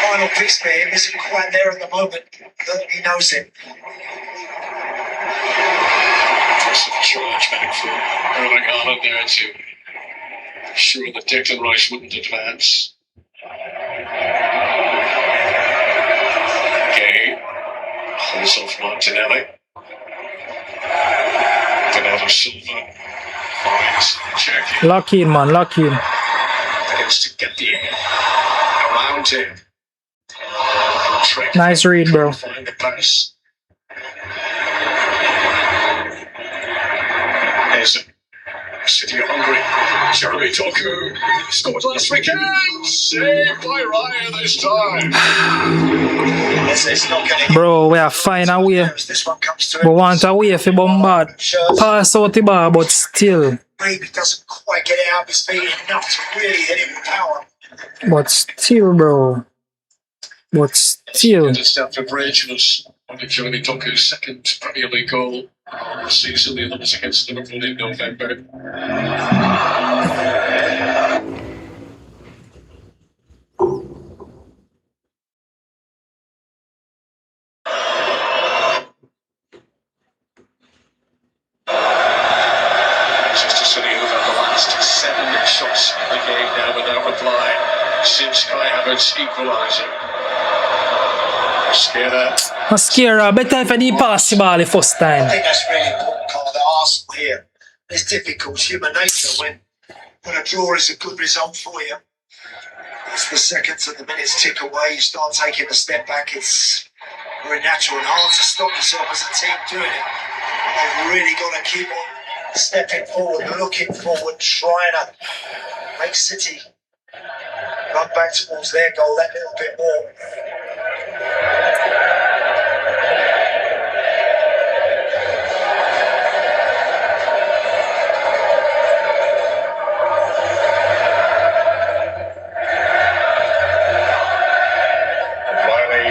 final piece for him isn't quite there at the moment, but he knows it. Impressive charge back from Erling Haaland there to ensure that Declan Rice wouldn't advance. Okay, holds off Martinelli. Bernardo Silva finds Cherky. Lock in, man, lock in. Begins to get the air around him. Nice read, bro. Find the pass. City are hungry. Jeremy Doku scored last weekend. Saved by Raya this time. It's not going to Bro, we are fine away. as this one comes to We want away for bombard. Pass out the bar, but still. Maybe doesn't quite get it out of his feet enough to really hit it with power. But still, bro. But still. It's Stamford Bridge was only Jeremy Doku's second Premier League goal of the season. The other was against Liverpool in November. Manchester City have had the last 7 shots in the game now without reply since Kai Havertz equaliser. Mascara, better if I did pass the ball the first I time. think that's really important, Carl, that Arsenal here. It's difficult, it's human nature when a draw is a good result for you. It's the seconds and the minutes tick away, you start taking a step back, it's very natural and hard to stop yourself as a team doing it. They've really got to keep on stepping forward, looking forward, trying to make City run back towards their goal that little bit more.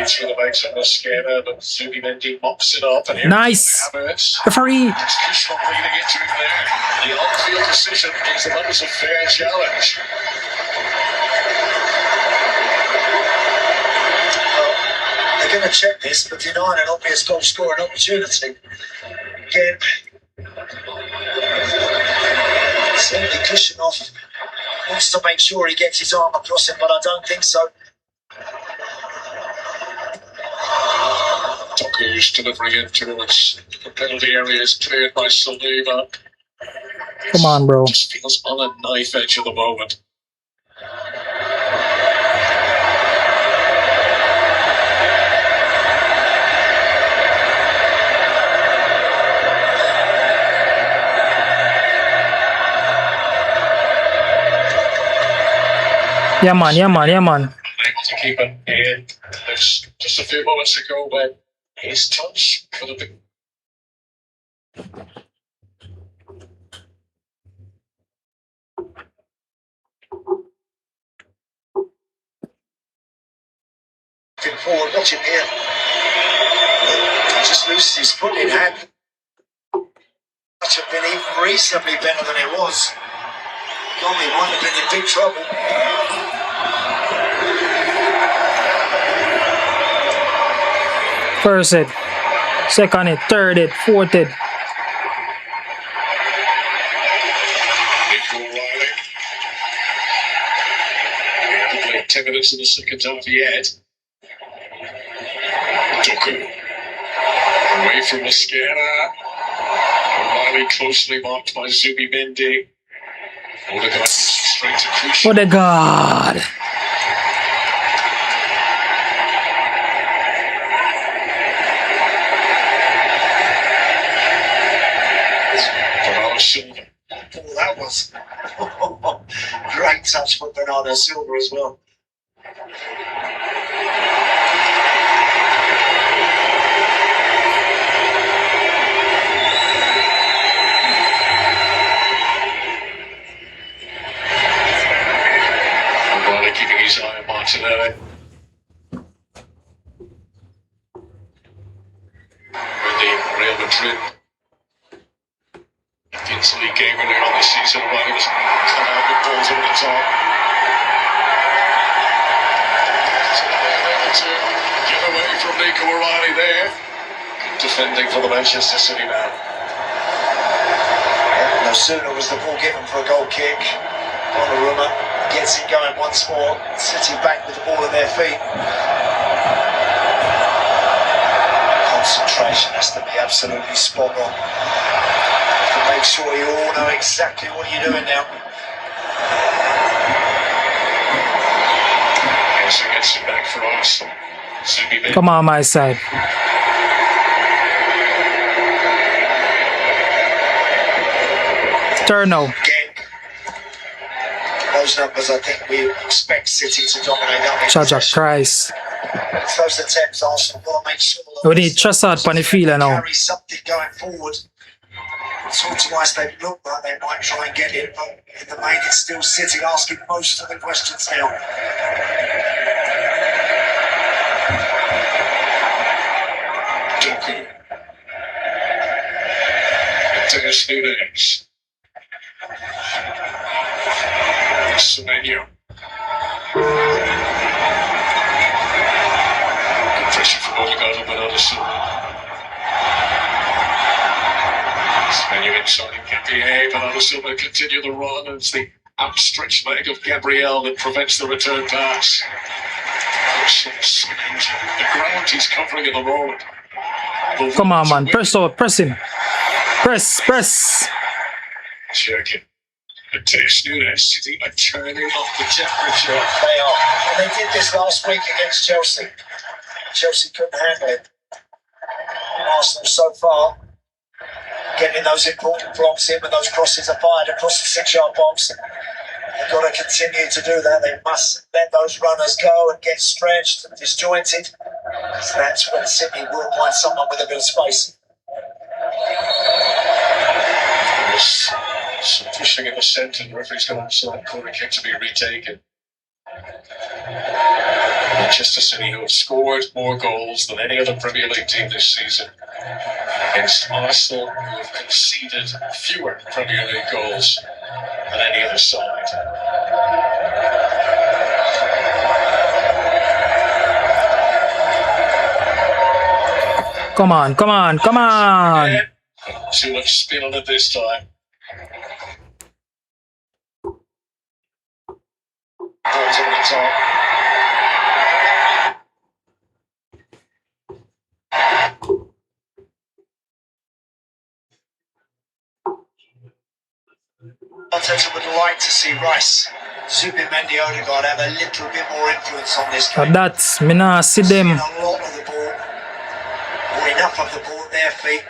Through the legs of Mosquera, but Zubimendi mops it up. And Nice. Havertz. Referee. Kushner leading into it there. The on-field decision is that was a fair challenge. Well, they're going to check this, but denying an obvious goal scoring opportunity. Again, certainly Kushinov wants to make sure he gets his arm across him, but I don't think so. Doku's delivering it towards the penalty area is cleared by Saliba. Come on, bro. Just feels on a knife edge at the moment. Yeah, man, yeah, man, yeah, man. Able to keep it in. There's just a few moments ago when his touch could have been. Forward, watch him here. He just loses his foot in hand. Must have been even reasonably better than it was. Golly, might have been in big trouble. First it, second it, third it, fourth it. Nico O'Reilly. We haven't played 10 minutes in the second half yet. Doku. Away from Mosquera. O'Reilly closely marked by Zubimendi. Odegaard straight to Crucial. Odegaard. Bernardo Silva. Oh, that was great touch for Bernardo Silva as well. Keeping his eye on Martinelli. With the Real Madrid Champions League game earlier on this season, while he was cut out with balls over the top. So they're able to get away from Nico O'Reilly there. Defending for the Manchester City man. No sooner was the ball given for a goal kick. Donnarumma gets it going once more. City back with the ball at their feet. Concentration has to be absolutely spot on. To make sure you all know exactly what you're doing now. Yes, gets it back for us. Come on, my side. Turno. Those numbers, I think we expect City to dominate that. Charge of Christ. It's those attempts, Arsenal will make sure We need Trossard on the field now. carry something going forward. It's all twice they look like they might try and get it, but in the main it's still City asking most of the questions now. Doku. Mateus Nunes. Semenyo. Good pressure from Odegaard and Bernardo Silva. Semenyo inside Gabriel. Bernardo Silva continue the run. It's the outstretched leg of Gabriel that prevents the return pass. The ground he's covering in the road. Come on, man. Press out. Press him. Press. Cherkin. Mateus Nunes sitting and turning off the temperature. They are. And they did this last week against Chelsea. Chelsea couldn't handle it. Arsenal so far getting those important blocks in when those crosses are fired across the 6-yard box. They've got to continue to do that. They must let those runners go and get stretched and disjointed. Because that's when Sydney will find someone with a bit of space. Some pushing in the centre, the referee's going to select corner kick to be retaken. Manchester City, who have scored more goals than any other Premier League team this season, against Arsenal, who have conceded fewer Premier League goals than any other side. Come on. Yeah, too much spin on it this time. Balls over the top. Arteta would like to see Rice, Zubimendi, Odegaard have a little bit more influence on this game. That's me nah see them. A lot of the ball, or enough of the ball at their feet,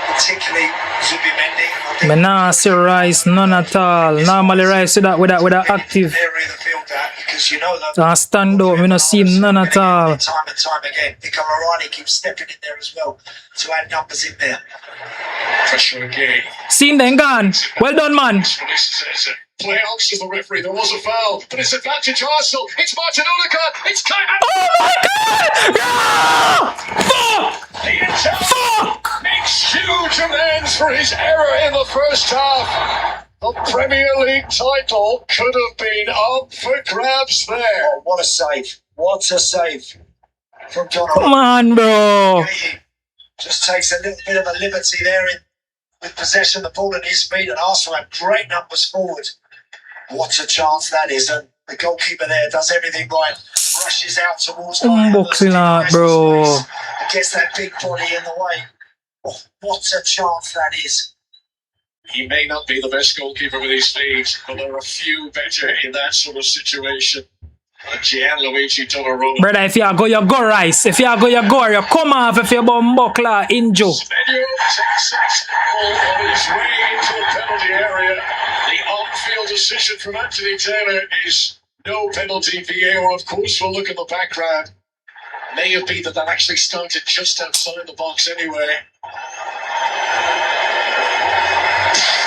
particularly Zubimendi. Me nah see Rice none at all. Normally Rice with that active. Area of the field that, because you know that Stand out, me no see him none at all. time and time again. Nico O'Reilly keeps stepping in there as well to add numbers in there. Pressure again. Seen them gone. Well done, man. Play answers the referee. There was a foul, but it's advantage Arsenal. It's Martin Odegaard. It's Kai. Oh my God! Fuck! The attack makes huge amends for his error in the first half. The Premier League title could have been up for grabs there. Oh, what a save. What a save from Donnarumma. Come on, bro. Just takes a little bit of a liberty there with possession, the ball at his feet, and Arsenal have great numbers forward. What a chance that is, and the goalkeeper there does everything right, rushes out towards Unboxing that, bro. gets that big body in the way. Oh, what a chance that is. He may not be the best goalkeeper with his feet, but there are a few better in that sort of situation. Gianluigi Donnarumma. Brother, if you go, you go, Rice. If you go, you go. You come off if you bomb buckler, injure. Semenyo takes it on his way into the penalty area. The on-field decision from Anthony Taylor is no penalty. VAR, of course, will look at the background. May have been that actually started just outside the box anyway.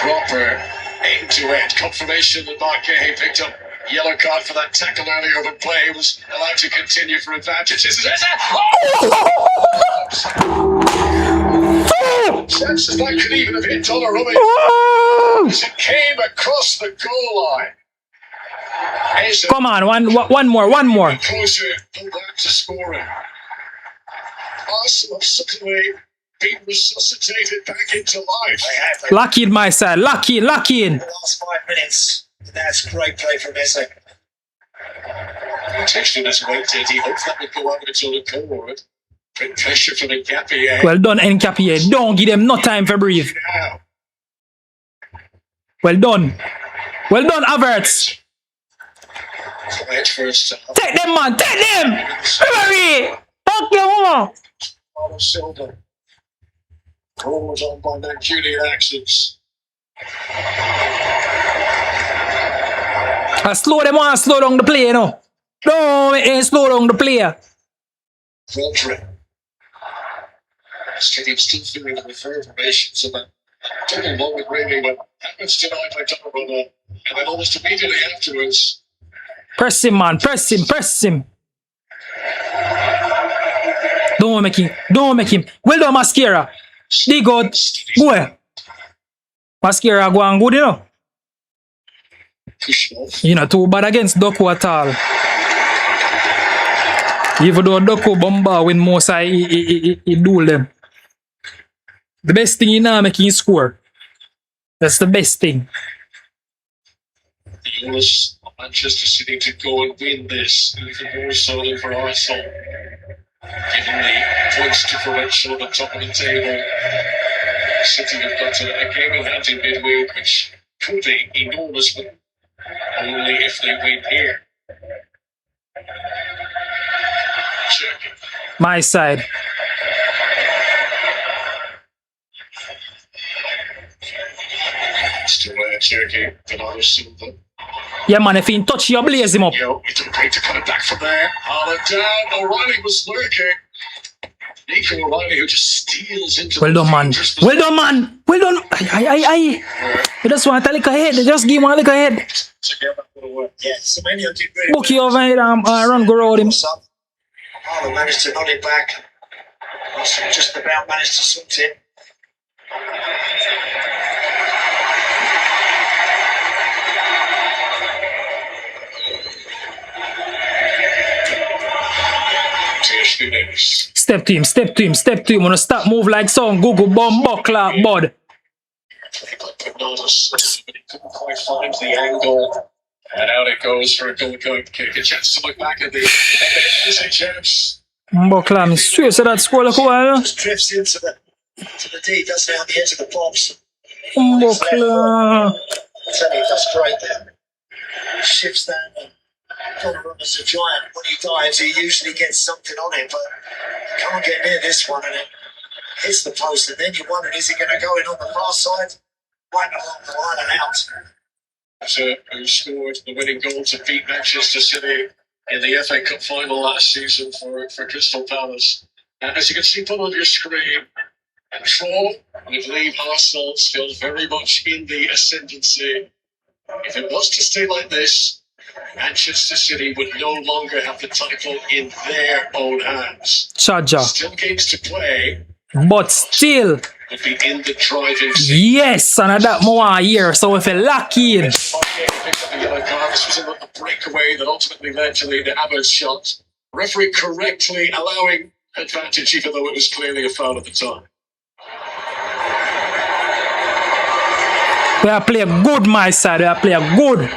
Proper end-to-end confirmation that Marquet picked up yellow card for that tackle earlier, but play was allowed to continue for advantages. Chances that could even have hit Donnarumma as it came across the goal line. Come on, one more. Closer than that to scoring. Arsenal suddenly being resuscitated back into life. Lock in, my side. Lock in. The last 5 minutes. That's great play from Messi. Protection has waited. He hoped that would go over to the forward. Bring pressure from Nkapie. Well done, Nkapie. Don't give them no time for breathe. Well done, Havertz. Quiet first. Take them, man. Take them. Hurry. Fuck your woman. Paulo Silva. Goal was on by Mancunian accents. I slow them on, slow down the play, no. No, it ain't slow down the play. Rodri. Stadium still feeling the reverberations so that double moment really when happens tonight by Donnarumma, and then almost immediately afterwards. Press him, man. Press him. Don't make him. Well done, Mascara. They good. Go ahead. Mascara go on good, you know. You're not too bad against Doku at all. Even though Doku bomba when most he duel them. The best thing now making score. That's the best thing. The onus of Manchester City to go and win this, even more so than for Arsenal. Given the points differential at the top of the table, City have got a game in hand in midweek, which could be enormous, but only if they win here. Checking. My side. Still Cherokee, Bernardo Silva. Yeah, man, if he touch you, blaze him up. Yo, he did great to cut it back from there. Haaland down. O'Reilly was lurking. Nico O'Reilly, who just steals into Well done, man. Well done. Aye. You just want a little head. Just give him a little head. Yeah, Semenyo did really Book you over here and run go around him. Haaland managed to nod it back. Arsenal just about managed to sort it. Step to him. Wanna stop move like some Google bomb buckler, bud. Bernardo Silva, but he couldn't quite find the angle. And out it goes for a goal kick. A chance to look back at the chance. Buckler, I'm sure so that score like a while. Just drifts into the D, doesn't it, on the edge of the box. Buckler. I tell you, that's great there. Shifts down. Donnarumma's a giant. When he dives, he usually gets something on it, but you can't get near this one, and it hits the post, and then you're wondering, is he going to go in on the far side? Right along the line and out. Who scored the winning goal to beat Manchester City in the FA Cup final last season for Crystal Palace. And as you can see put on your screen, control would leave Arsenal still very much in the ascendancy. If it was to stay like this, Manchester City would no longer have the title in their own hands. Charger. Still games to play, but still would be in the driving seat. Yes, and that more here. So if you lock in. This was a breakaway that ultimately led to the Havertz shot. Referee correctly allowing advantage, even though it was clearly a foul at the time. We are playing good, my side. We are playing good.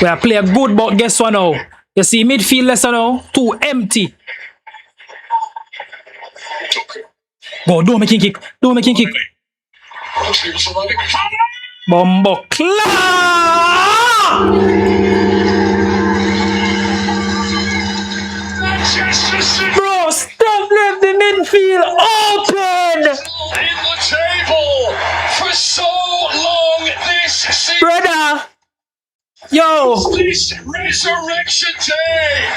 We are playing good, but guess what now? You see midfield lesson now, too empty. Go, don't make him kick. Don't make him kick. Bombo Bro, stop left the midfield open. In the table for so long this season. Brother. Yo. Is this resurrection day?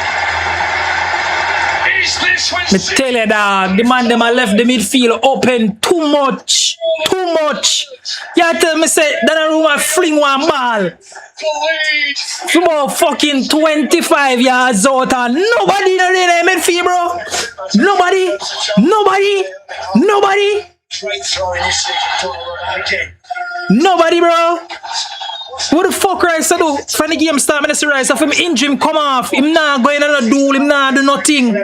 Is this when Me tell you dog, the man them a left the midfield open too much. Too much. You tell me say that a room a fling one ball. It's about fucking 25 yards out and nobody in the midfield, bro. Nobody. Nobody, bro. What the fuck Rice to do? From the game start, I see Rice. If him injury him come off, him not going on a duel, him not do nothing.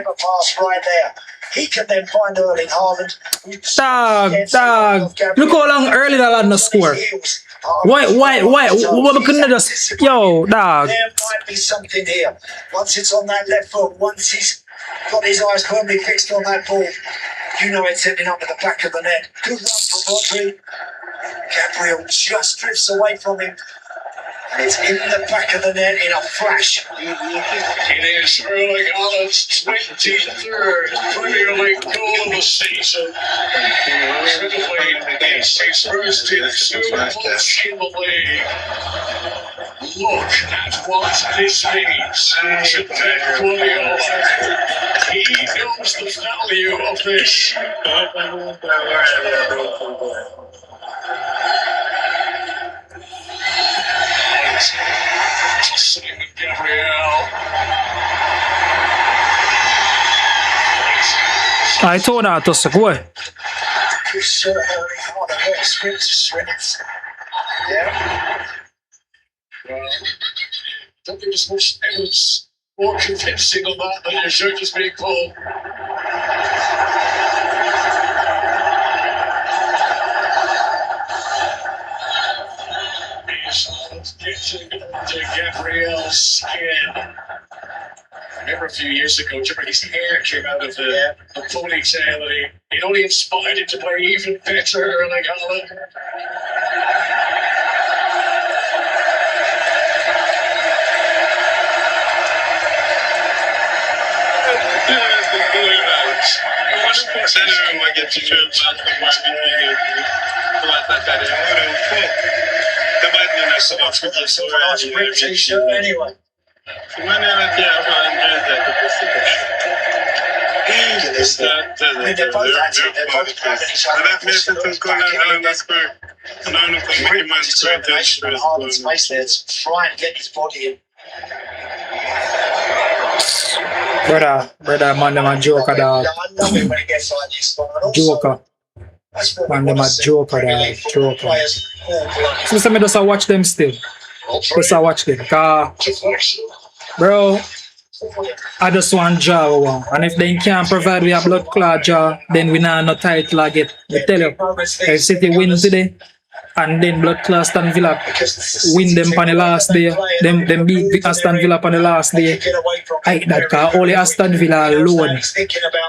He can then find Erling Haaland. Dog. Look how long early that lad no score. Why? What couldn't just yo, dog? There might be something here. Once it's on that left foot, once he's got his eyes firmly fixed on that ball, you know it's ending up at the back of the net. Good luck for Rodri. Gabriel just drifts away from him. And it's in the back of the net in a flash. It is Erling Haaland's 23rd Premier League goal of the season. Incredibly, it's his first in 2 months in the league. Look at what this means to Pep Guardiola. He knows the value of this. I told her to go. Yeah. Well, don't think there's much evidence more convincing on that than your shirt just being pulled. Getting under Gabriel's skin. I remember a few years ago, his hair came out of the ponytail and it only inspired him to play even better, Erling Haaland. Anyway. Try and get his body in. Brother, man, them a joker, dog. I love it when it gets like this. Joker. Man, them a joker, dog. Joker. So, me just watch them still. Just watch them. Bro, I just want jaw one. And if they can't provide we a blood clot jaw, then we not no title again. I tell you, if City win today, and then blood clot Aston Villa win them on the last day, them beat Aston Villa on the last day. I that car only Aston Villa alone.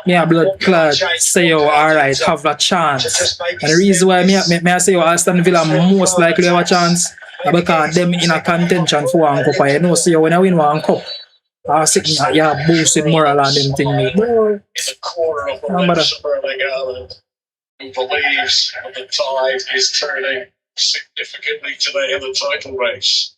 Yeah, blood clot say yo, alright, have a chance. And the reason why me I say yo, Aston Villa most likely have a chance because them in a contention for one cup. You know, see when I win one cup. I think yeah, boosted moral and them thing. Bro. The corner of the lips of Erling Haaland, who believes that the tide is turning significantly today in the title race.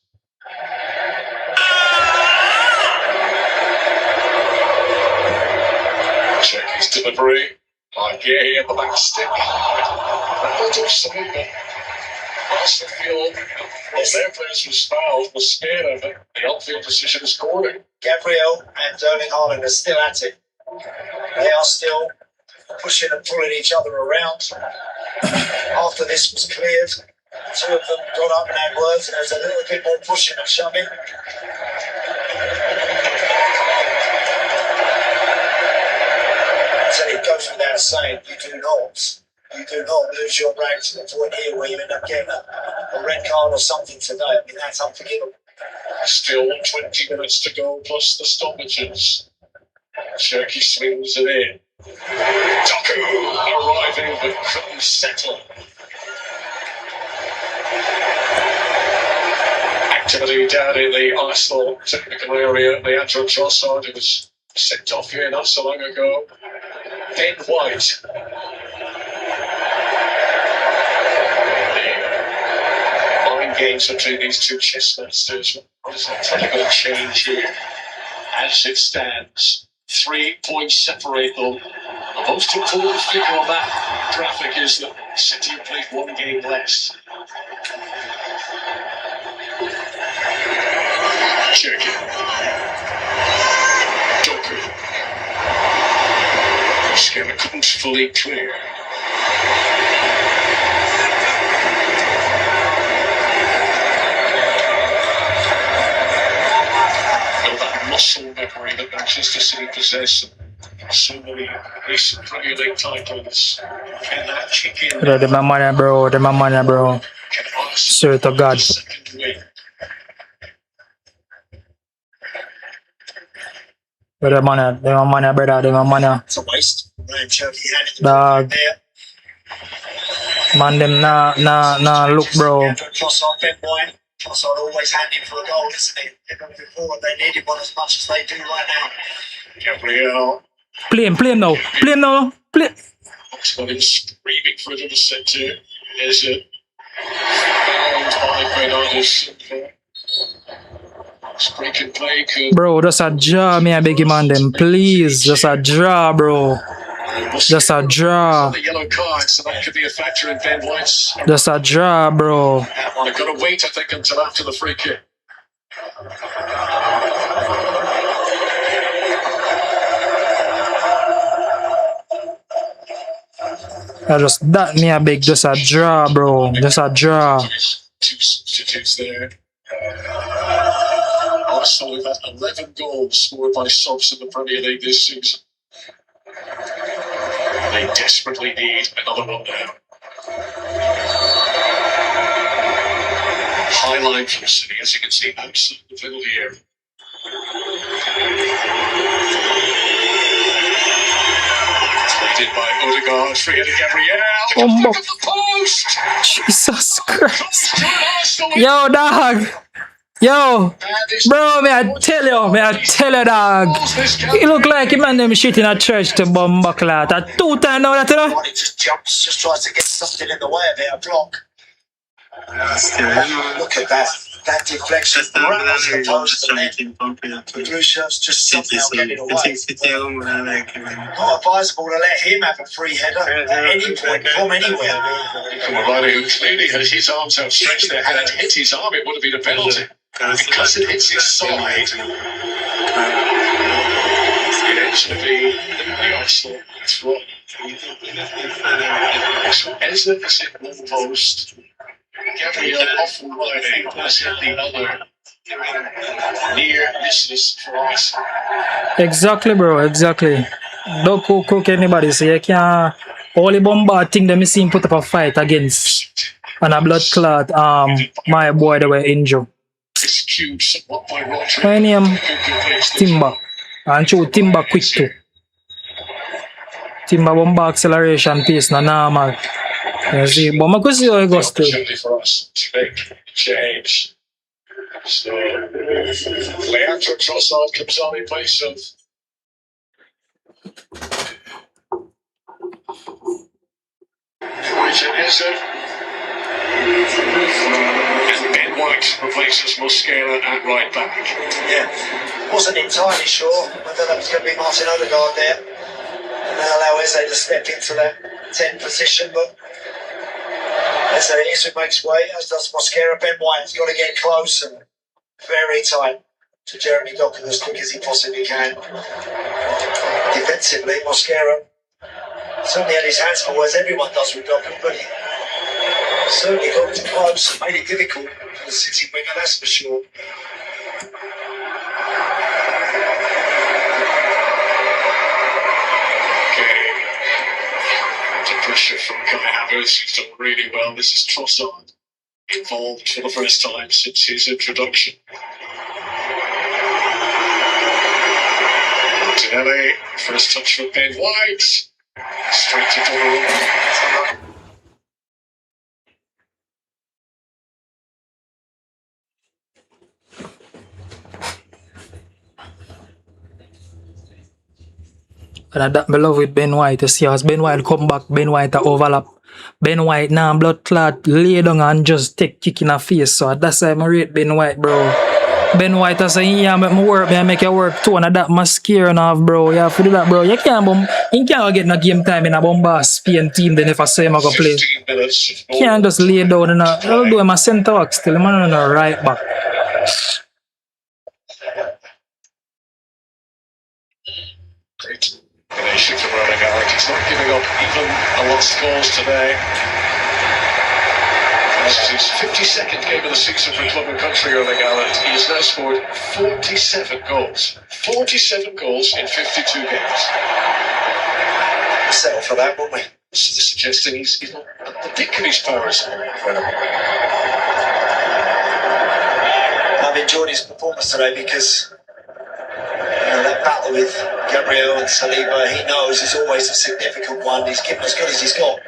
Check his delivery. Gay at the back stick. Across the field, well, their place was fouled, was scared of it. The outfield decision is corner. Gabriel and Erling Haaland are still at it. They are still pushing and pulling each other around. After this was cleared, two of them got up and had words, and there's a little bit more pushing and shoving. So it goes without saying, you do not lose your rank to the point here where you end up getting a red card or something today. I mean, that's unforgivable. Still 20 minutes to go, plus the stoppages. Cherky swings it in. Doku arriving but couldn't settle. Activity down in the Arsenal technical area. Leandro Trossard, who was sent off here not so long ago. Ben White. Mind games between these two chess masters. What is that technical change here? As it stands, 3 points separate them. The most important figure on that graphic is that City have played 1 game less. Cherky. Doku. Scanner couldn't fully clear. That muscle memory that Manchester City possess. So many recent Premier League titles. Can that kick in? They're my money, bro. They're my money, bro. Swear to God. They're my money, brother. They're my money. It's a waste. Dog. Man, them nah, look, bro. Trossard always handing for a goal, isn't he? Even before they needed one as much as they do right now. Gabriel. Play him now. Got him screaming for it in the centre. Is it fouled by Bernardo Silva? Break and play could. Bro, just a draw, me I beg you, man, them. Please, just a draw, bro. Just a draw. The yellow card, so that could be a factor in Ben White's. Just a draw, bro. I've got to wait, I think, until after the free kick. Just that me a big, just a draw, bro. Just a draw. Two substitutes there. Arsenal have had 11 goals scored by subs in the Premier League this season. They desperately need another one now. High line from City, as you can see, outside the penalty area. Played in by Odegaard, free to Gabriel. Look at the post! Jesus Christ. Yo, dog. Yo, bro, may I tell you, dog. He look like him and them shit in a church to bomb buckle out. 2 times now, that you know? He just jumps, just tries to get something in the way of it, a block. Look at that. That deflection. Right off the post, and then the blue shirts just somehow getting away. Not advisable to let him have a free header at any point from anywhere. O'Reilly, who clearly had his arms outstretched there, had it hit his arm, it would have been a penalty. Because it hits his side, it ends to be the Arsenal throw. So Ezra is in one post, Gabriel off the right, plus hit the other. Near misses for us. Exactly, bro, exactly. Don't cook anybody, so you can't. Only bombard thing that me see him put up a fight against and a blood clot, my boy that were injured. My name Timber. And show Timber quick too. Timber bomba acceleration pace na normal. You see, but I could see how it goes to. For us to make change. So Leandro Trossard comes on in place of Richard Hazard. And Ben White replaces Mosquera at right back. Yeah, wasn't entirely sure whether that was going to be Martin Odegaard there and then allow Eze to step into that 10 position, but Eze makes way, as does Mosquera. Ben White's got to get close and very tight to Jeremy Doku as quick as he possibly can. Defensively, Mosquera certainly had his hands full, as everyone does with Doku, but he certainly got too close and made it difficult for the City winger, that's for sure. Pressure from Kai Havertz, who's done really well. This is Trossard involved for the first time since his introduction. Martinelli, first touch from Ben White. Straight to Donnarumma. And that me love with Ben White. You see as Ben White come back, Ben White a overlap. Ben White now blood clot lay down and just take kick in the face. So that's why I rate Ben White, bro. Ben White has say, yeah, make me work, I make you work too, and that must scare enough, bro. You have to do that, bro. You can't get no game time in a Bombas Spain team, then if I say I'm going to play. Can't just lay down in a, I'll do him a centre back still, I'm on a right back. Great combination from Erling Haaland. He's not giving up even a lost cause today. This is his 52nd game of the season for club and country, Erling Haaland. He has now scored 47 goals. 47 goals in 52 games. Settle for that, wouldn't we? This is suggesting he's not at the peak of his powers. Incredible. I've enjoyed his performance today because that battle with Gabriel and Saliba, he knows is always a significant one. He's given as good as he's got.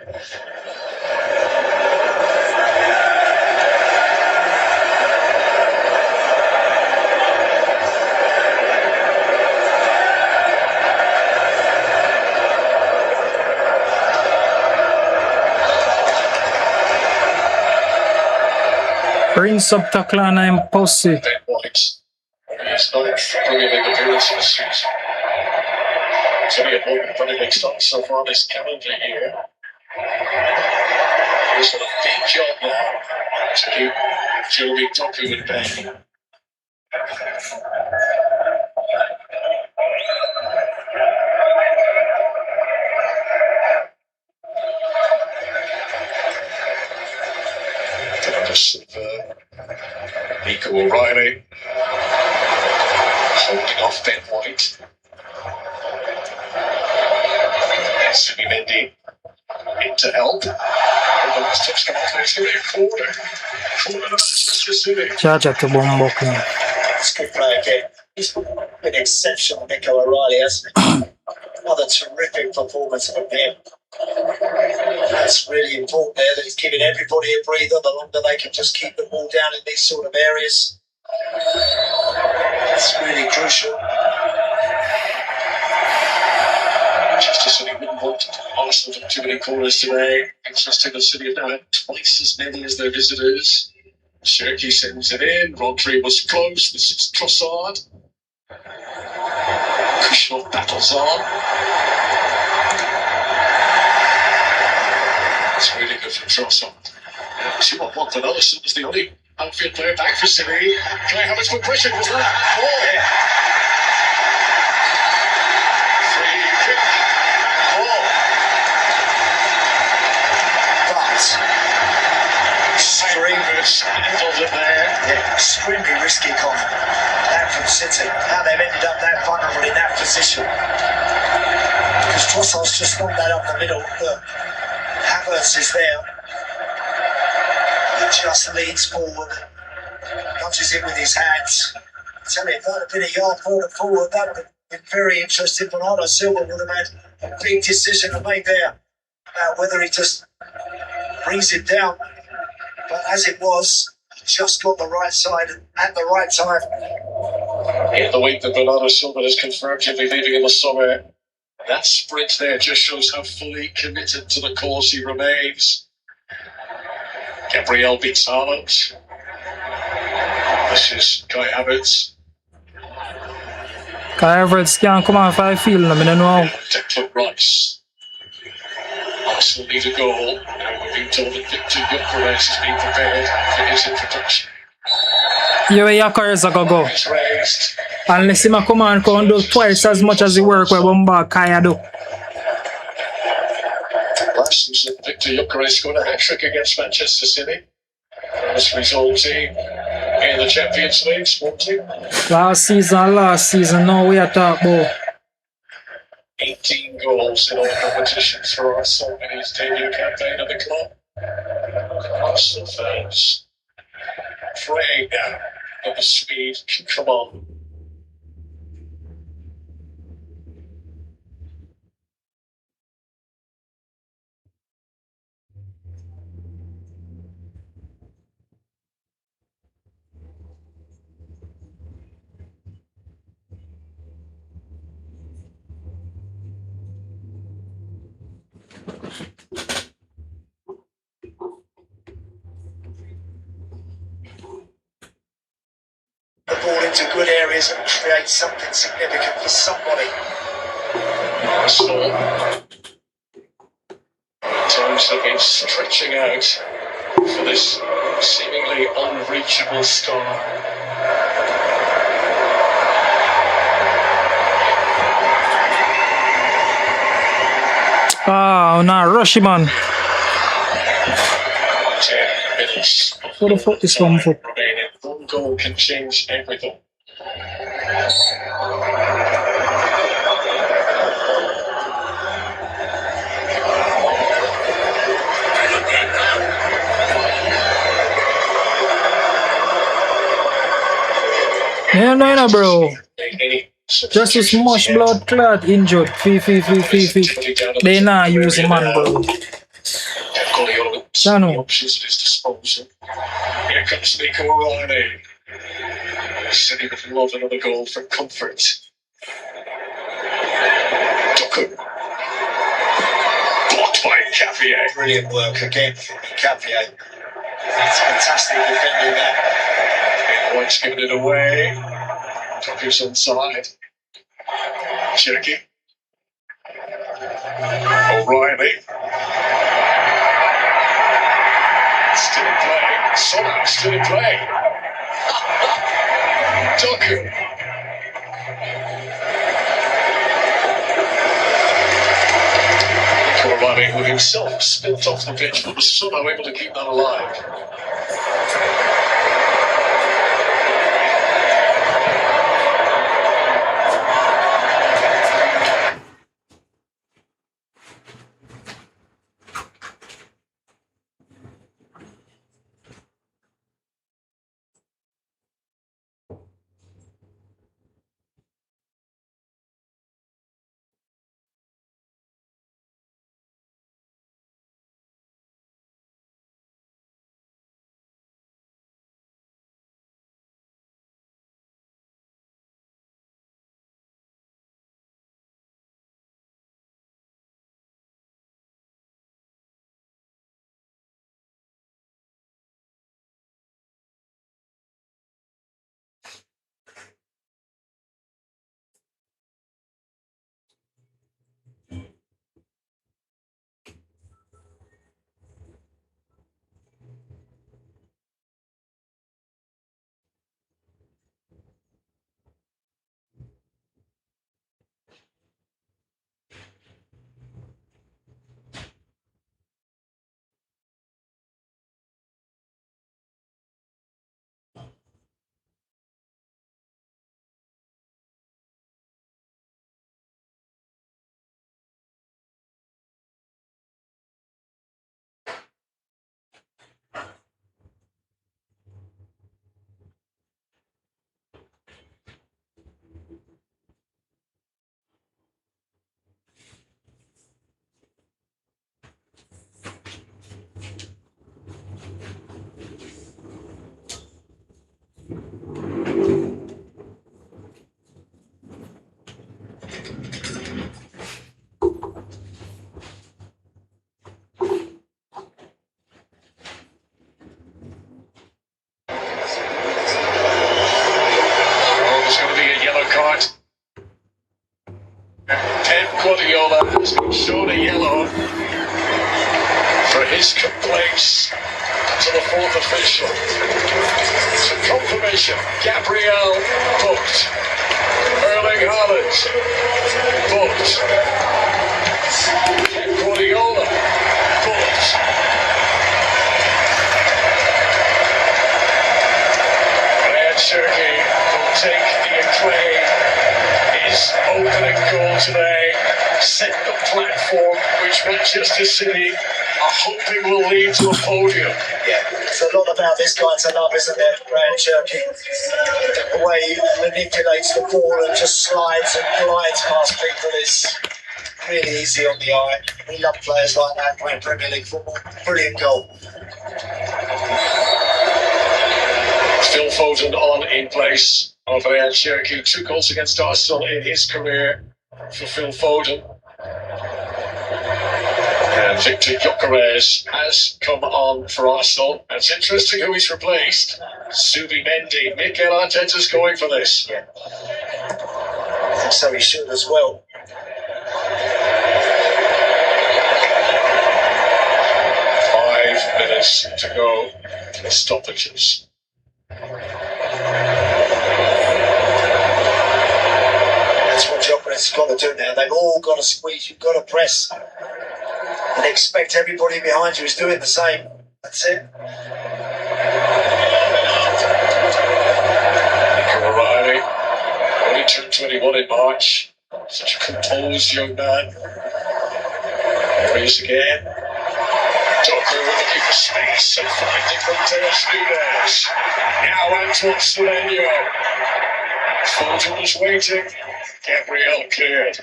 Rinse up tackle and I'm pussy. Ben White. He's not Premier League appearances. He's only had one Premier League start so far this calendar year. He's got a big job now to keep Jeremy Doku in bay. Nico O'Reilly holding off Ben White. Simi Mendy into help. The last touch come off next to a corner. Corner of Manchester City. Charge at the bomb booking. It's a good play again. He's been exceptional, Nico O'Reilly, hasn't he? Another terrific performance from him. That's really important there, that he's giving everybody a breather. The longer they can just keep the ball down in these sort of areas, it's really crucial. Manchester City wouldn't want Arsenal to too many corners today. Manchester City have now had twice as many as their visitors. Cherki sends it in. Rodri was close. This is Trossard. Kushnov battles on. It's really good for Trossard. See what one another. So was the only outfield player back for City. Kai Havertz put pressure. Was that a ball? Free kick. Ball. But handled it there. Yeah, extremely risky con. That from City. How they've ended up that vulnerable in that position. Because Trossard's just knocked that up the middle. Look, Havertz is there. He just leans forward, punches it with his hands. I tell you, if that had been a yard further forward, that would have been very interesting. Bernardo Silva would have had a big decision to make there about whether he just brings it down. But as it was, he just got the right side at the right time. In the week that Bernardo Silva has confirmed he'll be leaving in the summer, that sprint there just shows how fully committed to the cause he remains. Gabriel beats Haaland. This is Kai Havertz. Kai Havertz can't come off I feel I don't know. Declan Rice. Arsenal need a goal. Now we've been told that Victor Gyökeres is being prepared for his introduction. Yeah, Gyökeres are go. It's raised. Unless him come on and do twice as much as the work where Bomba Kaya do. Last season, Victor Gyökeres scored a hat-trick against Manchester City. This result team in the Champions League, sport team. Last season, now we are talking about 18 goals in all competitions for Arsenal in his debut campaign at the club. Arsenal fans praying now that the Swede can come on. ball into good areas and create something significant for somebody. Arsenal. Times have been stretching out for this seemingly unreachable star. Ah, nah, rush him, man. 10 minutes. What the fuck is wrong for? Remaining. One goal can change everything. No, bro. Just a smush blood clot injured. Fee. They not use him, man, bro. Sano. Options at his disposal. Here comes Nico O'Reilly. Said he would love another goal for comfort. Doku. Blocked by Capier. Brilliant work again from Capier. That's fantastic defending that. White's giving it away. Doku's onside. Cherky. O'Reilly. Still in play. Somehow still in play. Doku. O'Reilly, who himself spilt off the pitch, but was somehow able to keep that alive. Guardiola has been shown a yellow for his complaints to the fourth official. So confirmation, Gabriel booked. Erling Haaland booked. Guardiola booked. Ryan Cherky will take the acclaim. His opening goal today set the platform which Manchester City are hoping will lead to a podium. Yeah, there's a lot about this guy to love, isn't there, Ryan Cherky? The way he manipulates the ball and just slides and glides past people is really easy on the eye. We love players like that playing Premier League football. Brilliant goal. Phil Foden on in place of Ryan Cherky. 2 goals against Arsenal in his career for Phil Foden. And Victor Gyökeres has come on for Arsenal. It's interesting who he's replaced. Subimendi. Mikel Arteta's going for this. Yeah. I think so, he should as well. 5 minutes to go. Stoppages. That's what Gyökeres has got to do now. They've all got to squeeze. You've got to press. And expect everybody behind you is doing the same. That's it. Nico O'Reilly, only turned 21 in March. Such a composed young man. There he is again. Doku looking for space and finding Mateus Nunes. Now Antoine Semenyo. Foden is waiting. Gabriel cleared.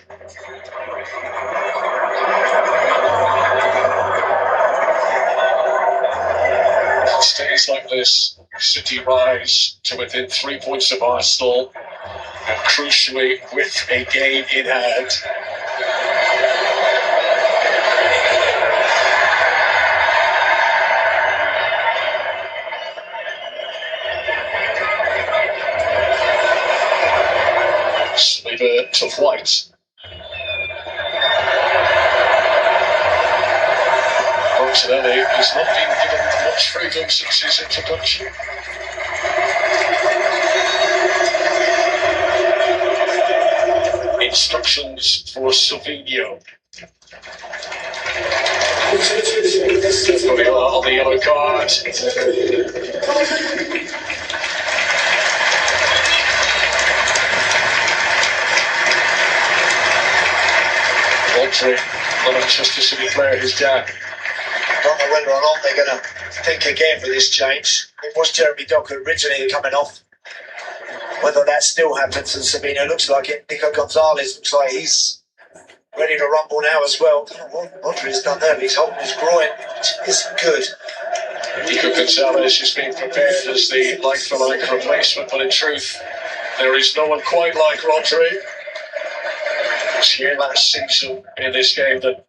Stays like this, City rise to within 3 points of Arsenal, and crucially with a game in hand. Saliba to White. Martinelli has not been given much freedom since his introduction. Instructions for Savinho. On the yellow card. Rodri, the Manchester City player who's down. Don't know whether or not they're going to think again for this change. It was Jeremy Doku originally coming off. Whether that still happens and Sabino looks like it. Nico Gonzalez looks like he's ready to rumble now as well. I don't know what Rodri's done there, but he's holding his groin, which isn't good. Nico Gonzalez is being prepared as the like-for-like replacement, but in truth, there is no one quite like Rodri. It was here last season in this game that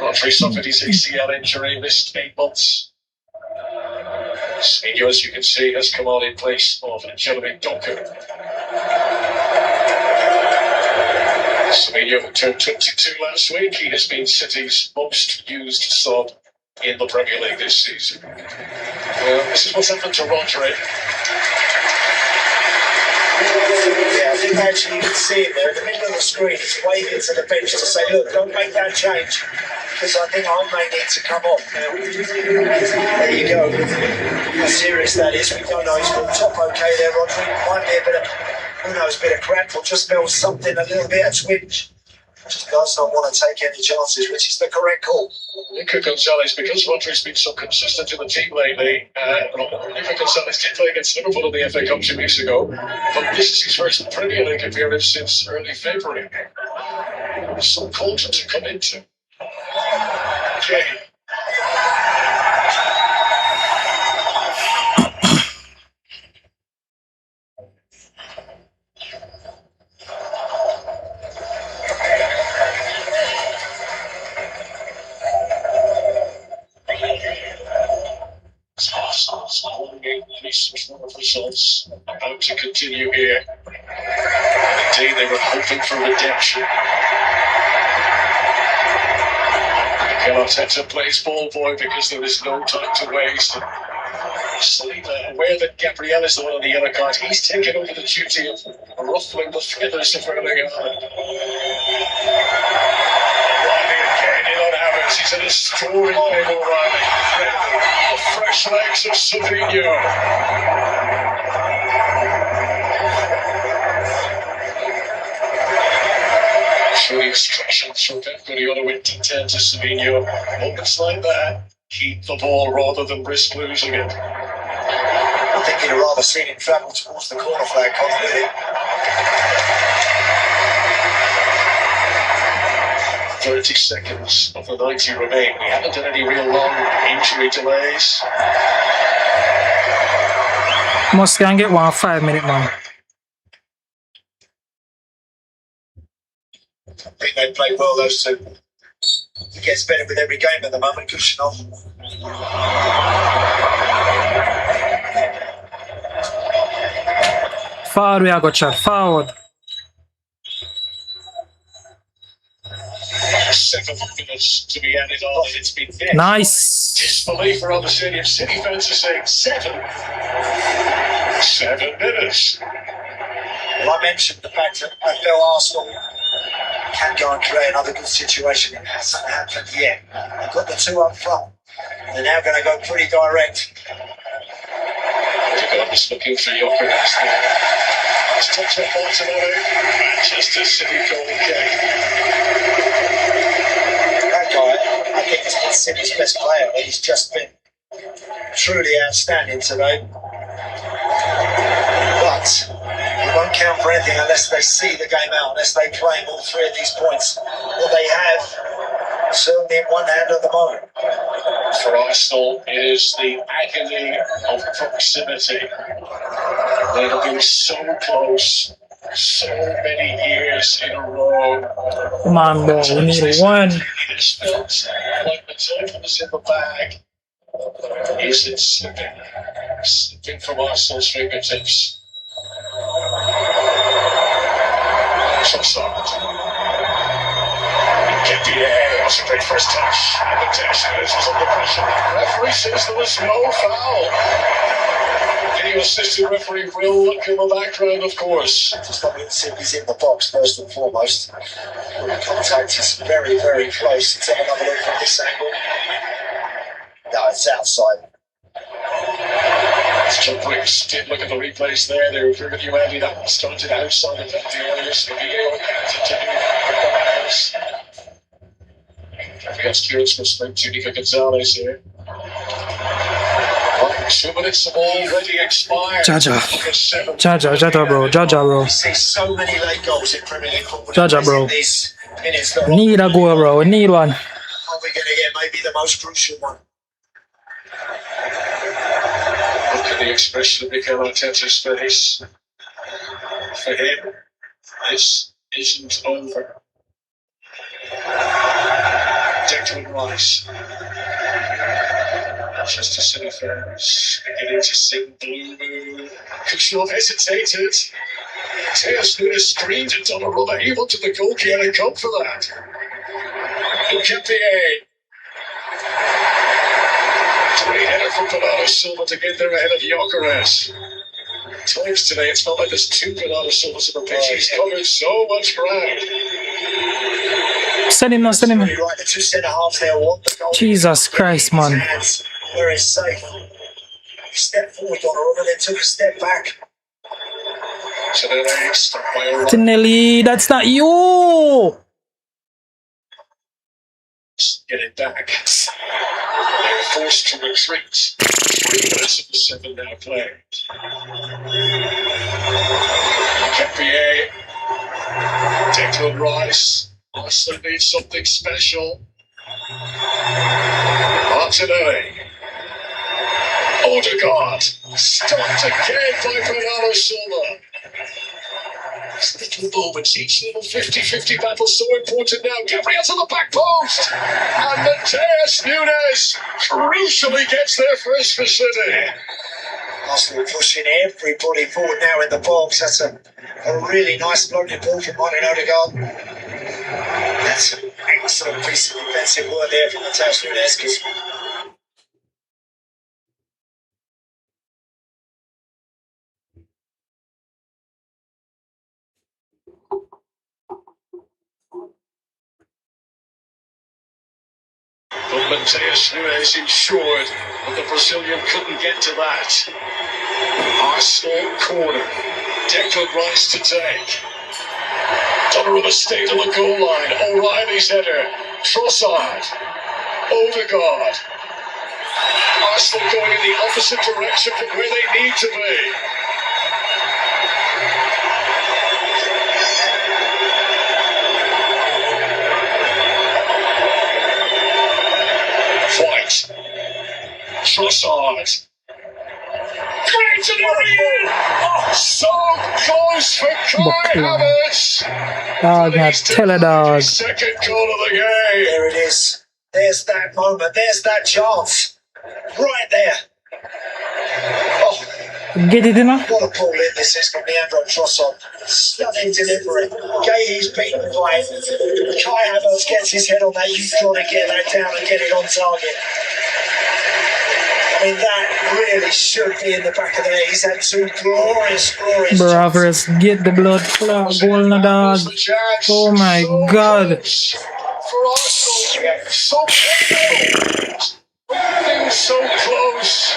Rodri suffered his ACL injury, missed 8 months. Semenyo, as you can see, has come on in place of Jeremy Doku. Semenyo, who turned 22 last week, he has been City's most used sub in the Premier League this season. This is what's happened to Rodri. Yeah, I think actually you can see him there in the middle of the screen. He's waving to the bench to say, look, don't make that change, because I think I may need to come off now. There you go. How serious that is, we don't know. He's got top okay there, Rodri. Might be a bit of, who knows, a bit of cramp or just felt something, a little bit of twinge. Just does not want to take any chances, which is the correct call. Nico Gonzalez, because Rodri's been so consistent in the team lately, Nico Gonzalez did play against Liverpool in the FA Cup 2 weeks ago, but this is his first Premier League appearance since early February. So important to come into. Okay. Arsenal's home game recent run of results about to continue here. Indeed, they were hoping for redemption. Mikel Arteta plays ball boy because there is no time to waste. Saliba, aware that Gabriel is the one on the yellow card, he's taken over the duty of ruffling the feathers of Erling Haaland. He's in a story game, O'Reilly. The fresh legs of Savinho. Showing instructions from Pep Guardiola with detail to Savinho. Moments like that, keep the ball rather than risk losing it. I think he'd rather seen him travel towards the corner flag, with it. 30 seconds of the 90 remain. We haven't had any real long injury delays. Must can get 1 5-minute, man. I think they played well, those two. He gets better with every game at the moment, Kushinov. Forward we are got shot. Forward. 7 minutes to be added on, and it's been dead. Nice. Disbelief around the stadium. City fans are saying 7 minutes. Well, I mentioned the fact that I feel Arsenal can go and create another good situation. It hasn't happened yet. They've got the two up front. They're now going to go pretty direct. Odegaard is looking for Jokeres there. It's touched up onto Manchester City goal kick. That guy, I think, has been City's best player. He's just been truly outstanding today. But it won't count for anything unless they see the game out, unless they claim all three of these points that they have certainly in one hand at the moment. For Arsenal, it is the agony of proximity. They have been so close, so many years in a row. Come on, bro. We need one. It has felt like the title is in the bag. Is it slipping from Arsenal's fingertips? Trossard. That was a great first touch. And the test was under pressure. The referee says there was no foul. Video assistant referee will look in the background, of course. Just not see if he's in the box first and foremost. The contact is very, very close. Let's have another look from this angle. No, it's outside. John Briggs did look at the replays there. They were with you, Andy. That started outside of that area. So the VAR counted to do against clearance from Sprint Tunica Gonzalez here. 2 minutes have already expired. Jaja, bro. Jaja, bro. We see so many late goals in Premier League football. Jaja, bro. We need a goal, bro. We need one. Are we going to get maybe the most crucial one? Look at the expression of Mikel Arteta's face. For him, this isn't over. Declan Rice. Manchester City fans beginning to sing Blue Moon. Kushinov hesitated. Tears Nunes screamed at Donnarumma. He wanted the goalkeeper to come for that. Nketiah. Great header from Bernardo Silva to get there ahead of Jokeres. Times today it's felt like there's 2 Bernardo Silvas on the pitch. He's covered so much ground. Send him now, send him. Right, the two centre halves there want the goal. Jesus Christ, man. Where it's safe. He stepped forward, Donnarumma, then took a step back. Tinelli, that's not you. Get it back. They're forced to retreat. 3 minutes of the 7 now played. Nketiah. Declan Rice. Arsenal needs something special. Martinelli. Odegaard. Stopped again by Bernardo Silva. Little moments, each little 50-50 battle so important now. Gabriel to the back post. And Mateus Nunes crucially gets there first for City. Arsenal pushing everybody forward now in the box. That's a really nice floating ball from Martin Odegaard. That's an excellent piece of defensive work there from Mateus Nunes. But Mateus Nunes ensured that the Brazilian couldn't get to that. Arsenal corner. Declan Rice to take. Donnarumma stayed on the goal line. O'Reilly's header. Trossard. Odegaard. Arsenal going in the opposite direction from where they need to be. White. Trossard. Great to the Oh, so close for Kai Havertz. Dog, I tell a dog. Second goal of the game. There it is. There's that moment. There's that chance. Right there. Oh, Get it, you know? what a ball in this is from Leandro Trossard. Stunning delivery. Gay's beaten by Kai Havertz gets his head on that. You've got to get that down and get it on target. I mean, that really should be in the back of the net. He's had two glorious Brothers, get the blood clot goal na dog. Oh my god. For Arsenal, so close. Things so close,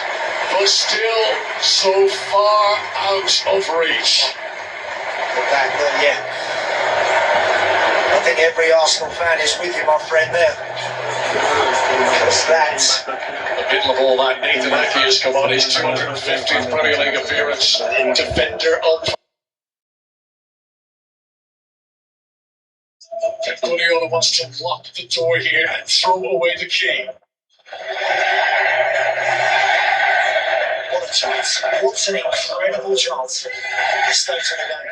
but still so far out of reach. Yeah. I think every Arsenal fan is with you, my friend, there. Because that's... In the middle of all that, Nathan Ake has come on his 250th Premier League appearance. Defender on... Pep Guardiola wants to lock the door here and throw away the key. What a chance. What an incredible chance. This stage of the game.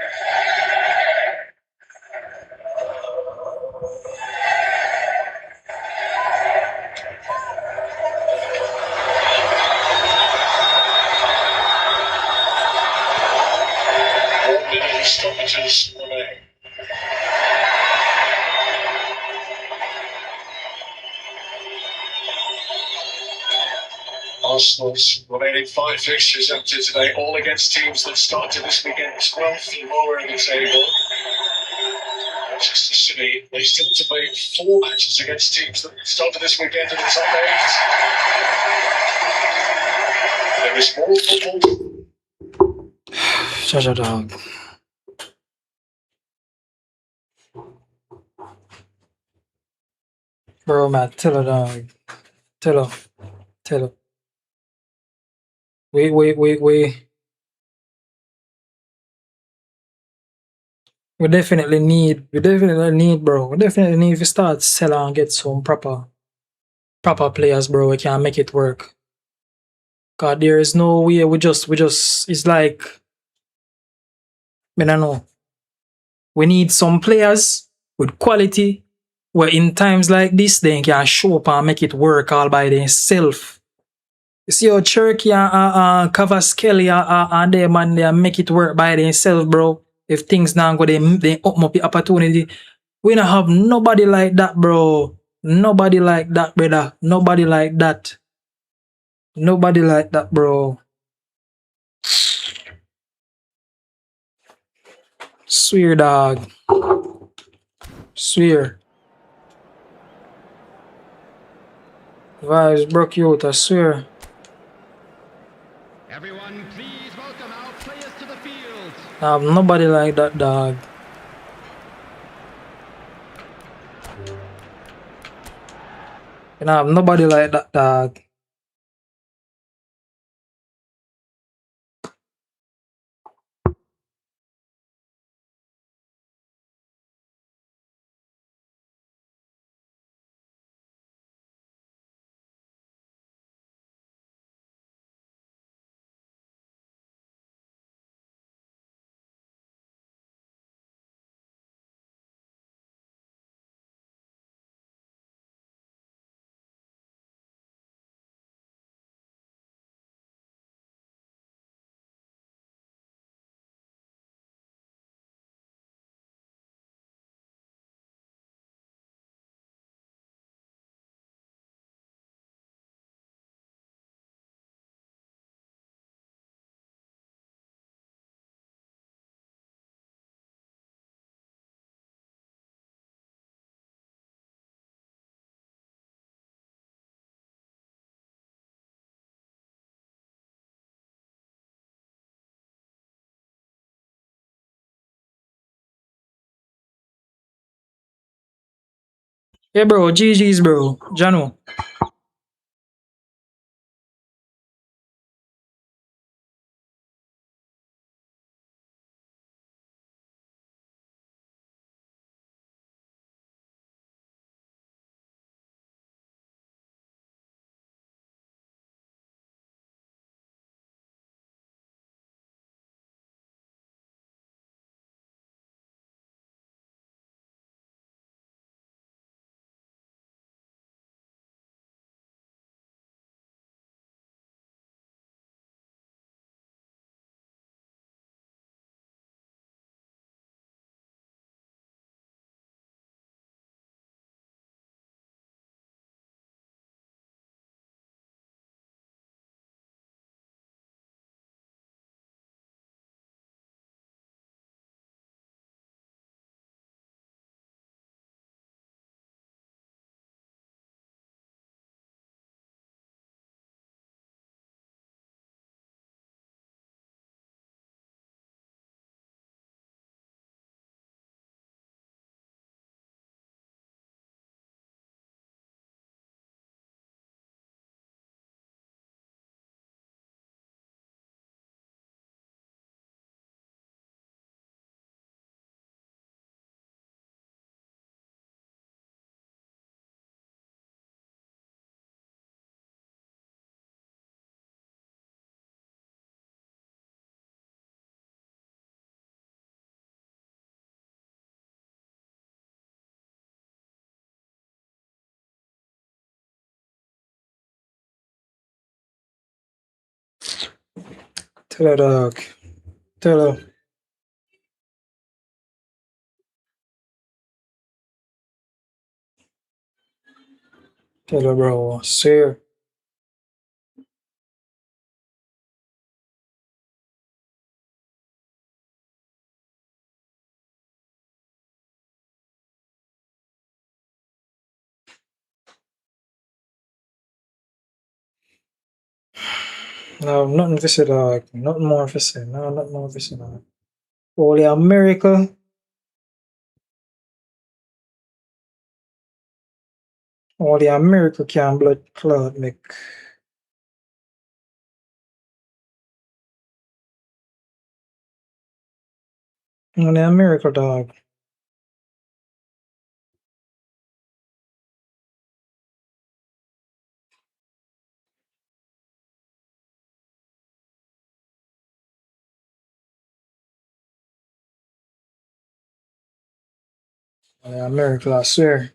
Stoppages remain. Arsenal's remaining 5 fixtures empty today, all against teams that started this weekend 12th and lower in the table. Manchester City, they still to play 4 matches against teams that started this weekend in the top 8. There is more football. Shut up, dog. Bro, man, tell her, dog. Tell her. We definitely need, bro. We definitely need to start selling and get some proper players, bro. We can make it work. God, there is no way we just, it's like, I don't know. We need some players with quality where in times like this, they can show up and make it work all by themselves. You see how Cherokee and Kavaskelly and them and they make it work by themselves, bro. If things now go, they open up the opportunity. We don't have nobody like that, bro. Nobody like that, brother. Nobody like that. Nobody like that, bro. Swear, dog. Swear. Vibes broke you out, I swear. Everyone, please welcome our players to the field. I have nobody like that, dog. And I have nobody like that, dog. Yeah, bro. GG's, bro. Jano. Tell her, dog. Tell her. Tell her, bro. Sir. No, nothing to say, dog. Nothing more to say. No, nothing more to say, dog. Only a miracle. Only a miracle can blood clot make. Only a miracle, dog. Only a miracle, I swear.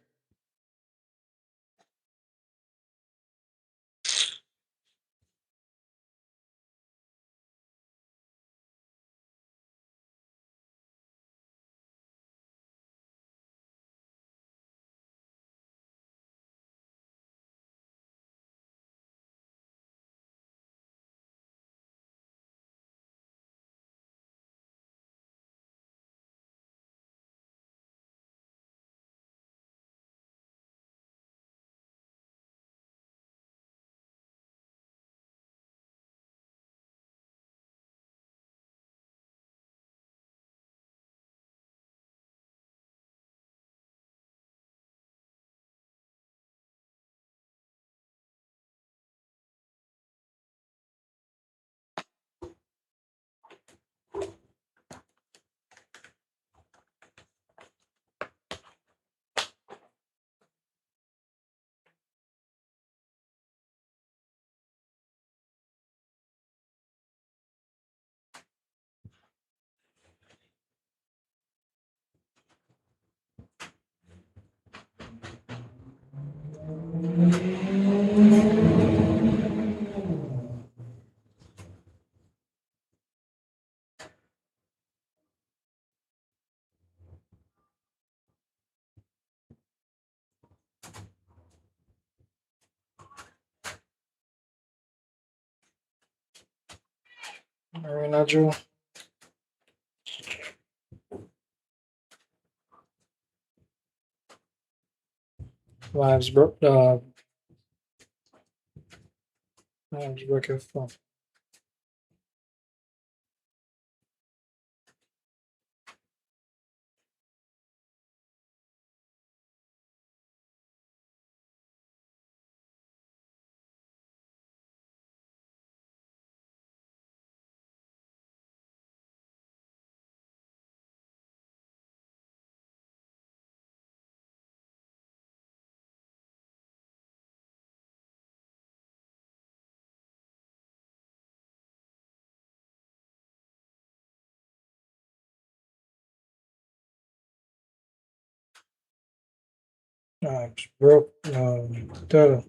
Marina Joe. Lives broke, dog. Lives broke your phone. Lives broke, tell her.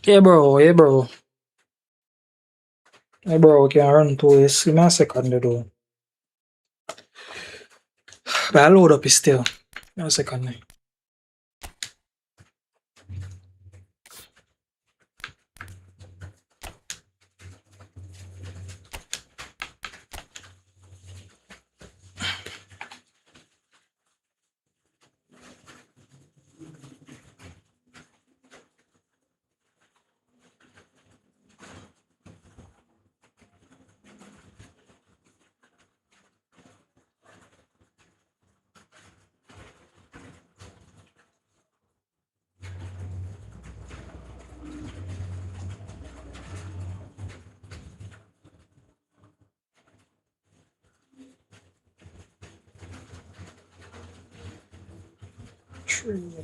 Hey bro, hey bro. Hey bro, we can run to this. Give me a second though. But I'll load up it still. Give me a second. True.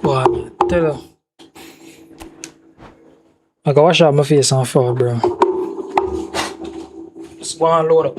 Boy, tell you. I can wash out my face on fall, bro. Just go and load up.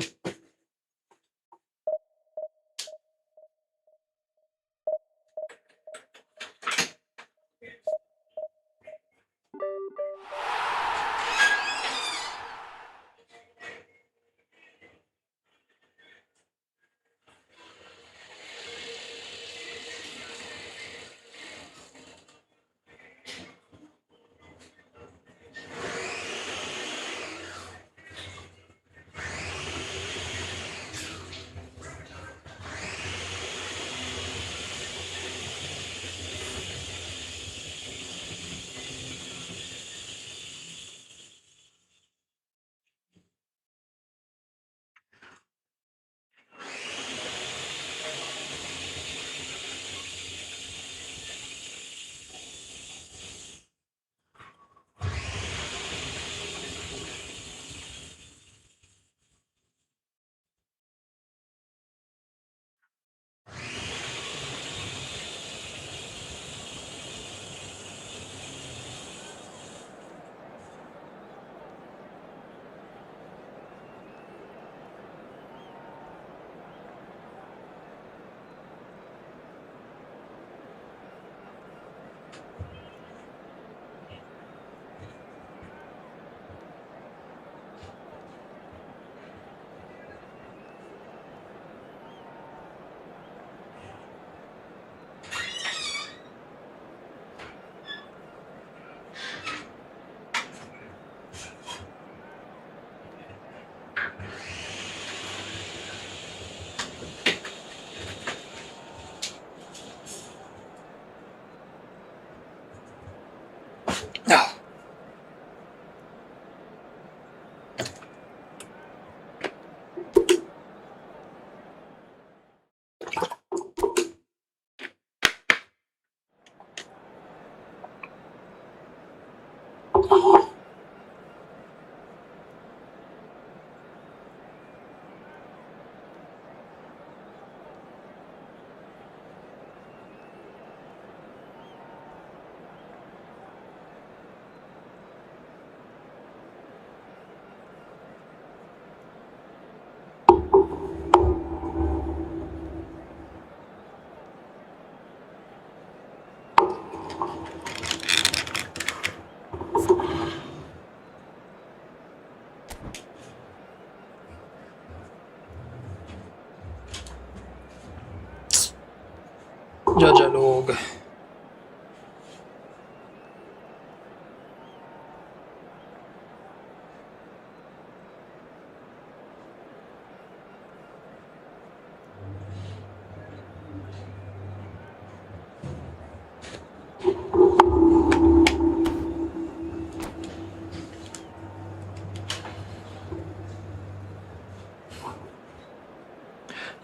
Jaja log.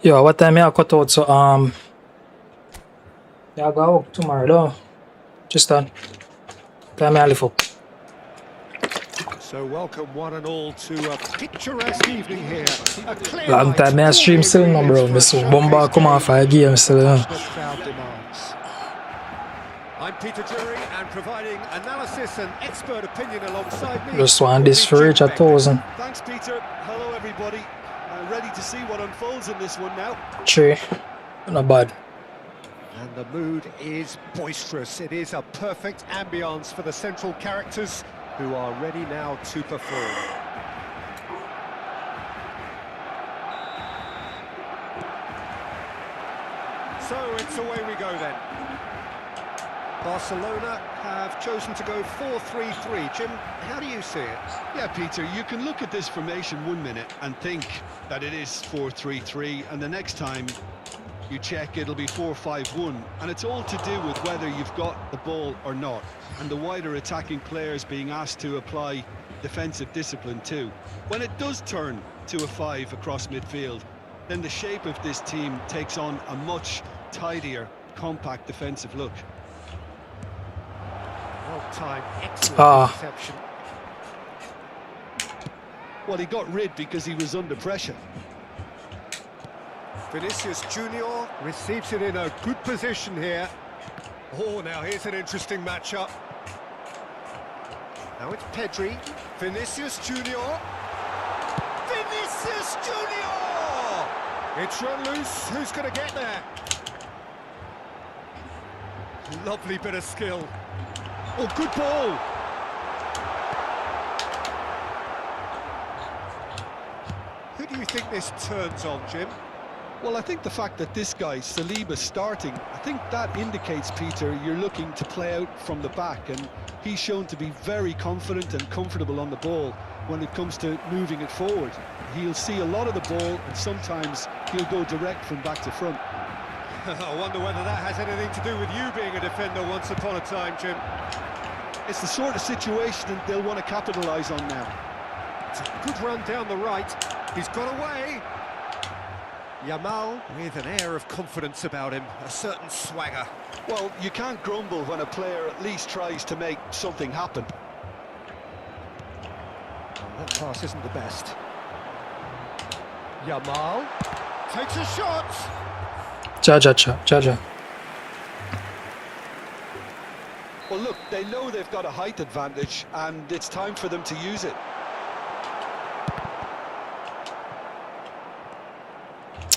Yo, what time I cut out? So yeah, I go up tomorrow though. Just done. Time I live up. So welcome one and all to a picturesque evening here. Long time I stream still no bro. Miss Bomba come off a game still. I'm Peter Drury and providing analysis and expert opinion alongside me. Just want this for reach 1,000. Thanks, Peter. Hello, everybody. Ready to see what unfolds in this one now. True. Not bad. And the mood is boisterous. It is a perfect ambience for the central characters who are ready now to perform. So it's away we go then. Barcelona have chosen to go 4-3-3. Jim, how do you see it? Yeah, Peter, you can look at this formation 1 minute and think that it is 4-3-3, and the next time you check it'll be 4-5-1, and it's all to do with whether you've got the ball or not, and the wider attacking players being asked to apply defensive discipline too. When it does turn to a 5 across midfield, then the shape of this team takes on a much tidier, compact defensive look. Well-timed, excellent interception. Well, he got rid because he was under pressure. Vinicius Junior receives it in a good position here. Oh, now here's an interesting matchup. Now it's Pedri. Vinicius Junior. Vinicius Junior! It's run loose. Who's going to get there? Lovely bit of skill. Oh, good ball. Who do you think this turns on, Jim? Well, I think the fact that this guy, Saliba's starting, I think that indicates, Peter, you're looking to play out from the back, and he's shown to be very confident and comfortable on the ball when it comes to moving it forward. He'll see a lot of the ball, and sometimes he'll go direct from back to front. I wonder whether that has anything to do with you being a defender once upon a time, Jim. It's the sort of situation they'll want to capitalise on now. It's a good run down the right. He's got away. Yamal with an air of confidence about him, a certain swagger. Well, you can't grumble when a player at least tries to make something happen. Well, that pass isn't the best. Yamal takes a shot. Jaja. Well, look, they know they've got a height advantage, and it's time for them to use it.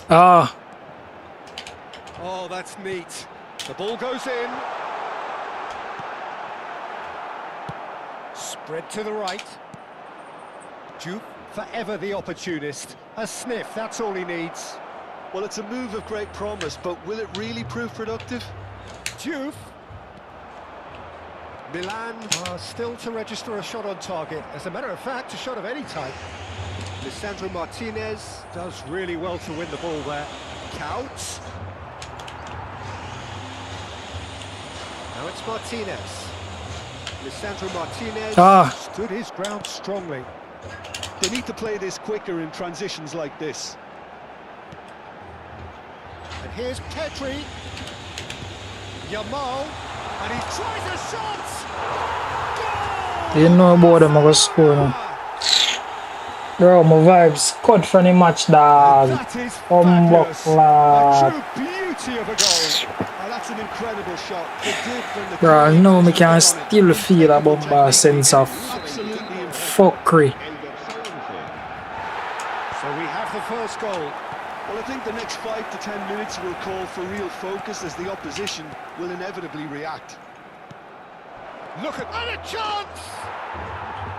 Oh, that's neat. The ball goes in. Spread to the right. Duke, forever the opportunist. A sniff, that's all he needs. Well, it's a move of great promise, but will it really prove productive? Diouf. Milan are still to register a shot on target. As a matter of fact, a shot of any type. Lisandro Martinez does really well to win the ball there. Counts. Now it's Martinez. Lisandro Martinez stood his ground strongly. They need to play this quicker in transitions like this. And here's Pedri. Yamal. And he tries a shot! Goal! You know about them, I'm going to score now. Bro, my vibes cut from the match, dog. Fabulous. A true beauty of a goal. That's an incredible shot. Bro, no, I can still feel a bomba sense of fuckery. So we have the first goal. Well, I think the next 5 to 10 minutes will call for real focus as the opposition will inevitably react. Look at and a chance!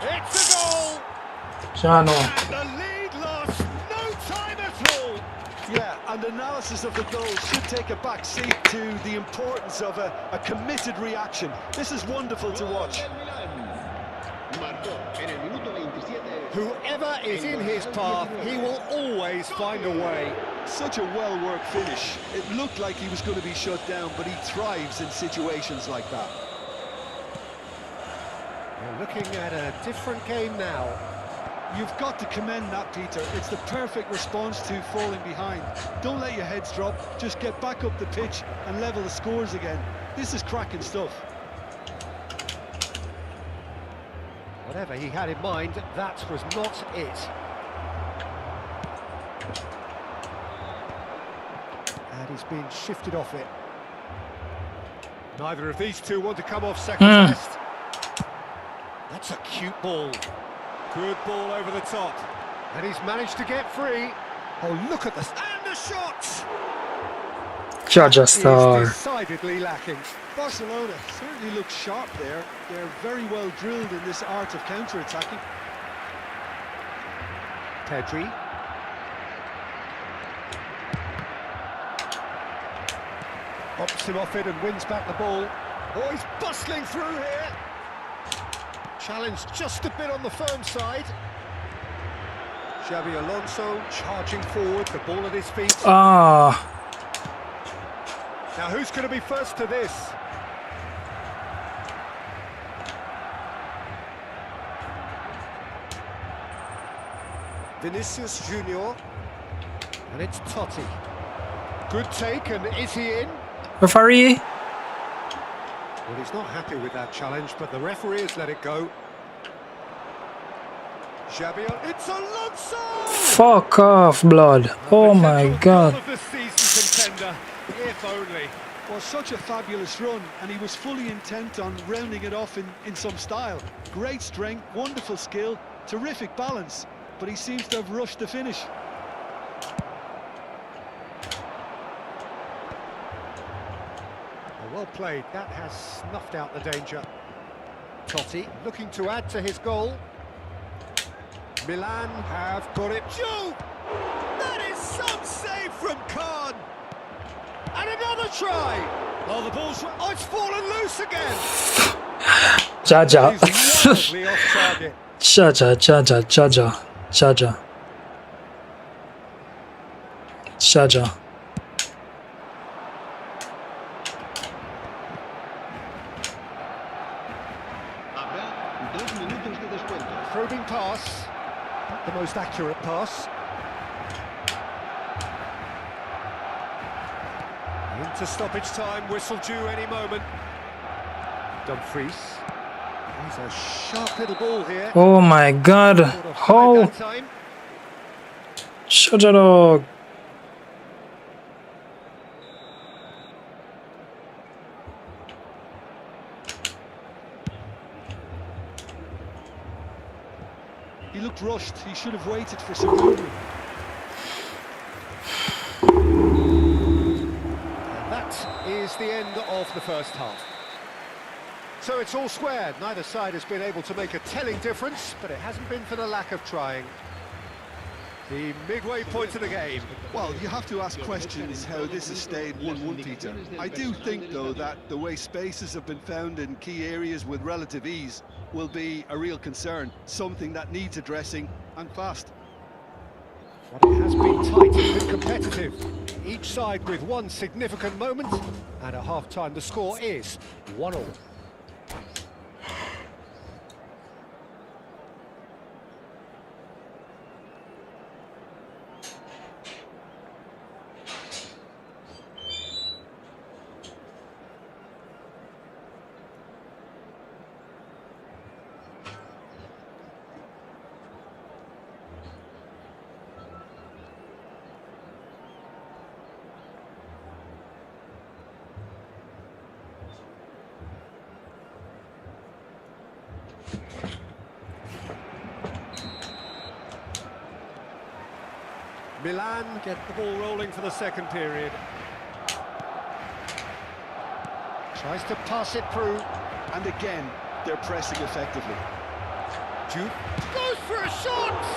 It's a goal! And the lead lost, no time at all. Yeah, and analysis of the goal should take a back seat to the importance of a committed reaction. This is wonderful to watch. Whoever is in his path, he will always find a way. Such a well-worked finish. It looked like he was going to be shut down, but he thrives in situations like that. We're looking at a different game now. You've got to commend that, Peter. It's the perfect response to falling behind. Don't let your heads drop. Just get back up the pitch and level the scores again. This is cracking stuff. Whatever he had in mind, that was not it. And he's been shifted off it. Neither of these two want to come off second best. That's a cute ball. Good ball over the top. And he's managed to get free. Oh, look at this. And the shot! Judge a star. He's decidedly lacking. Barcelona certainly looks sharp there. They're very well drilled in this art of counter-attacking. Pedri. Hops him off it and wins back the ball. Oh, he's bustling through here. Challenge just a bit on the firm side. Xabi Alonso charging forward, the ball at his feet. Now who's going to be first to this? Vinicius Junior. And it's Totti. Good take, and is he in? Referee. Well, he's not happy with that challenge, but the referee has let it go. Xabi, it's Alonso! Fuck off, blood. Oh my god. Of the season contender, if only. Well, such a fabulous run, and he was fully intent on rounding it off in some style. Great strength, wonderful skill, terrific balance, but he seems to have rushed the finish. Well played, that has snuffed out the danger. Totti looking to add to his goal. Milan have got it. Joe! That is some save from Khan! And another try! Oh, the ball's... Oh, it's fallen loose again! Jaja. He's wildly off target. Jaja. Probing pass, not the most accurate pass. Into stoppage time, whistle due any moment. Dumfries. He's a sharp little ball here. Oh my god. How? Shut. He looked rushed. He should have waited for some movement. That is the end of the first half. So it's all squared. Neither side has been able to make a telling difference, but it hasn't been for the lack of trying. The midway point of the game. Well, you have to ask questions how this has stayed 1-1, Peter. I do think, though, that the way spaces have been found in key areas with relative ease will be a real concern, something that needs addressing, and fast. But it has been tight and competitive. Each side with one significant moment, and at half-time the score is 1-1. Milan get the ball rolling for the second period. Tries to pass it through. And again, they're pressing effectively. Jude goes for a shot!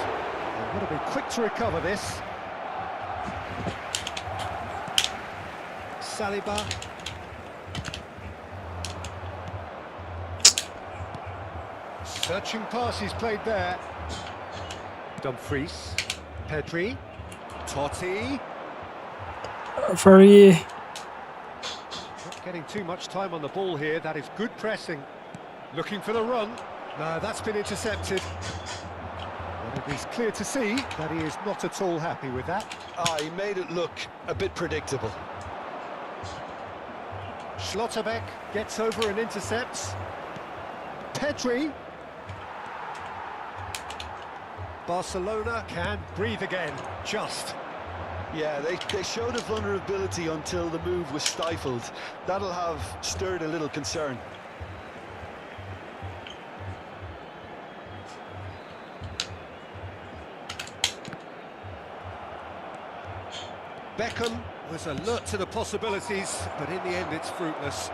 Got to be quick to recover this. Saliba. Searching pass he's played there. Dumfries. Pedri. Totti. Very. Not getting too much time on the ball here. That is good pressing. Looking for the run. No, that's been intercepted. But it is clear to see that he is not at all happy with that. He made it look a bit predictable. Schlotterbeck gets over and intercepts. Pedri. Barcelona can breathe again, just. Yeah, they showed a vulnerability until the move was stifled. That'll have stirred a little concern. Beckham was alert to the possibilities, but in the end it's fruitless.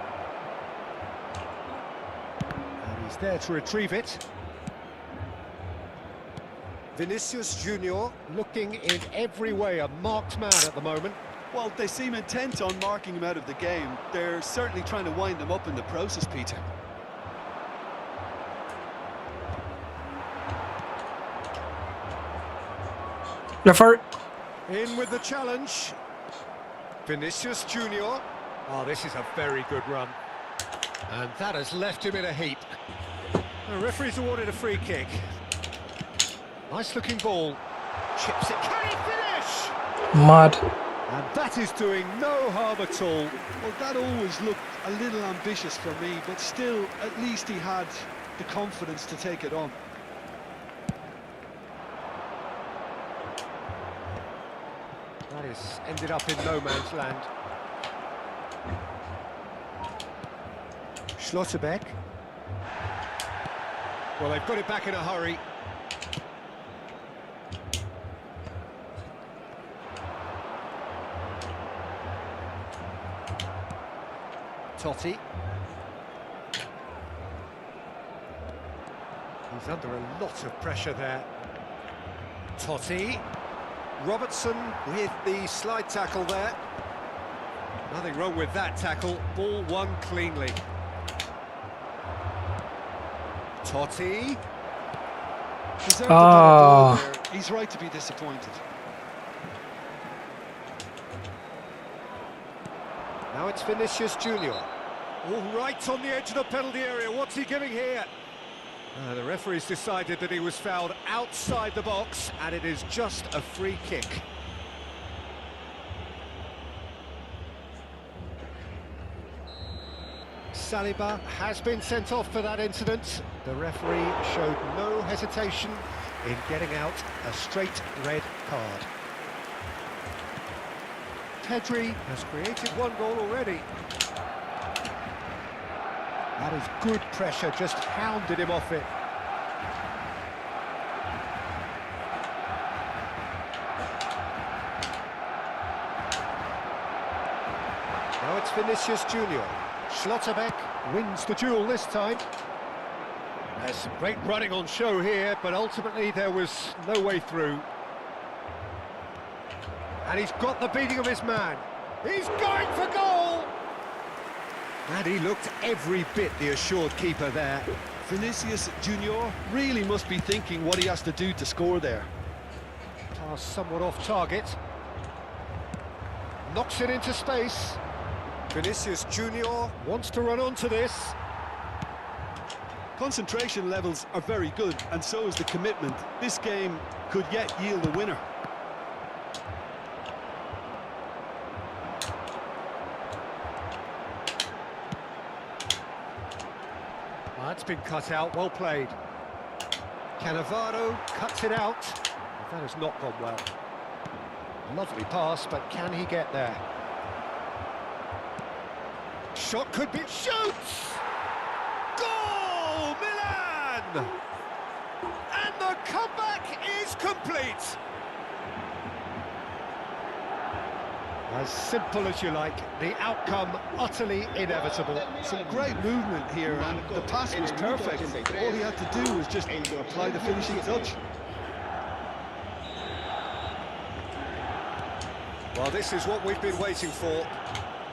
And he's there to retrieve it. Vinicius Junior looking in every way a marked man at the moment. Well, they seem intent on marking him out of the game. They're certainly trying to wind him up in the process, Peter. Refer. In with the challenge. Vinicius Junior. Oh, this is a very good run. And that has left him in a heap. The referee's awarded a free kick. Nice looking ball. Chips it. Can he finish? Mad. And that is doing no harm at all. Well, that always looked a little ambitious for me, but still, at least he had the confidence to take it on. That is ended up in no man's land. Schlotterbeck. Well, they've got it back in a hurry. Totti. He's under a lot of pressure there. Totti. Robertson with the slide tackle there. Nothing wrong with that tackle. Ball won cleanly. Totti. He's right to be disappointed. Now it's Vinicius Junior. All right on the edge of the penalty area. What's he giving here? The referee's decided that he was fouled outside the box, and it is just a free kick. Saliba has been sent off for that incident. The referee showed no hesitation in getting out a straight red card. Pedri has created one goal already. That is good pressure, just hounded him off it. Now it's Vinicius Junior. Schlotterbeck wins the duel this time. There's some great running on show here, but ultimately there was no way through. And he's got the beating of his man. He's going for goal! And he looked every bit the assured keeper there. Vinicius Junior really must be thinking what he has to do to score there. Pass somewhat off target. Knocks it into space. Vinicius Junior wants to run onto this. Concentration levels are very good, and so is the commitment. This game could yet yield a winner. That's been cut out, well played. Cannavaro cuts it out. That has not gone well. Lovely pass, but can he get there? Shot could be... Shoots! Goal! Milan! And the comeback is complete! As simple as you like, the outcome utterly inevitable. Some great movement here, and the pass was perfect. All he had to do was just apply the finishing touch. Well, this is what we've been waiting for.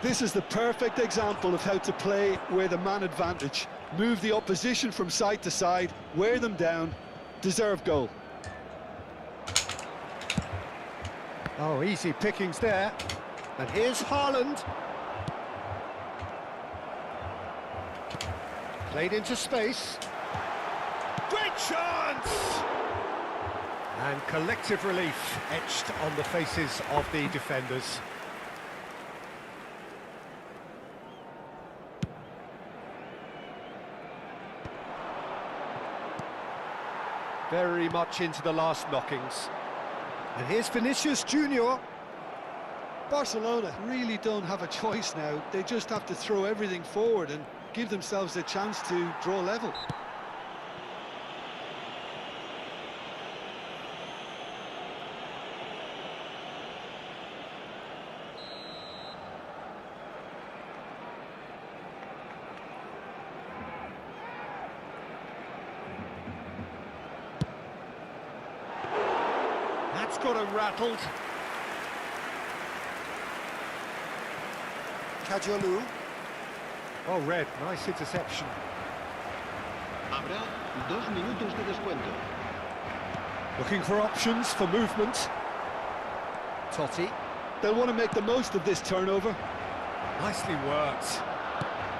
This is the perfect example of how to play with a man advantage. Move the opposition from side to side, wear them down, deserve goal. Oh, easy pickings there. And here's Haaland. Played into space. Great chance! And collective relief etched on the faces of the defenders. Very much into the last knockings. And here's Vinicius Junior. Barcelona really don't have a choice now. They just have to throw everything forward and give themselves a chance to draw level. That's got him rattled. Kajolu. Oh, Red, nice interception. Habrá 2 minutos de descuento. Looking for options for movement. Totti. They'll want to make the most of this turnover. Nicely worked.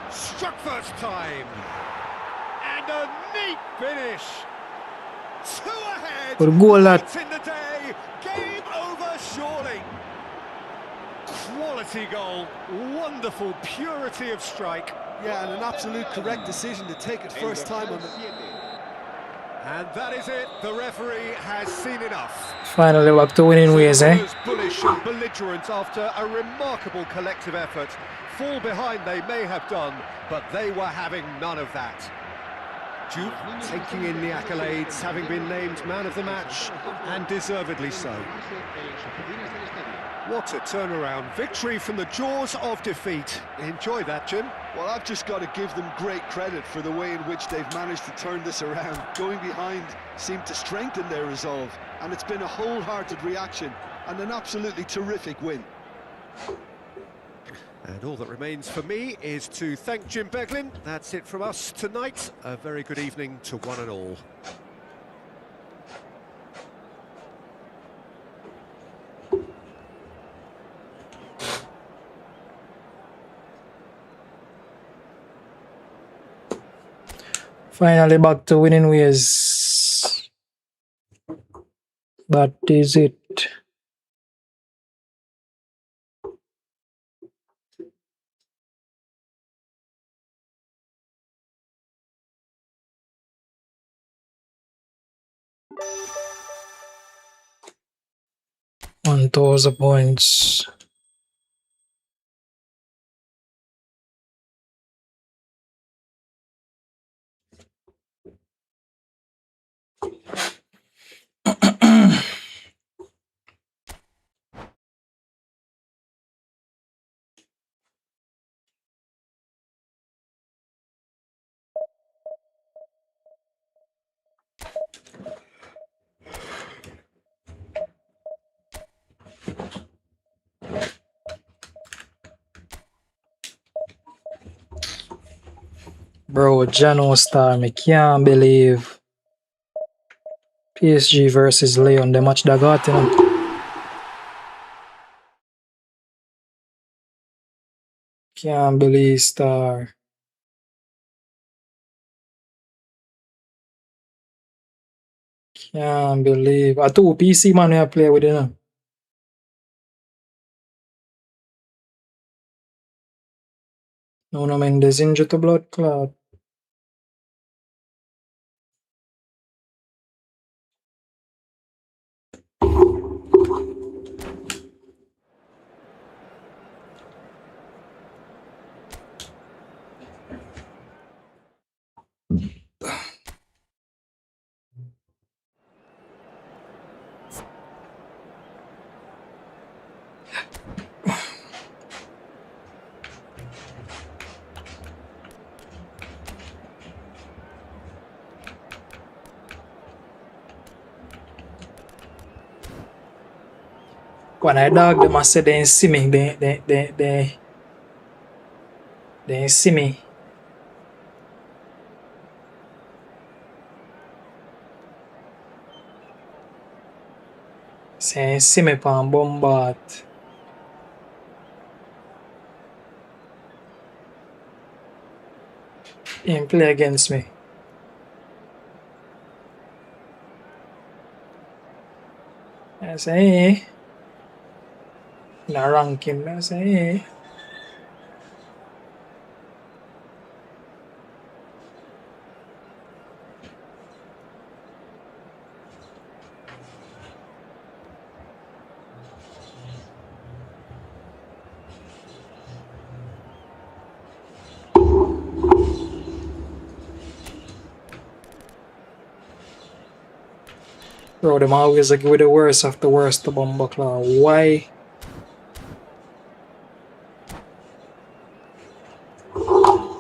Struck first time. And a neat finish. 2 ahead. Good goal, lad. It's in the day. Game over, surely. Quality goal. Wonderful purity of strike. Yeah, and an absolute correct decision to take it first time on the... And that is it. The referee has seen enough. Finally back to winning ways, eh? Bullish and belligerent after a remarkable collective effort. Fall behind they may have done, but they were having none of that. Duke taking in the accolades, having been named man of the match, and deservedly so. What a turnaround. Victory from the jaws of defeat. Enjoy that, Jim. Well, I've just got to give them great credit for the way in which they've managed to turn this around. Going behind seemed to strengthen their resolve, and it's been a wholehearted reaction and an absolutely terrific win. And all that remains for me is to thank Jim Beglin. That's it from us tonight. A very good evening to one and all. Finally back to winning ways. That is it. On those points. Bro, Jano Star, I can't believe PSG versus Leon, the match that got, you know. Can't believe Star. Can't believe. I two PC man I play with, you know. No, Mendes injured to blood clot. When I dog them, I said they ain't see me. They ain't see me. They ain't see me pan bombard. He ain't play against me. I say, hey. Na rank him. I say, hey. Bro, them always like with the worst of the worst to Bumbleclaw. Why?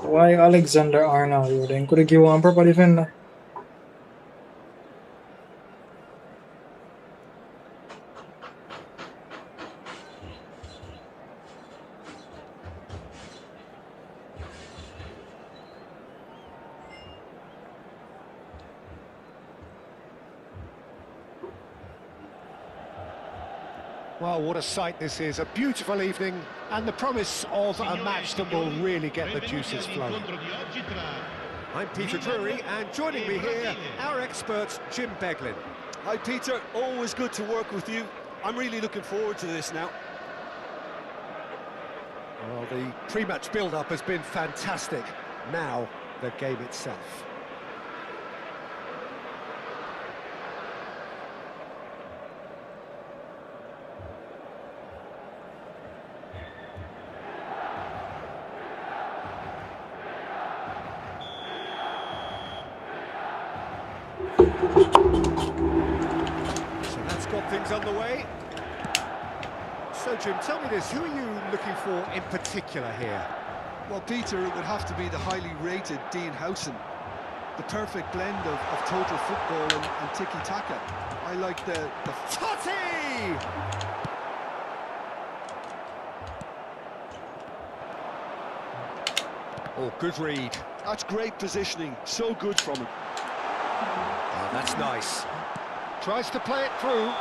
Why Alexander Arnold? You then could have given one proper defender. Well, what a sight this is. A beautiful evening and the promise of a match that will really get the juices flowing. I'm Peter Drury, and joining me here, our expert, Jim Beglin. Hi, Peter. Always good to work with you. I'm really looking forward to this now. Well, the pre-match build-up has been fantastic. Now, the game itself. So that's got things underway. So, Jim, tell me this, who are you looking for in particular here? Well, Peter, it would have to be the highly rated Dean Howson. The perfect blend of total football and tiki-taka. I like the Totti! Oh, good read. That's great positioning. So good from him. Oh, that's nice. Tries to play it through.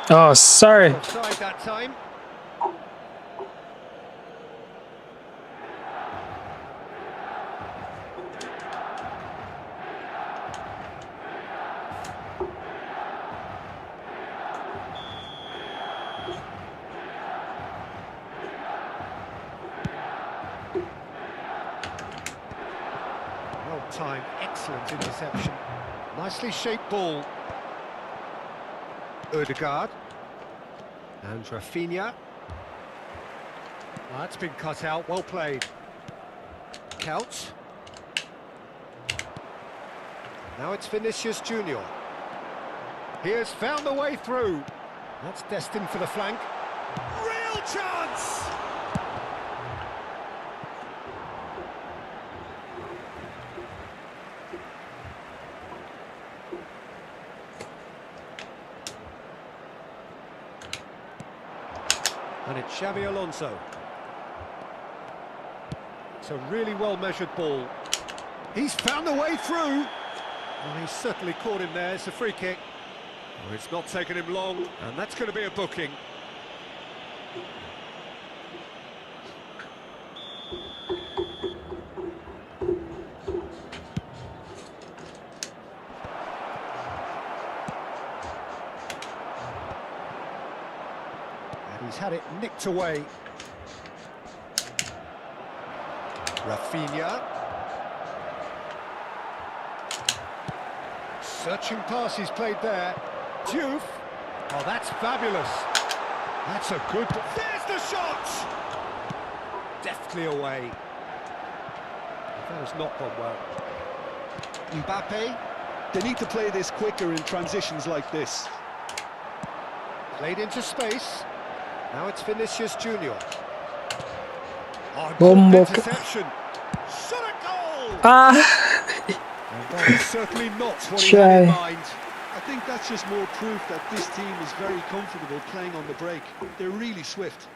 Oh, sorry. Offside that time. Well-timed, excellent interception. Nicely shaped ball. Odegaard. And Rafinha. Oh, that's been cut out, well played. Couch. Now it's Vinicius Junior. He has found the way through. That's destined for the flank. Real chance! And it's Xabi Alonso. It's a really well-measured ball. He's found the way through. Well, he's certainly caught him there. It's a free kick. Well, it's not taken him long, and that's going to be a booking. He's had it nicked away. Rafinha. Searching pass he's played there. Diouf. Oh, that's fabulous. That's a good... There's the shot! Deftly away. That has not gone well. Mbappe. They need to play this quicker in transitions like this. Played into space. Now it's Vinicius Junior. Oh, Bombo. interception. Shot a goal! Ah! And that is certainly not what he Try. had in mind. I think that's just more proof that this team is very comfortable playing on the break. They're really swift.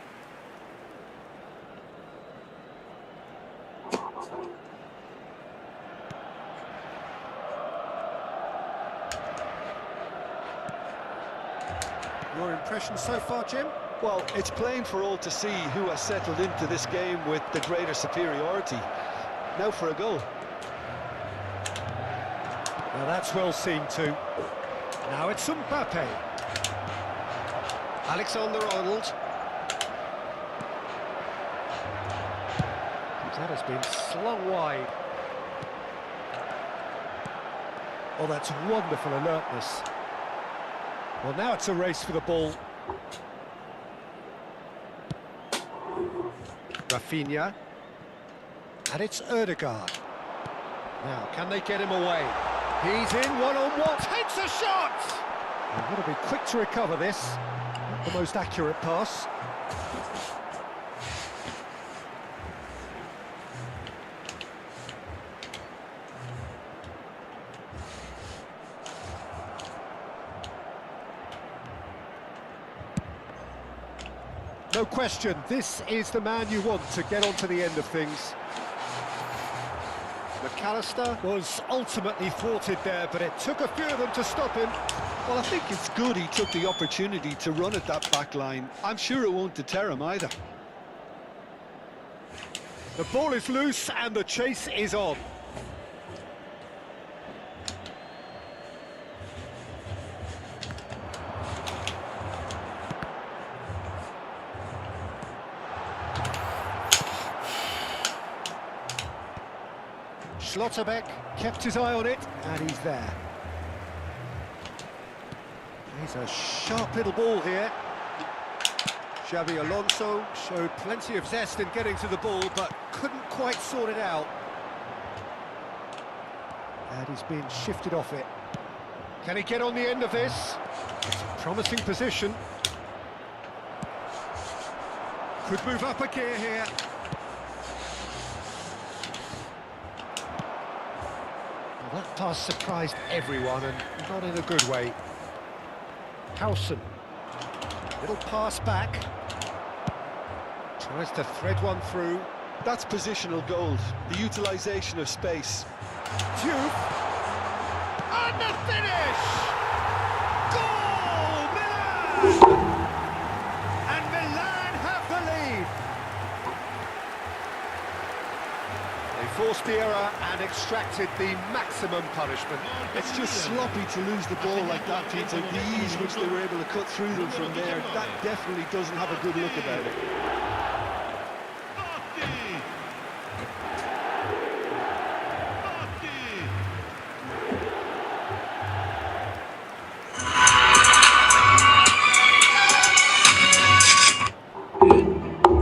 Your impression so far, Jim? Well, it's plain for all to see who has settled into this game with the greater superiority. Now for a goal. Now that's well seen too. Now it's Mbappe. Alexander-Arnold. That has been slung wide. Oh, that's wonderful alertness. Well, now it's a race for the ball. Rafinha. And it's Ødegaard. Now, can they get him away? He's in one-on-one, takes a shot! They've got to be quick to recover this. Not the most accurate pass. No question, this is the man you want to get onto the end of things. McAllister was ultimately thwarted there, but it took a few of them to stop him. Well, I think it's good he took the opportunity to run at that back line. I'm sure it won't deter him either. The ball is loose and the chase is on. Schlotterbeck kept his eye on it, and he's there. He's a sharp little ball here. Xabi Alonso showed plenty of zest in getting to the ball, but couldn't quite sort it out. And he's been shifted off it. Can he get on the end of this? It's a promising position. Could move up a gear here. Well, that pass surprised everyone, and not in a good way. Howson. Little pass back. Tries to thread one through. That's positional gold, the utilisation of space. Diouf. And the finish! Goal! Milan! And Milan have the lead. They forced the error and extracted the maximum punishment. It's just sloppy to lose the ball like that, Peter. The ease which they were able to cut through them from there, that definitely doesn't have a good look about it.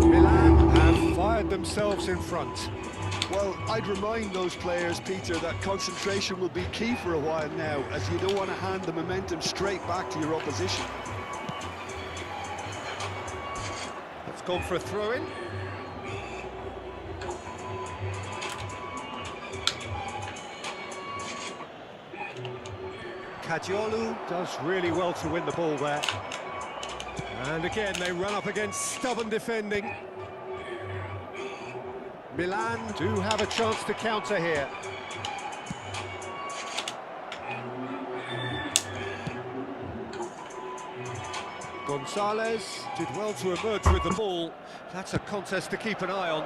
Milan have fired themselves in front. Well, I'd remind those players, Peter, that concentration will be key for a while now, as you don't want to hand the momentum straight back to your opposition. It's gone for a throw-in. Caggiolu does really well to win the ball there. And again, they run up against stubborn defending. Milan do have a chance to counter here. Gonzalez did well to emerge with the ball. That's a contest to keep an eye on.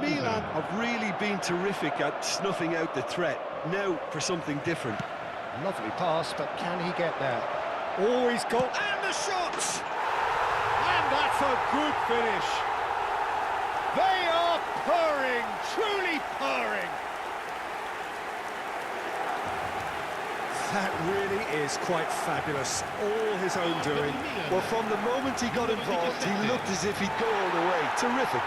Milan have really been terrific at snuffing out the threat. Now for something different. Lovely pass, but can he get there? Oh, he's got... And the shot! And that's a good finish. They are purring, truly purring. That really is quite fabulous, all his own doing. Well, from the moment he got involved, he looked as if he'd go all the way. Terrific.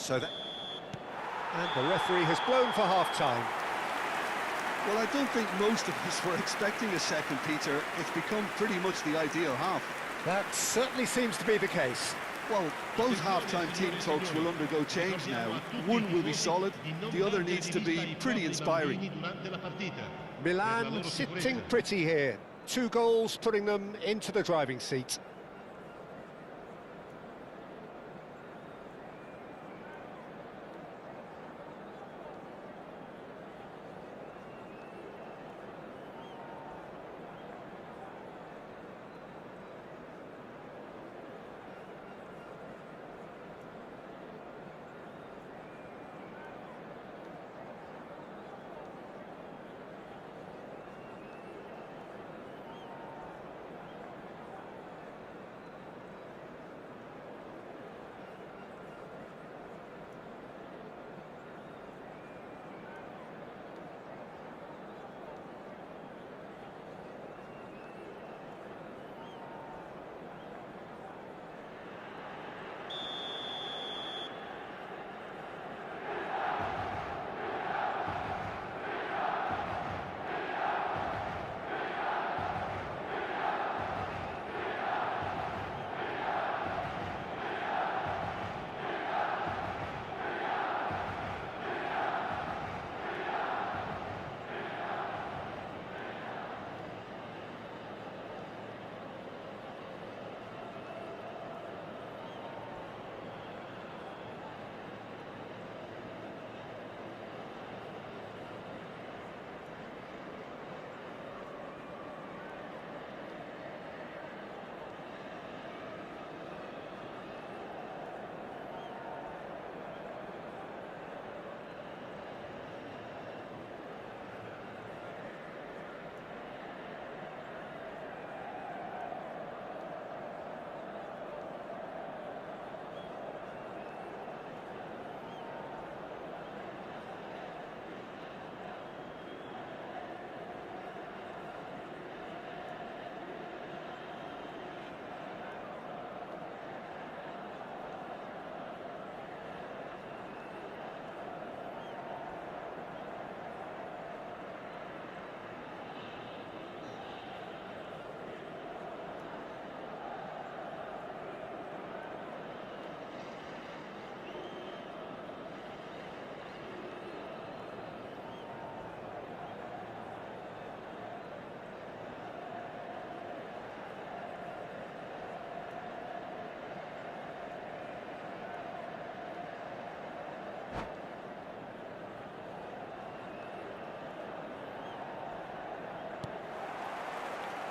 So that... And the referee has blown for half-time. Well, I don't think most of us were expecting a second, Peter. It's become pretty much the ideal half. That certainly seems to be the case. Well, both half-time team talks will undergo change now. One will be solid, the other needs to be pretty inspiring. Milan sitting pretty here. 2 goals putting them into the driving seat.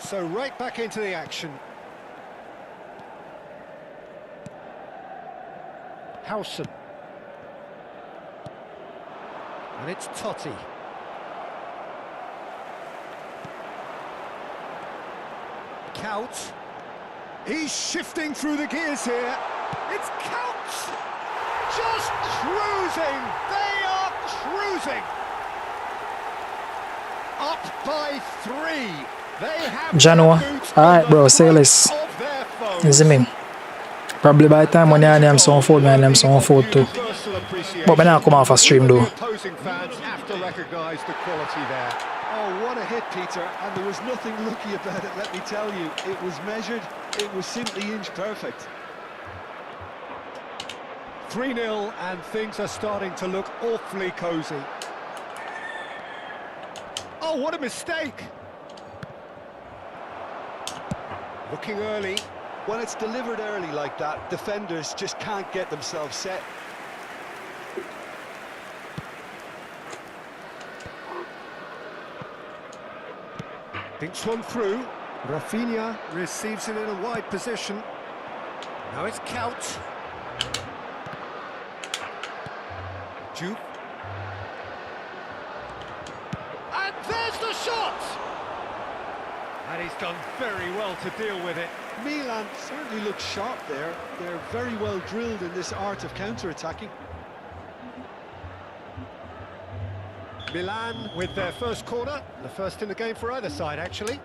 So right back into the action. Howson. And it's Totti. Count. He's shifting through the gears here. It's Count! Just cruising! They are cruising! Up by 3. They have Genoa. Alright, bro, say less. You see me? Probably by the time when I am some food, man, I'm some food too. But when I come off a stream though. Opposing fans have to recognise the quality there. Oh, what a hit, Peter, and there was nothing lucky about it, let me tell you. It was measured, it was simply inch perfect. 3-0 and things are starting to look awfully cosy. Oh, what a mistake! Looking early. When it's delivered early like that, defenders just can't get themselves set. Thinks one through. Rafinha receives it in a wide position. Now it's Count. Juke. And there's the shot! And he's done very well to deal with it. Milan certainly looks sharp there. They're very well drilled in this art of counter-attacking. Milan with their first corner, the first in the game for either side, actually.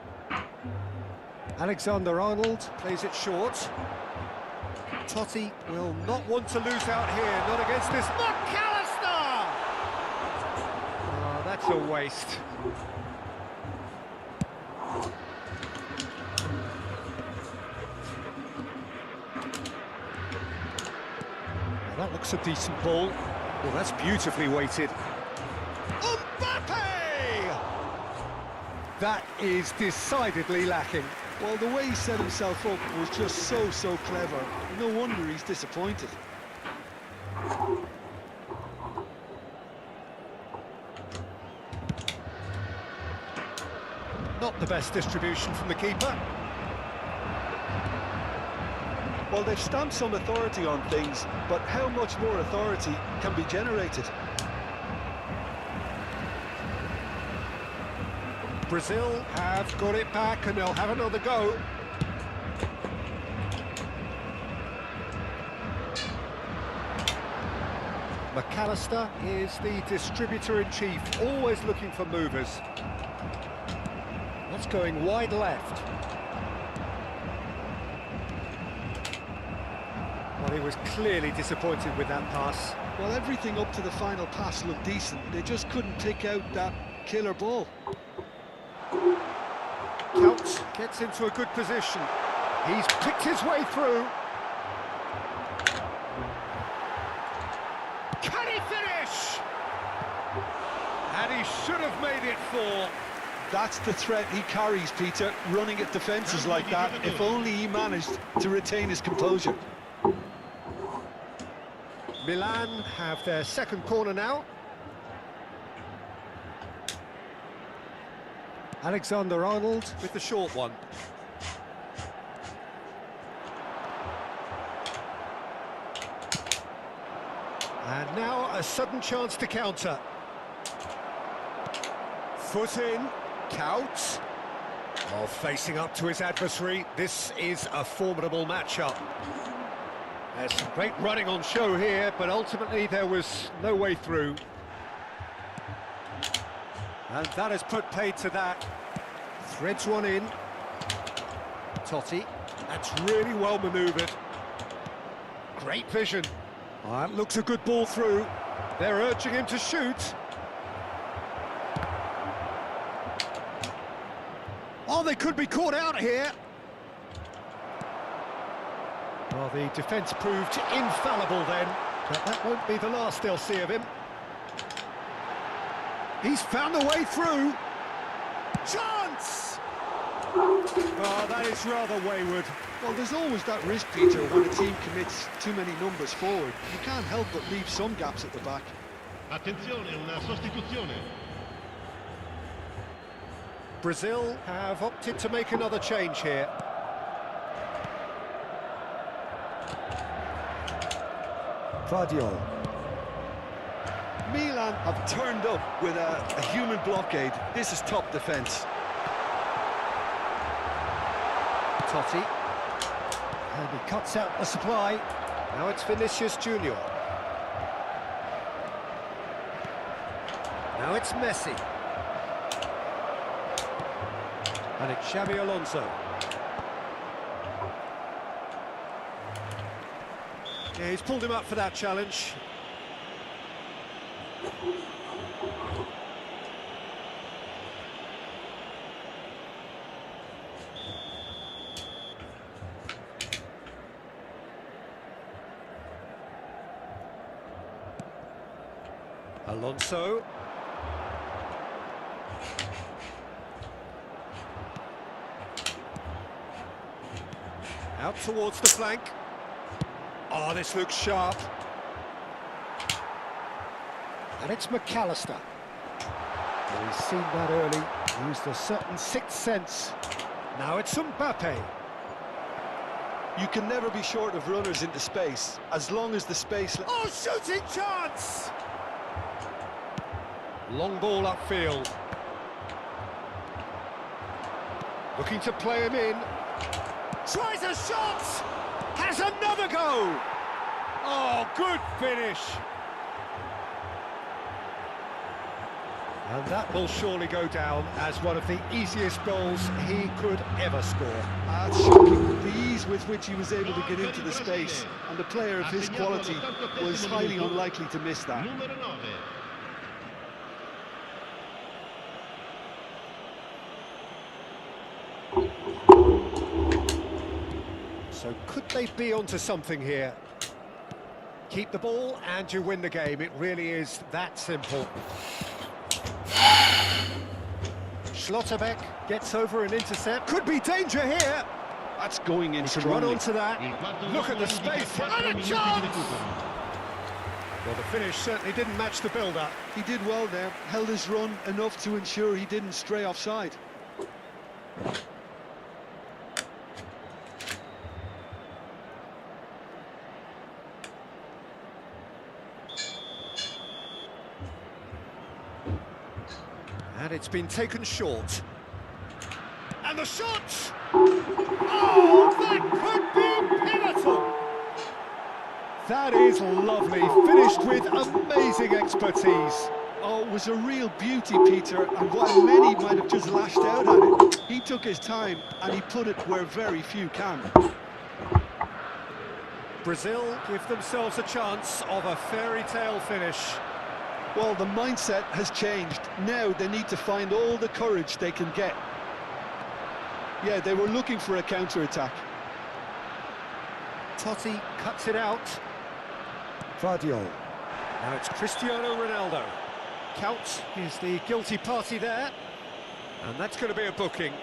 Alexander-Arnold plays it short. Totti will not want to lose out here, not against this McAllister! Oh, that's a waste. Now that looks a decent ball. Well, that's beautifully weighted. Mbappe! That is decidedly lacking. Well, the way he set himself up was just so clever. No wonder he's disappointed. Not the best distribution from the keeper. Well, they've stamped some authority on things, but how much more authority can be generated? Brazil have got it back and they'll have another go. McAllister is the distributor-in-chief, always looking for movers. That's going wide left. Well, he was clearly disappointed with that pass. Well, everything up to the final pass looked decent. They just couldn't pick out that killer ball. Counts, gets into a good position. He's picked his way through. Can he finish? And he should have made it 4. That's the threat he carries, Peter, running at defences like that. If only he managed to retain his composure. Milan have their second corner now. Alexander-Arnold with the short one. And now a sudden chance to counter. Foot in, counts. Oh, facing up to his adversary. This is a formidable matchup. There's some great running on show here, but ultimately there was no way through. And that has put paid to that. Threads one in. Totti. That's really well manoeuvred. Great vision. Oh, that looks a good ball through. They're urging him to shoot. Oh, they could be caught out here. Well, the defence proved infallible then, but that won't be the last they'll see of him. He's found a way through. Chance! Oh, that is rather wayward. Well, there's always that risk, Peter, when a team commits too many numbers forward. You can't help but leave some gaps at the back. Attenzione, una sostituzione. Brazil have opted to make another change here. Vardiol. Milan have turned up with a human blockade. This is top defence. Totti. And he cuts out the supply. Now it's Vinicius Junior. Now it's Messi. And it's Xabi Alonso. Yeah, he's pulled him up for that challenge. Alonso. Out towards the flank. Oh, this looks sharp. And it's McAllister. Well, he's seen that early, used a certain sixth sense. Now it's Mbappe. You can never be short of runners into space, as long as the space... Oh, shooting chance! Long ball upfield. Looking to play him in. Tries a shot! Has another go! Oh, good finish! And that will surely go down as one of the easiest goals he could ever score. That's shocking. The ease with which he was able to get into the space, and the player of his quality was highly unlikely to miss that. So could they be onto something here? Keep the ball and you win the game. It really is that simple. Schlotterbeck gets over an intercept. Could be danger here. That's going in He can strongly. run onto that. Look at the space. And a chance! Well, the finish certainly didn't match the build-up. He did well there, held his run enough to ensure he didn't stray offside. And it's been taken short. And the shot! Oh, that could be pivotal! That is lovely, finished with amazing expertise. Oh, it was a real beauty, Peter, and while many might have just lashed out at it, he took his time and he put it where very few can. Brazil give themselves a chance of a fairy tale finish. Well, the mindset has changed. Now they need to find all the courage they can get. Yeah, they were looking for a counter-attack. Totti cuts it out. Vardiol. Now it's Cristiano Ronaldo. Count is the guilty party there. And that's going to be a booking.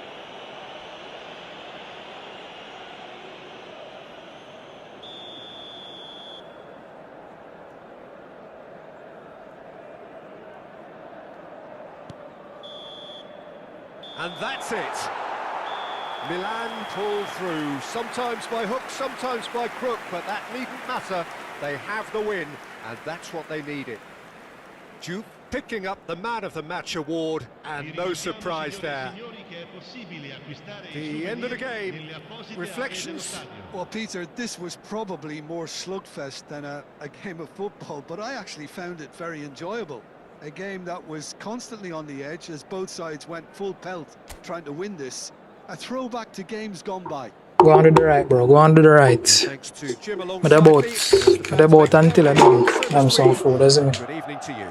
And that's it. Milan pull through, sometimes by hook, sometimes by crook, but that needn't matter. They have the win, and that's what they needed. Juve picking up the Man of the Match award, and no surprise there. The end of the game. Reflections? Well, Peter, this was probably more slugfest than a game of football, but I actually found it very enjoyable. A game that was constantly on the edge as both sides went full pelt trying to win this. A throwback to games gone by. Go on to the right, bro. Go on to the right. Thanks to Jim But about until I done some food, isn't it? Good evening to you.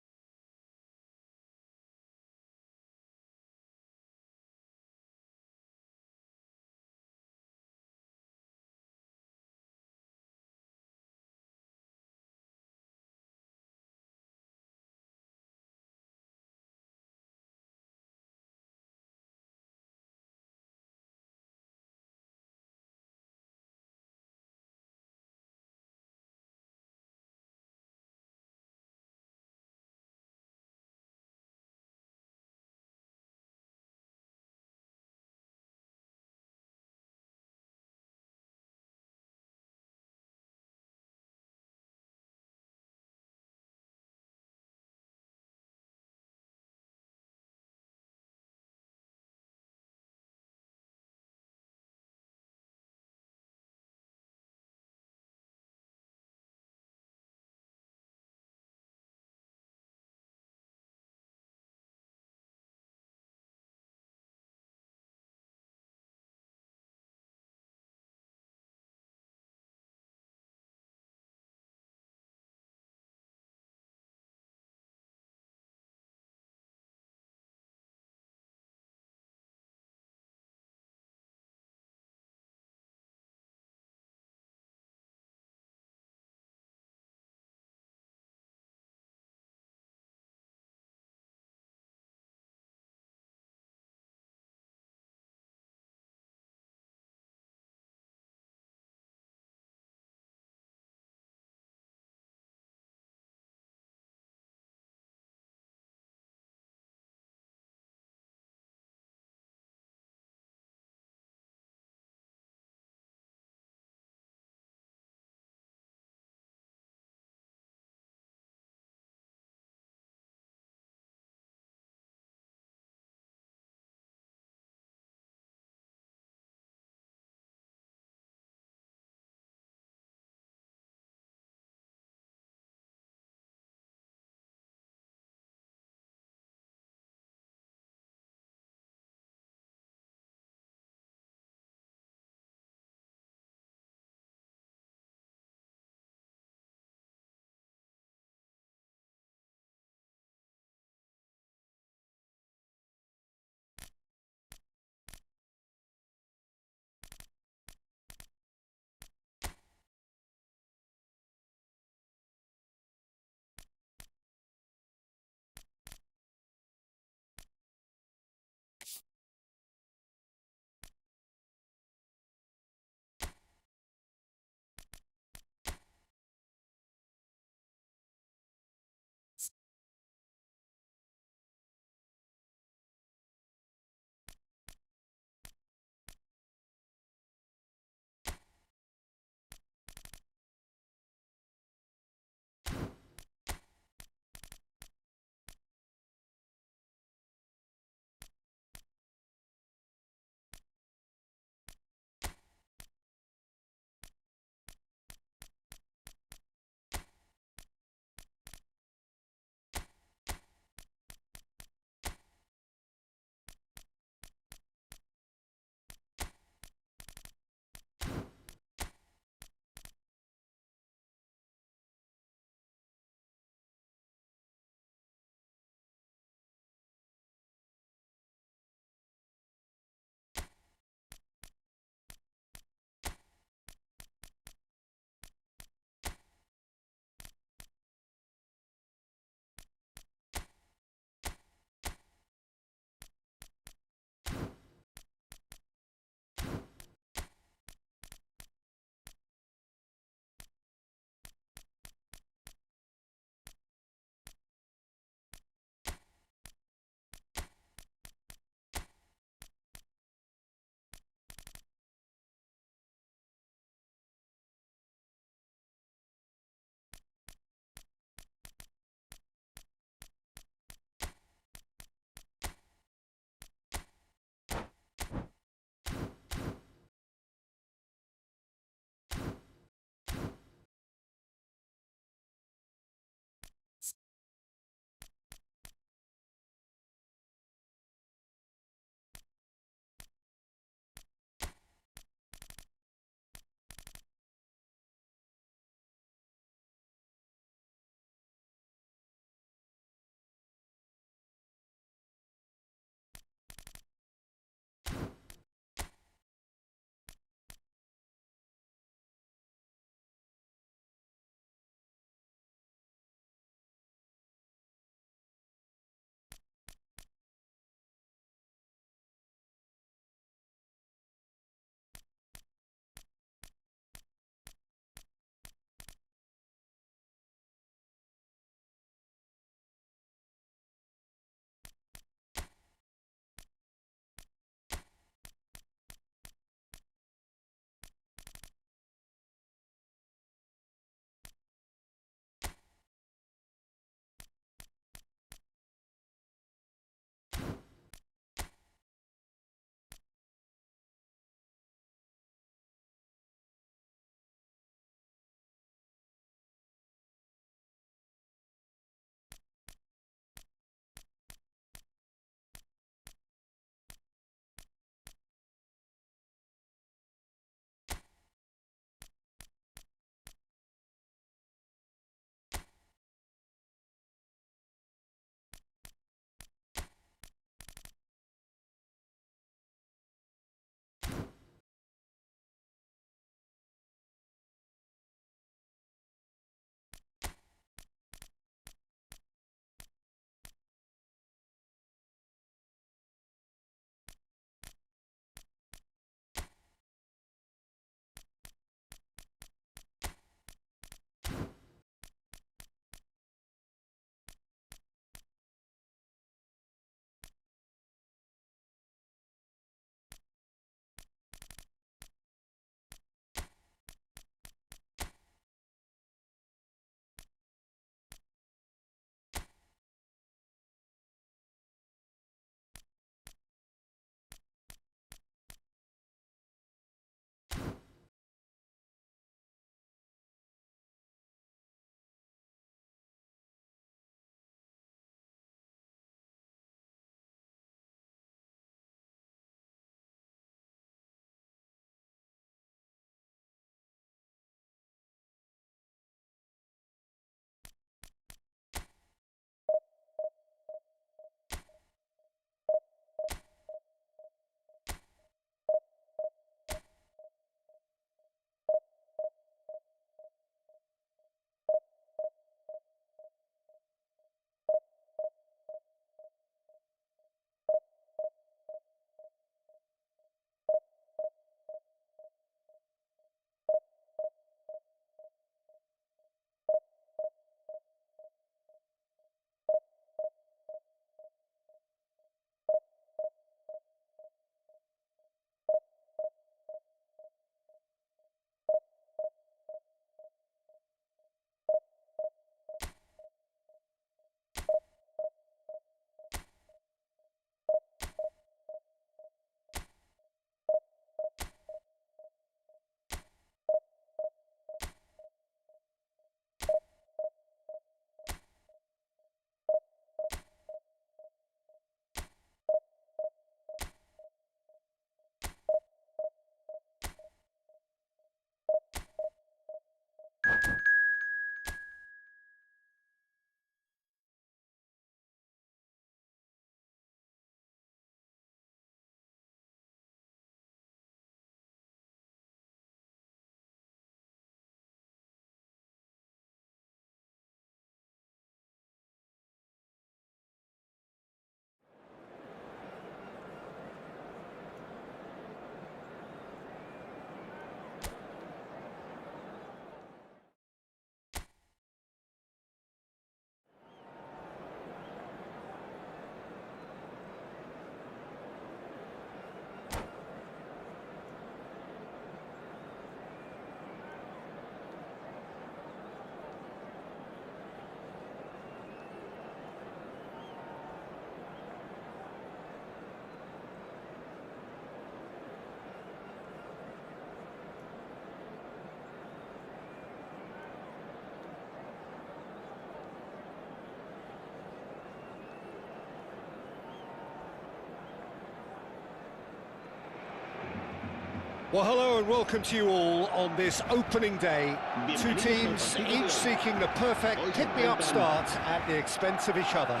Well, hello and welcome to you all on this opening day. Two teams, each seeking the perfect pick-me-up start at the expense of each other.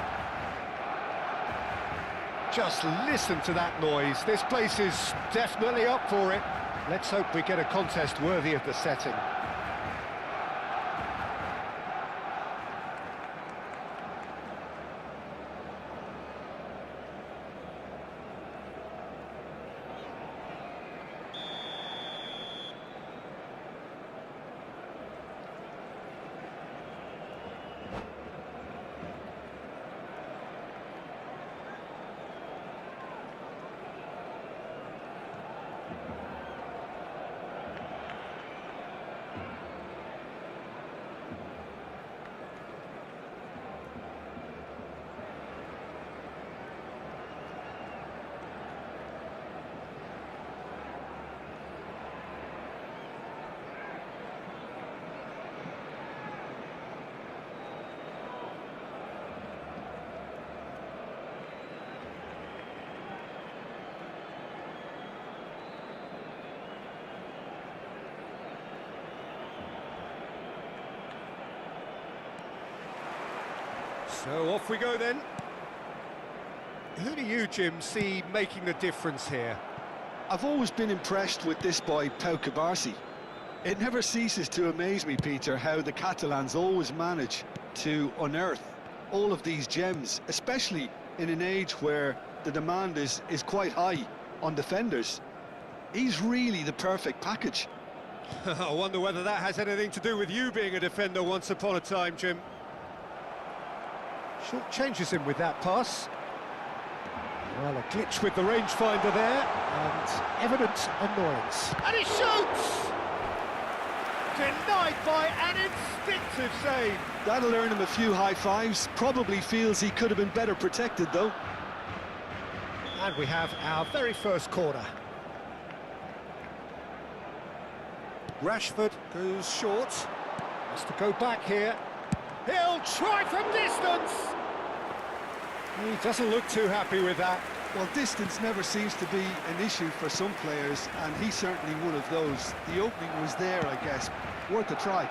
Just listen to that noise. This place is definitely up for it. Let's hope we get a contest worthy of the setting. So off we go then. Who do you, Jim, see making the difference here? I've always been impressed with this boy, Pau Cubarsí. It never ceases to amaze me, Peter, how the Catalans always manage to unearth all of these gems, especially in an age where the demand is quite high on defenders. He's really the perfect package. I wonder whether that has anything to do with you being a defender once upon a time, Jim. Short changes him with that pass. Well, a glitch with the rangefinder there, and evident annoyance. And he shoots! Denied by an instinctive save. That'll earn him a few high fives. Probably feels he could have been better protected, though. And we have our very first corner. Rashford goes short. Has to go back here. He'll try from distance! He doesn't look too happy with that. Well, distance never seems to be an issue for some players, and he's certainly one of those. The opening was there, I guess. Worth a try.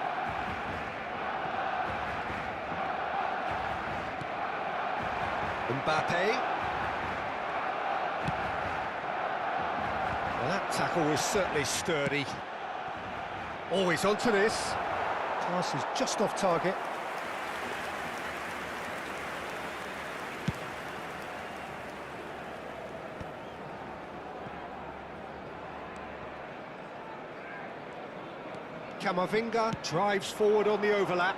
Mbappe. Well, that tackle was certainly sturdy. Always onto this. Pass is just off target. Camavinga drives forward on the overlap.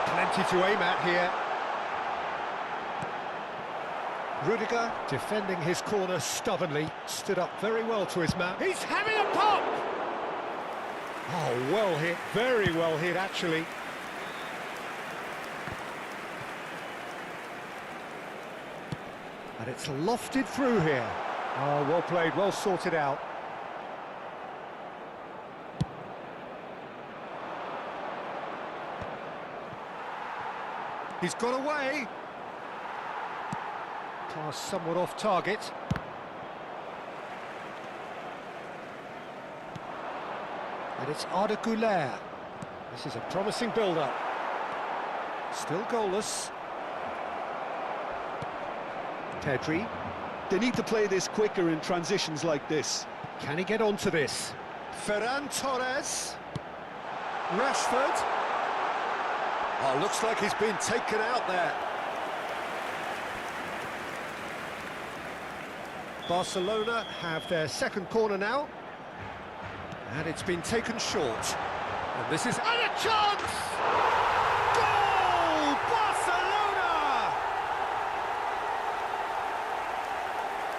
Plenty to aim at here. Rudiger, defending his corner stubbornly, stood up very well to his man. He's having a pop! Oh, well hit, very well hit, actually. And it's lofted through here. Oh, well played, well sorted out. He's got away. Pass somewhat off target. And it's Arda Güler. This is a promising build-up. Still goalless. Pedri. They need to play this quicker in transitions like this. Can he get onto this? Ferran Torres. Rashford. Oh, looks like he's been taken out there. Barcelona have their second corner now. And it's been taken short. And this is... And a chance! Goal! Barcelona!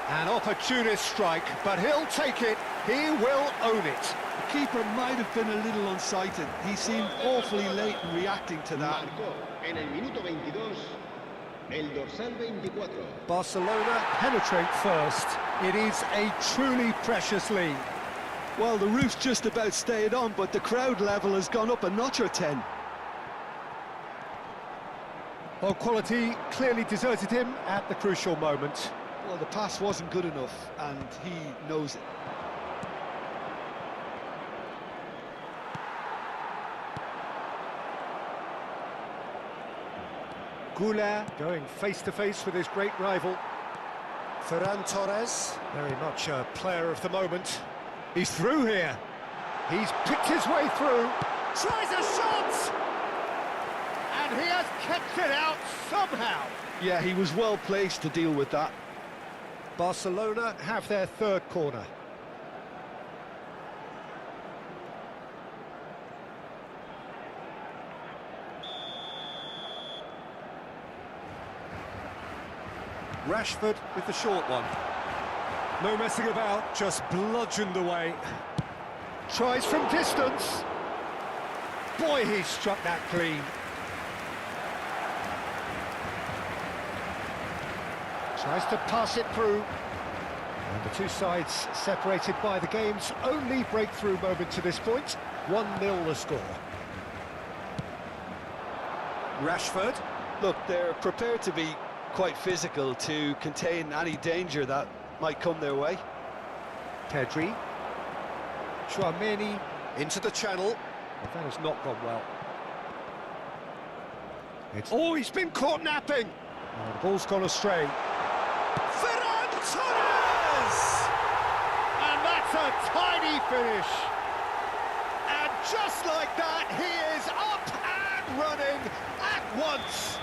An opportunist strike, but he'll take it. He will own it. The keeper might have been a little unsighted. He seemed awfully late in reacting to that. En el minuto 22, el dorsal 24. Barcelona penetrate first. It is a truly precious lead. Well, the roof's just about stayed on, but the crowd level has gone up a notch or 10. Well, quality clearly deserted him at the crucial moment. Well, the pass wasn't good enough, and he knows it. Goulart going face-to-face with his great rival. Ferran Torres, very much a player of the moment. He's through here. He's picked his way through. Tries a shot! And he has kept it out somehow. Yeah, he was well placed to deal with that. Barcelona have their third corner. Rashford with the short one. No messing about, just bludgeoned away. Tries from distance. Boy, he struck that clean. Tries to pass it through. And the two sides separated by the game's only breakthrough moment to this point. 1-0 the score. Rashford. Look, they're prepared to be quite physical to contain any danger that might come their way. Pedri. Chouameni into the channel. But that has not gone well. Oh, he's been caught napping. Oh, the ball's gone astray. Ferran Torres! And that's a tiny finish. And just like that, he is up and running at once.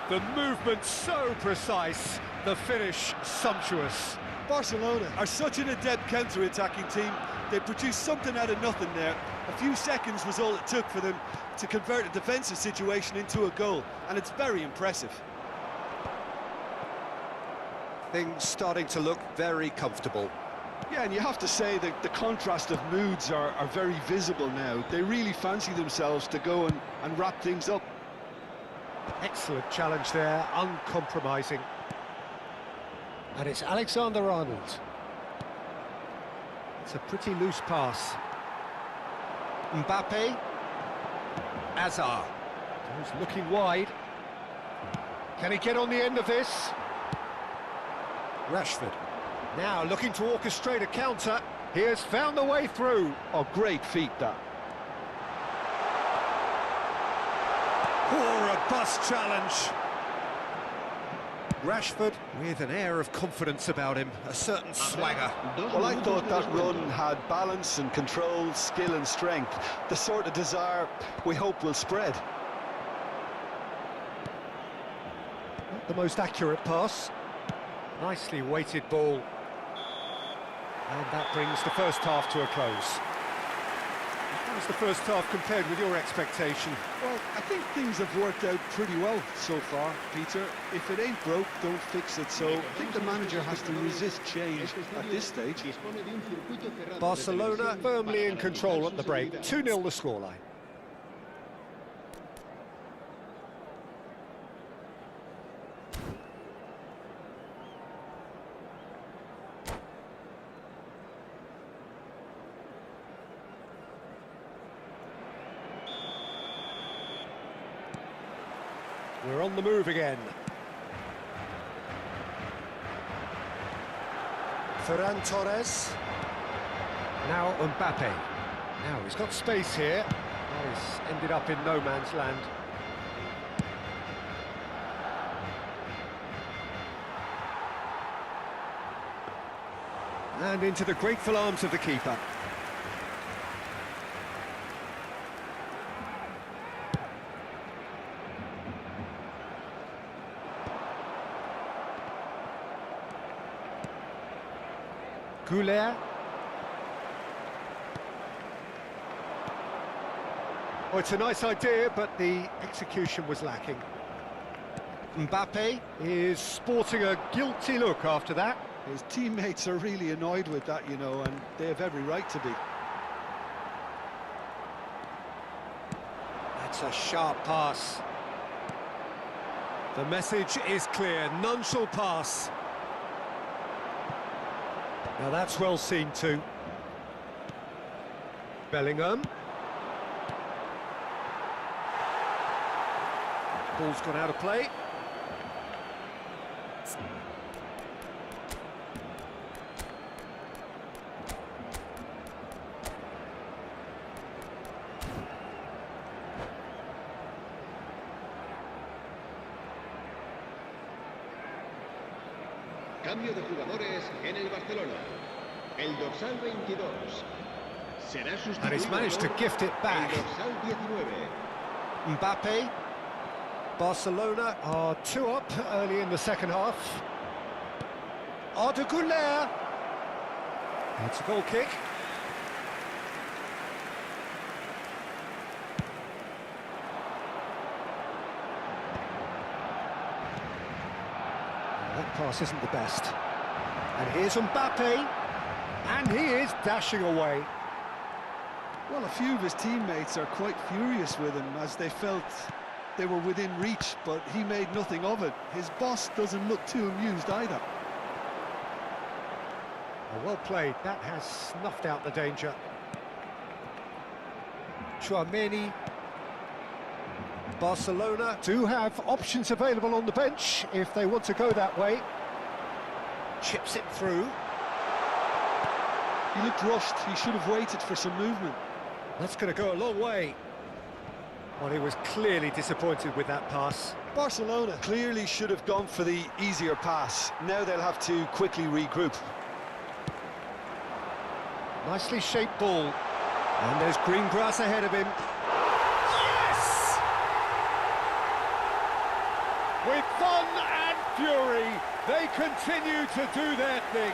The movement so precise, the finish sumptuous. Barcelona are such an adept counter-attacking team. They produced something out of nothing there. A few seconds was all it took for them to convert a defensive situation into a goal, and it's very impressive. Things starting to look very comfortable. Yeah, and you have to say that the contrast of moods are very visible now. They really fancy themselves to go and wrap things up. Excellent challenge there, uncompromising. And it's Alexander-Arnold. It's a pretty loose pass. Mbappe. Hazard. He's looking wide. Can he get on the end of this? Rashford. Now looking to orchestrate a counter. He has found the way through. Oh, great feat, that. Oh, robust challenge. Rashford with an air of confidence about him, a certain swagger. Well, I thought that run had balance and control, skill and strength, the sort of desire we hope will spread. Not the most accurate pass. Nicely weighted ball. And that brings the first half to a close. How was the first half compared with your expectation? Well, I think things have worked out pretty well so far, Peter. If it ain't broke, don't fix it. So I think the manager has to resist change at this stage. Barcelona firmly in control at the break. 2-0 the scoreline. We're on the move again. Ferran Torres. Now Mbappe. Now he's got space here. Now he's ended up in no man's land. And into the grateful arms of the keeper. Goulart. Oh, it's a nice idea, but the execution was lacking. Mbappe is sporting a guilty look after that. His teammates are really annoyed with that, you know, and they have every right to be. That's a sharp pass. The message is clear, none shall pass. Now that's well seen too. Bellingham. Ball's gone out of play. Cambio de jugadores en el Barcelona. El dorsal 22 será sustituido And he's managed to por gift it back. el dorsal 19. Mbappe. Barcelona are 2 up early in the second half. Arda Güler. It's a goal kick. That pass isn't the best. And here's Mbappe. And he is dashing away. Well, a few of his teammates are quite furious with him as they felt they were within reach, but he made nothing of it. His boss doesn't look too amused either. Oh, well played. That has snuffed out the danger. Tchouameni. Barcelona do have options available on the bench if they want to go that way. Chips it through. He looked rushed. He should have waited for some movement. That's going to go a long way. Well, he was clearly disappointed with that pass. Barcelona clearly should have gone for the easier pass. Now they'll have to quickly regroup. Nicely shaped ball. And there's green grass ahead of him. Yes! With fun and fury, they continue to do their thing.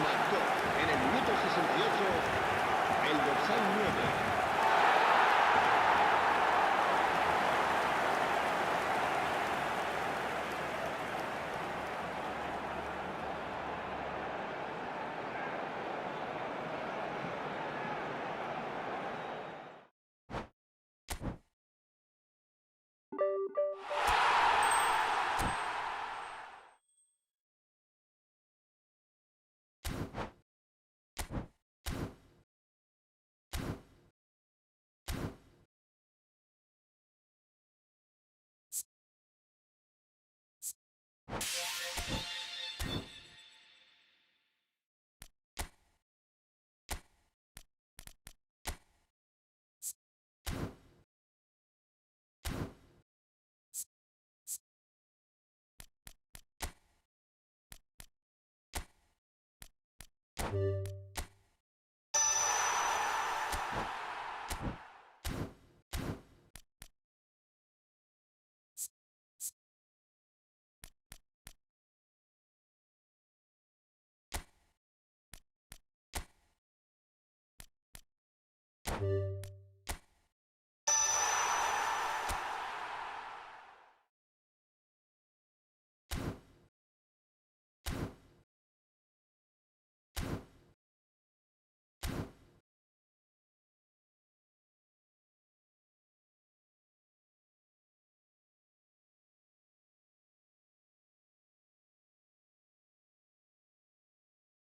Marcó en el minuto 68 el dorsal 9.